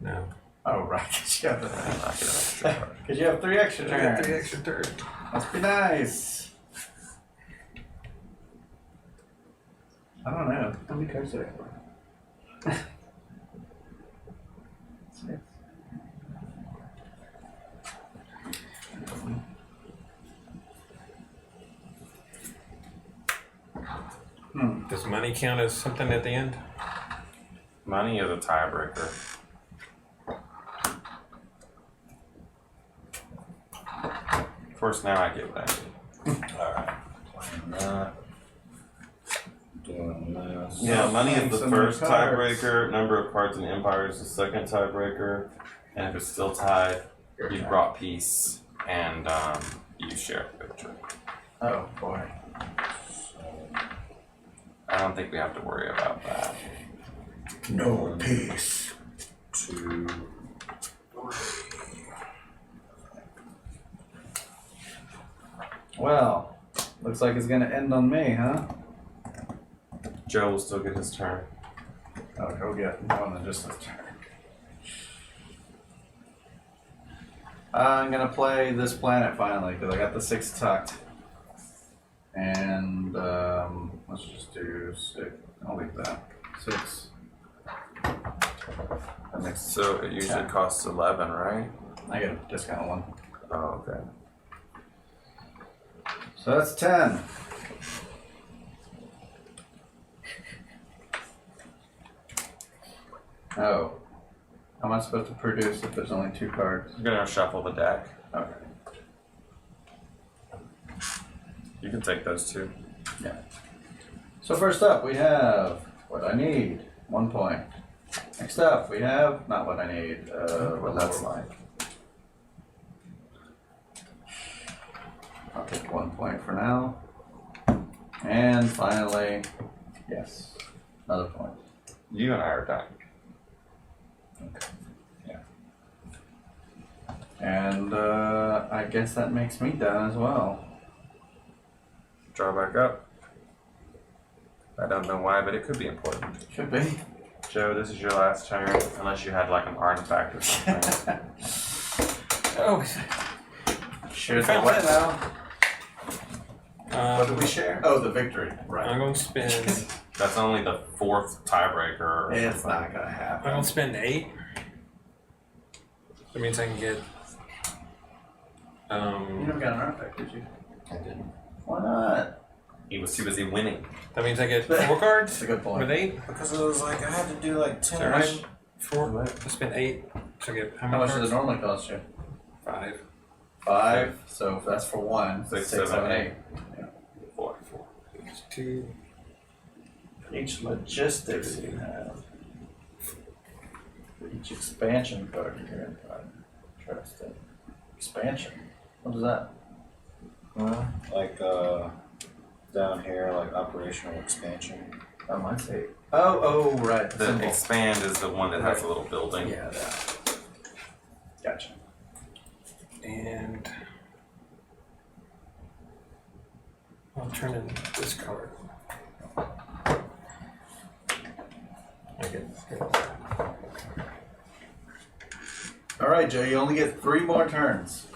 No. Oh, right. Because you have I'll get an extra card. Because you have 3 extra I got turns. 3 extra turns. Must be nice. I don't know. How many cards do I have? 6. Does money count as something at the end? Money is a tiebreaker. Of course, now I get that. Alright. Playing that. Doing this. Yeah, money is the Some first cards. tiebreaker. Number of cards in Empire is the second tiebreaker. And if it's still tied, you brought peace and you share victory. Oh, boy. I don't think we have to worry about that. No peace. 2, 3. Well, looks like it's going to end on me, huh? Joe will still get his turn. Oh, go get more than just this turn. I'm going to play this planet finally, because I got the 6 tucked. And let's just do 6. I'll leave that. 6. That makes So it usually 10. costs 11, right? I get a discount 1. Oh, okay. So that's 10. Oh. How am I supposed to produce if there's only 2 cards? I'm gonna shuffle the deck. Okay. You can take those 2. Yeah. So first up we have what I need. 1 point. Next up we have not what I need. What that's like. I'll take 1 point for now. And finally, yes, another point. You and I are done. Okay. Yeah. And I guess that makes me done as well. Draw back up. I don't know why, but it could be important. Should be. Joe, this is your last turn, unless you had like an artifact or something. Oh. Share the what now? What did we Um, share? Oh, the victory. I'm Right. going to spend. That's only the 4th tiebreaker. Or It's something. not gonna I'm happen. going to spend 8. That means I can get. You never got an artifact, did you? I didn't. Why not? He was too busy winning. That means I get 4 cards That's a good point. with 8. Because it was like I had to do like Is 10. that right? 4. I spend 8. So I get how How many much does cards? it normally cost you? 5. 5. So if that's for 1, 6, 6, 7, 8. 4. 2. Each logistics you have. each expansion card here. Interesting. Expansion. What is that? Like down here, like operational expansion. Oh, my see. Oh, right. The symbol. expand is the one that has a little building. Yeah, that. Gotcha. And I'll turn in this card. I get All right, Joe. You only get 3 more turns.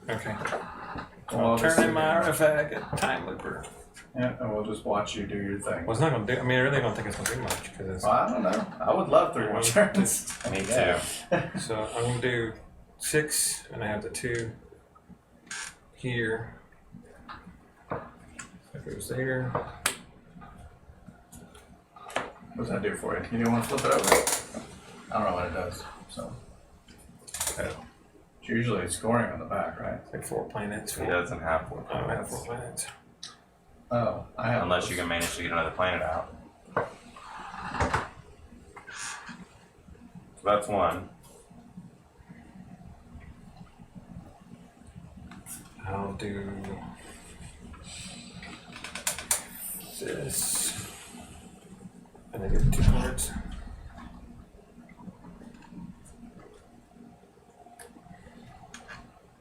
okay. Well, I'll turn in my artifact at Time Looper. Yeah, and we'll just watch you do your thing. Well, it's not gonna do. I mean, I really don't think it's gonna do much because it's. Well, I don't know. I would love 3 more turns. Me too. Yeah. So I'm gonna do 6, and I have the 2 here. If it was there. What does that do for you? You don't want to flip it over? I don't know what it does. So it's usually scoring on the back, right? It's like 4 planets. He doesn't have one. I have 4 planets. Oh, I have. Unless those. you can manage to get another planet out. So that's 1. I'll do this. And I get 2 cards.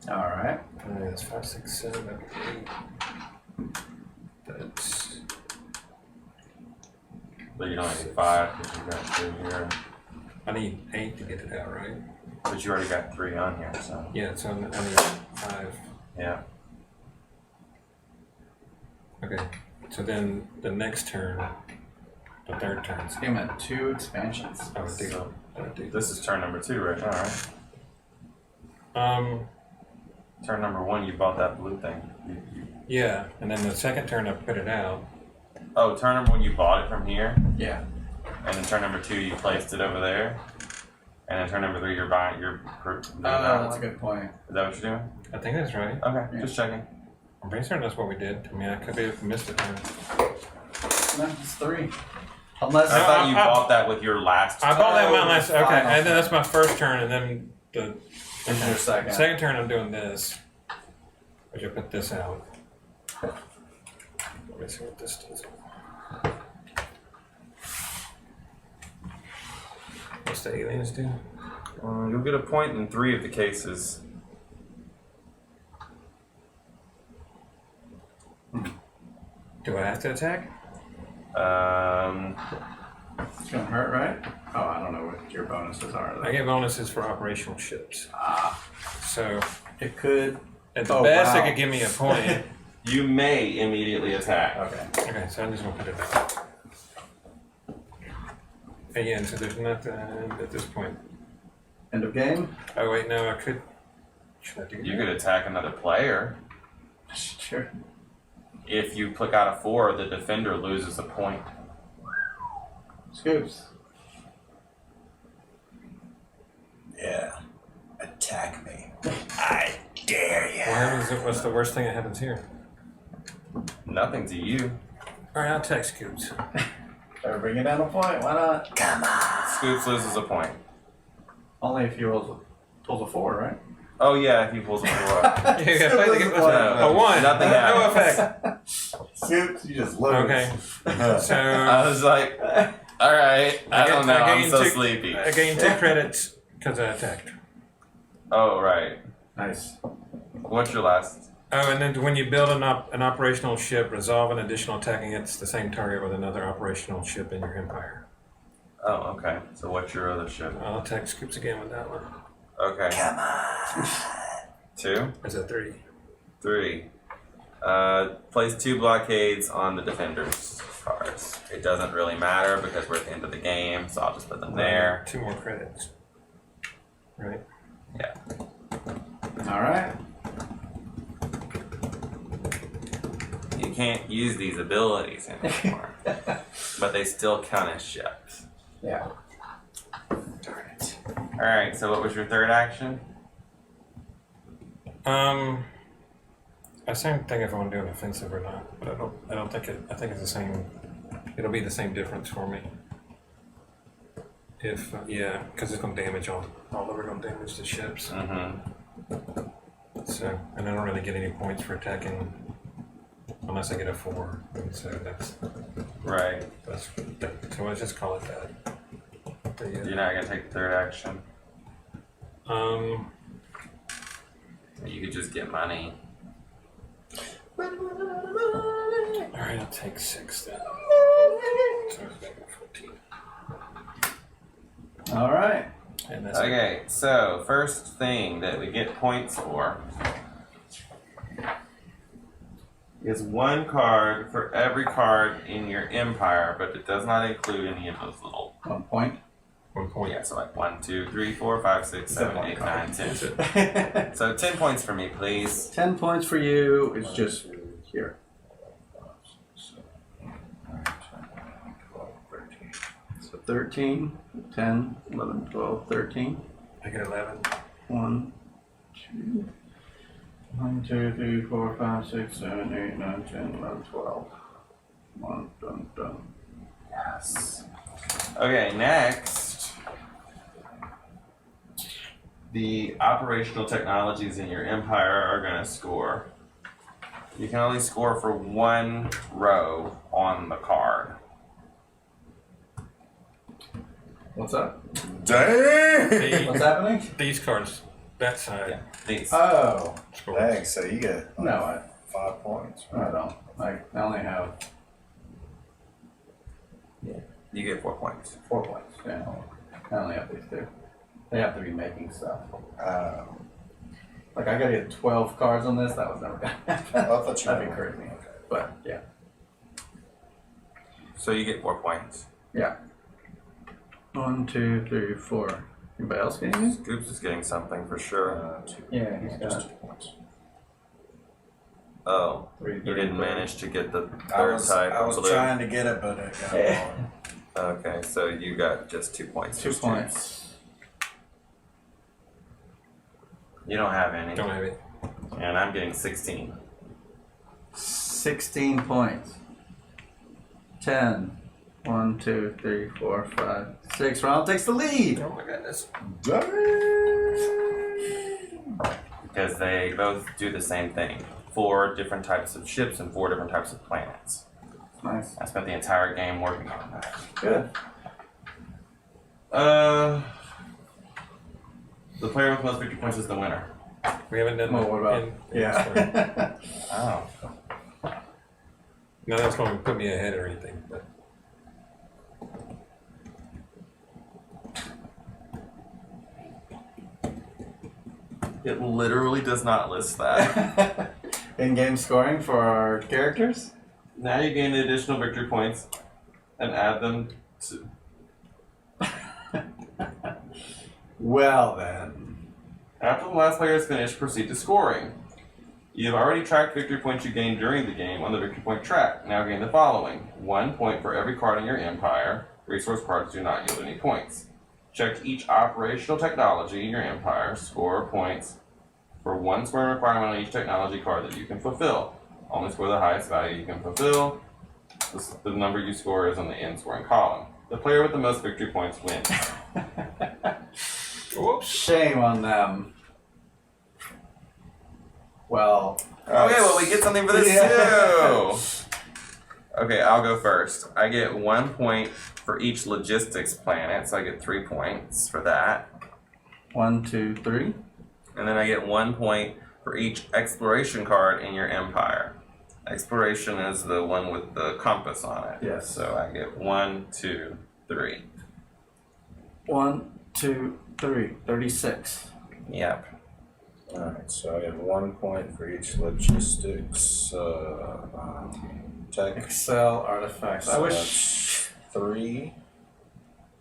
All right. And then it's 5, 6, 7, 8. That's But you don't need 5 because you got 3 here. I need 8 to get it out, right? But you already got 3 on here, so Yeah, so I need 5. yeah. Okay. So then the next turn, the 3rd turn. This game had 2 expansions. I would do This is turn number 2 right now, right? Um. Turn number 1, you bought that blue thing. Yeah, and then the second turn I put it out. Oh, turn number 1, you bought it from here, Yeah. and then turn number 2, you placed it over there, and then turn number 3, you're buying. You're doing that That's a one. good point. Is that what you're doing? I think that's right. Okay, Yeah. just checking. I'm pretty certain that's what we did. I mean, I could have missed it. Then. No, it's 3. Unless I thought you I- bought that with your last. I bought that one last. Okay, Final and then that's my first turn, and then the this is your second. second turn I'm doing this, which I put this out. Let me see what this does. What's the aliens do? You'll get a point in 3 of the cases. Do I have to attack? It's gonna hurt, right? Oh, I don't know what your bonuses are. I get bonuses for operational ships. So It could. at the Oh, best, wow. it could give me a point. You may immediately attack. Okay. Okay, so I'm just gonna put it out. Again, so there's nothing at this point. End of game? Oh wait, no, I could. Should I do You that? could attack another player. Sure. If you click out a 4, the defender loses a point. Scoops. Yeah. Attack me. I dare you. What happens if- what's the worst thing that happens here? Nothing to you. Alright, I'll text Scoops. Better bring it down a point. Why not? Come on. Scoops loses a point. Only if he pulls a 4, right? Oh yeah, if he pulls a 4 up. You gotta play the No, a 1. nothing No happens. effect. Scoops, you just lose. Okay. So I was like, all right, I don't know, I'm gained so 2 sleepy. I gained 2 credits because I attacked. Oh right. Nice. What's your last? Oh, and then when you build an operational ship, resolve an additional attack against the same target with another operational ship in your empire. Oh okay. So what's your other ship? I'll attack Scoops again with that one. Okay. Come on. 2, That's a 3. 3. Place 2 blockades on the defender's cards. It doesn't really matter because we're at the end of the game, so I'll just put them there. 2 more credits. Right? Yeah. All right. You can't use these abilities anymore, but they still count as ships. Yeah. Darn it. All right. So what was your 3rd action? I still think if I want to do an offensive or not, but I don't think it. I think it's the same. It'll be the same difference for me. If yeah, because it's going to damage all of it. Going to damage the ships. So, and I don't really get any points for attacking unless I get a 4. And so that's Right. So let's just call it that. But yeah. You're not gonna take the third action. You could just get money. All right, I'll take 6 then. So it's back to 14. All right. And that's Okay, so first thing that we get points for is 1 card for every card in your empire, but it does not include any of those little 1 point. 1 point. Yeah, so like 1, 2, 3, 4, 5, 6, 7, 8, 9, 10. So 10 points for me, please. 10 points for you. It's just here. 13, 10, 11, 12, 13. I get 11. 1, 2, 1, 2, 3, 4, 5, 6, 7, 8, 9, 10, 11, 12. 1, done, done. Yes. Okay, next. The operational technologies in your empire are going to score. You can only score for 1 row on the card. What's up? Dang! What's happening? These cards, that side. Yeah, these. Oh, Scores. Dang, so you get no, I 5 points. don't. I only have You get 4 points. 4 points. Yeah, I only have these 2. They have to be making stuff. Like I gotta get 12 cards on this. That was never gonna happen. I thought you That'd be were- crazy. But yeah, So you get 4 points. yeah. 1, 2, 3, 4. Anybody else getting it? Scoops is getting something for sure. 2. Yeah, he's got Just 2 points. Oh, 3. you didn't manage to get the I third was, type I was blue. trying to get it, but it got Yeah. wrong. Okay, so you got just 2 points. 2 points. You don't have any. Don't have it. And I'm getting 16. 16 points. 10. 1, 2, 3, 4, 5, 6. Ronald takes the lead. Oh my goodness. Because they both do the same thing. 4 different types of ships and 4 different types of planets. Nice. I spent the entire game working on that. Good. The player with most victory points is the winner. We haven't done Well, that what about? in Yeah. Oh. No, that's going to put me ahead or anything. But It literally does not list that. In-game scoring for our characters. Now you gain the additional victory points and add them to. Well then. After the last player is finished, proceed to scoring. You have already tracked victory points you gained during the game on the victory point track. Now gain the following: 1 point for every card in your empire. Resource cards do not yield any points. Check each operational technology in your empire. Score points for 1 scoring requirement on each technology card that you can fulfill. Only score the highest value you can fulfill. The number you score is on the end scoring column. The player with the most victory points wins. Whoops. Shame on them. Well. Okay, well we get something for this too. Okay, I'll go first. I get 1 point for each logistics planet, so I get 3 points for that. 1, 2, 3. And then I get 1 point for each exploration card in your empire. Exploration is the one with the compass on it. Yes. So I get 1, 2, 3. 1, 2, 3. 36. Yep. Alright, so I have 1 point for each logistics tech. Excel artifacts. I So wish that's 3.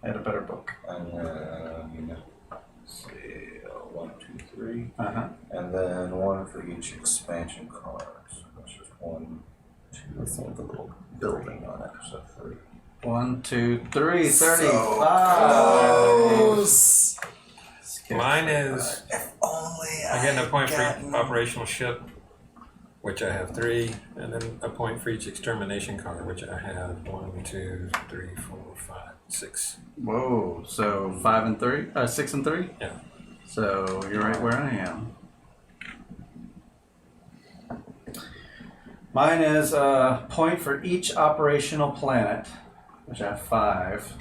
I had a better book. And then, let's see, 1, 2, 3. Uh-huh. And then 1 for each expansion card. So that's just 1, 2, This one's a little building on it. so 3. 1, 2, 3. So 35. close. Skip mine is. If only I get no point for each operational ship. which I have 3, and then a point for each extermination card, which I have 1, 2, 3, 4, 5, 6. Whoa, so 5 and 3? 6 and 3? Yeah. So you're right where I am. Mine is a point for each operational planet, which I have 5,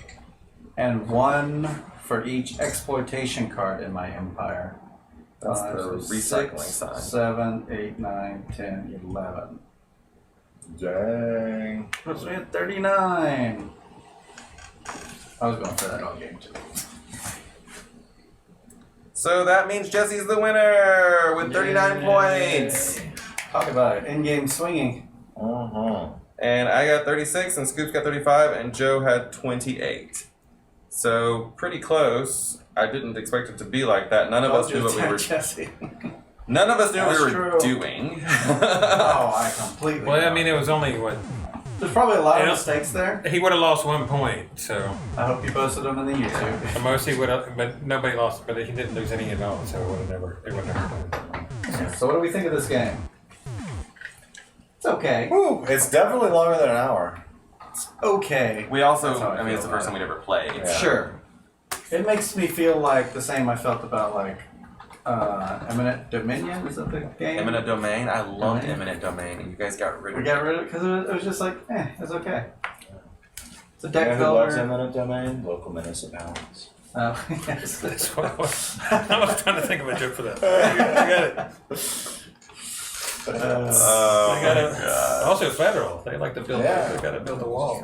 and 1 for each exploitation card in my empire. That's 5, the so recycling 6, sign. 7, 8, 9, 10, 11. Dang. Puts me at 39. I was going for that all game too. So that means Jesse's the winner with 39 Yay. points. Talk about it. In-game swinging. And I got 36, and Scoops got 35, and Joe had 28. So pretty close. I didn't expect it to be like that. None of us knew what we were. Jesse. None of us knew what we That's were true. doing. Oh, I completely. Well, I know. mean, it was only what There's probably a lot of Yeah. mistakes there. he would have lost 1 point. So I hope you posted them in the YouTube. the most he would have, but nobody lost. But he didn't lose any at all. So it would have never done. So what do we think of this game? It's okay. Woo, it's definitely longer than an hour. It's okay. We also, That's how I I mean, feel it's the first about time we ever played. Yeah. Sure. It makes me feel like the same I felt about like Eminent Dominion. Is that the game? Eminent Domain. I loved Domain. Eminent Domain, and you guys got rid of We it. got rid of it because it was just like, it's okay. It's a You deck know who loves builder. eminent domain? Local municipalities. Oh, yes. That's what I was trying to think of a joke for that. I got it. Oh, They got my it. God. Also federal. They like to build. Yeah. They got to build a wall.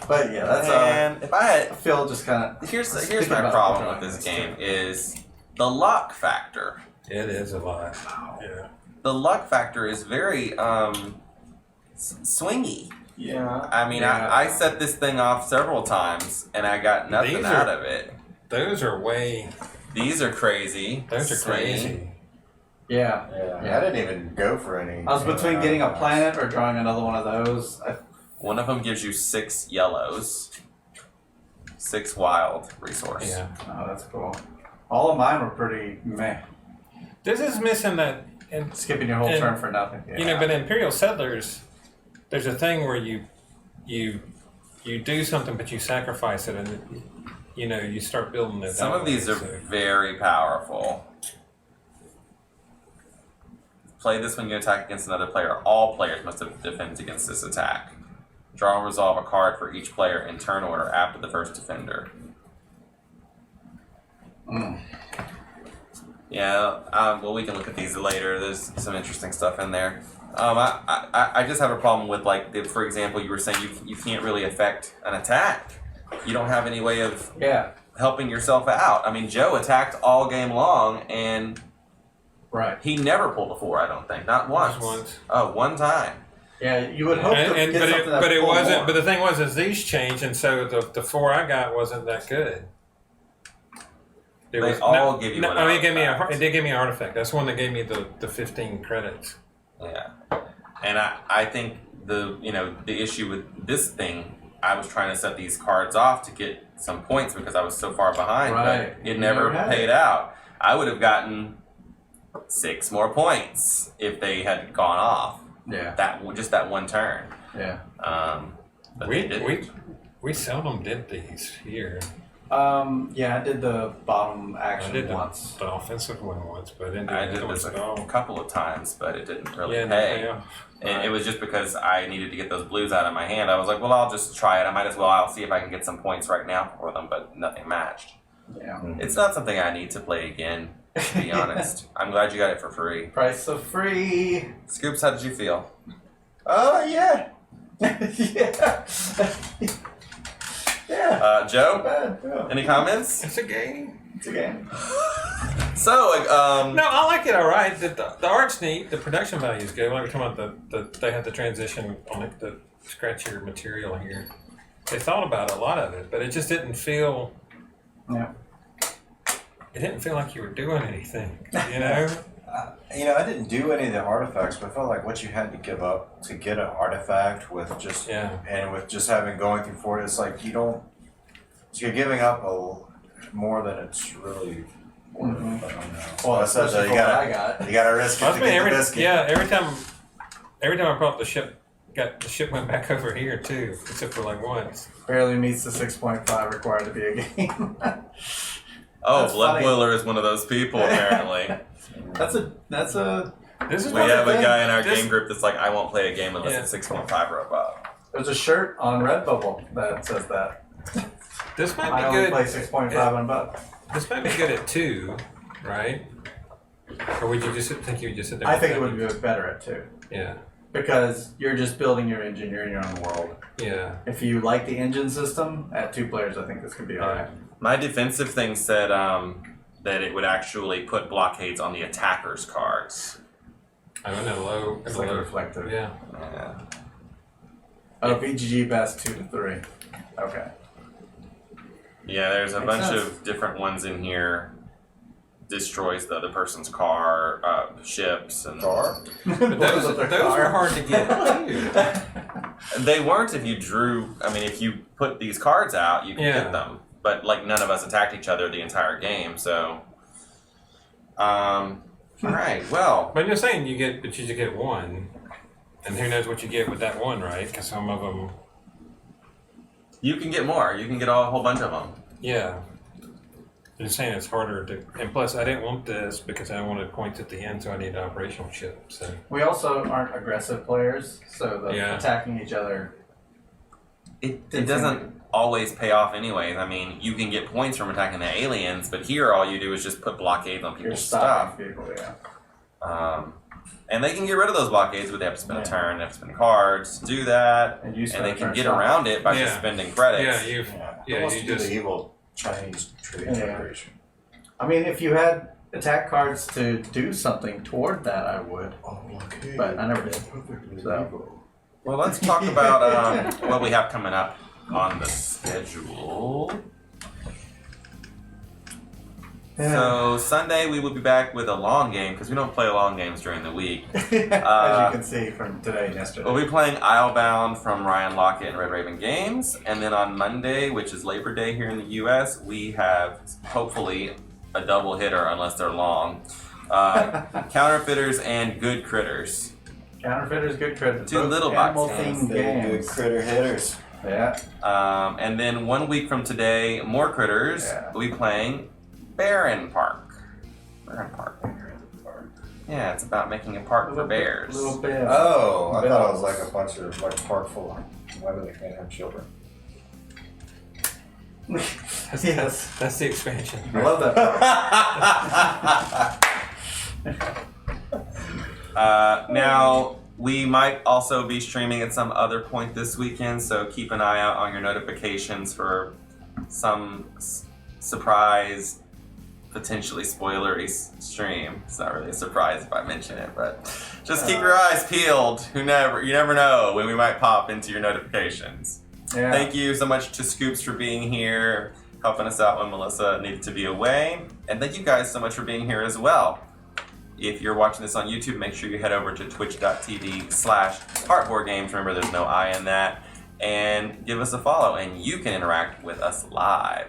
But yeah, that's And if I had, I feel just kind of. here's Thinking my about problem what with this it's game is the luck factor. It is a lot. Yeah. The luck factor is very swingy. Yeah. I mean, Yeah. I set this thing off several times, and I got nothing These out are- of it. Those are way. These are crazy. Those are Swingy. crazy. Yeah. Yeah. I didn't even go for any. I was between getting a planet or drawing another one of those. One of them gives you 6 yellows, 6 wild resource. Yeah. Oh, that's cool. All of mine were pretty meh. This is missing that. And Skipping your whole And, turn for nothing. Yeah. you know, but in Imperial Settlers, there's a thing where you do something, but you sacrifice it, and you know you start building it. Some that of these way, are so- very powerful. Play this when you attack against another player. All players must defend against this attack. Draw and resolve a card for each player in turn order after the first defender. Yeah, well, we can look at these later. There's some interesting stuff in there. I just have a problem with, like, for example, you were saying you can't really affect an attack. You don't have any way of Yeah. helping yourself out. I mean, Joe attacked all game long, and Right. he never pulled a 4, I don't think. Not once. Just once. Oh, one time. Yeah, you would hope to And, get something that but it pulled wasn't. more. But the thing was, is these changed, and so the 4 I got wasn't that good. There They was, all give you an I mean, it gave me artifact. it did give me an artifact. That's the one that gave me the 15 credits. Yeah. And I think the issue with this thing, I was trying to set these cards off to get some points because I was so far behind, Right. but it You never never had paid it. out. I would have gotten 6 more points if they had gone off. Yeah. Just that one turn. Yeah. But they didn't. We seldom did these here. Yeah, I did the bottom I action did once. the offensive one once, but I didn't do I the did other this ones at all. a couple of times, but it didn't really Yeah, pay. no, And it was just because I needed to get those blues out of my hand. I was like, well, I'll just try it. I might as well. I'll see if I can get some points right now for them, but nothing matched. Yeah. It's not something I need to play again, to be honest. I'm glad you got it for free. Price of free. Scoops, how did you feel? Oh, yeah. Yeah. Yeah. Joe, Bad. Yeah. any comments? It's a game. It's a game. So, No, I like it all right. The art's neat. The production value is good. Like we're talking about they had the transition on it, the scratchier material here. They thought about a lot of it, but it just didn't feel. Yeah. It didn't feel like you were doing anything. You know. I didn't do any of the artifacts, but I felt like what you had to give up to get an artifact with just and with just having going through 4, it's like you don't. So you're giving up more than it's really Mm-hmm. But I don't know. Well, especially for what I got. You gotta risk it to get the biscuit. Yeah, every time I brought the ship went back over here too, except for like once. Barely meets the 6.5 required to be a game. Oh, That's Blood funny. Boiler is one of those people apparently. That's a. This is We one of have the a things- guy in our this- game group that's like, I won't play a game unless Yeah. it's 6.5 or above. There's a shirt on Redbubble that says that. This might I be only good. play 6.5 and above. This might be good at 2, right? Or would you just think you would just sit there? I with think it that? would be better at 2. Yeah, Because you're just building your engine, you're in your own world. yeah. If you like the engine system, at 2 players, I think this could be alright. My defensive thing said that it would actually put blockades on the attacker's cards. I went a low. It's like a reflective. Yeah. Yeah. Oh, BGG best 2 to 3. Okay. Yeah, there's a Makes bunch sense. of different ones in here. Destroys the other person's car, ships, and Car? But those were hard to get too. they weren't if you drew. I mean, if you put these cards out, you can Yeah. get them. But like none of us attacked each other the entire game, so. All right. Well, But you're saying you just get 1, and who knows what you get with that 1, right? Because some of them, you can get more. You can get a whole bunch of them. yeah. You're saying it's harder to, and plus I didn't want this because I wanted points at the end, so I need an operational ship. So We also aren't aggressive players, so the Yeah. attacking each other. It Didn't doesn't seem always pay off anyways. I mean, you can get points from attacking the aliens, but here all you do is just put blockades on You're people's stuff. stopping people, yeah. And they can get rid of those blockades, but they have to spend a Yeah. turn, they have to spend cards to do that, And you and spend they a can turn get stopping. around it by Yeah. just spending credits. yeah, Who wants you to do just the evil Chinese trade Yeah. federation? I mean, if you had attack cards to do something toward that, I would. Oh, okay. But I never did. So. Well, let's talk about what we have coming up on the schedule. So Sunday we will be back with a long game because we don't play long games during the week. As you can see from today and yesterday. We'll be playing Islebound from Ryan Lockett and Red Raven Games, and then on Monday, which is Labor Day here in the U.S., we have hopefully a double hitter unless they're long. Counterfeiters and Good Critters. Counterfeiters, good critters. 2 little animal box themed Good games. critter hitters. Yeah. And then 1 week from today, more critters. Yeah. We'll be playing Barren Park. Barren Park. Yeah, it's about making a park for bears. Little bears. Oh, I thought it was like a bunch of like a park full of women that can't have children. Yes. that's the expansion. I love that part. Now, we might also be streaming at some other point this weekend, so keep an eye out on your notifications for some surprise, potentially spoilery stream. It's not really a surprise if I mention it, but just keep your eyes peeled. You never know when we might pop into your notifications. Yeah. Thank you so much to Scoops for being here, helping us out when Melissa needed to be away. And thank you guys so much for being here as well. If you're watching this on YouTube, make sure you head over to twitch.tv/heartboardgames. Remember, there's no I in that. And give us a follow, and you can interact with us live.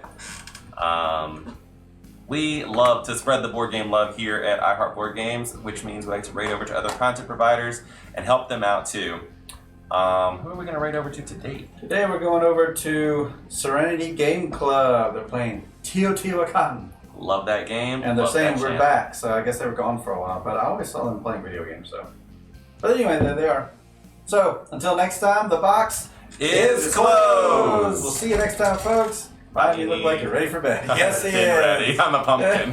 We love to spread the board game love here at iHeartBoardGames, which means we like to raid over to other content providers and help them out too. Who are we going to raid over to today? Today we're going over to Serenity Game Club. They're playing Teotihuacan. Love that game. And they're Love saying that we're channel. back, so I guess they were gone for a while. But I always saw them playing video games, so. But anyway, there they are. So, until next time, the box Is closed. We'll see you next time, folks. Bye. You look like you're ready for bed. Yes, he Getting is. ready. I'm a pumpkin.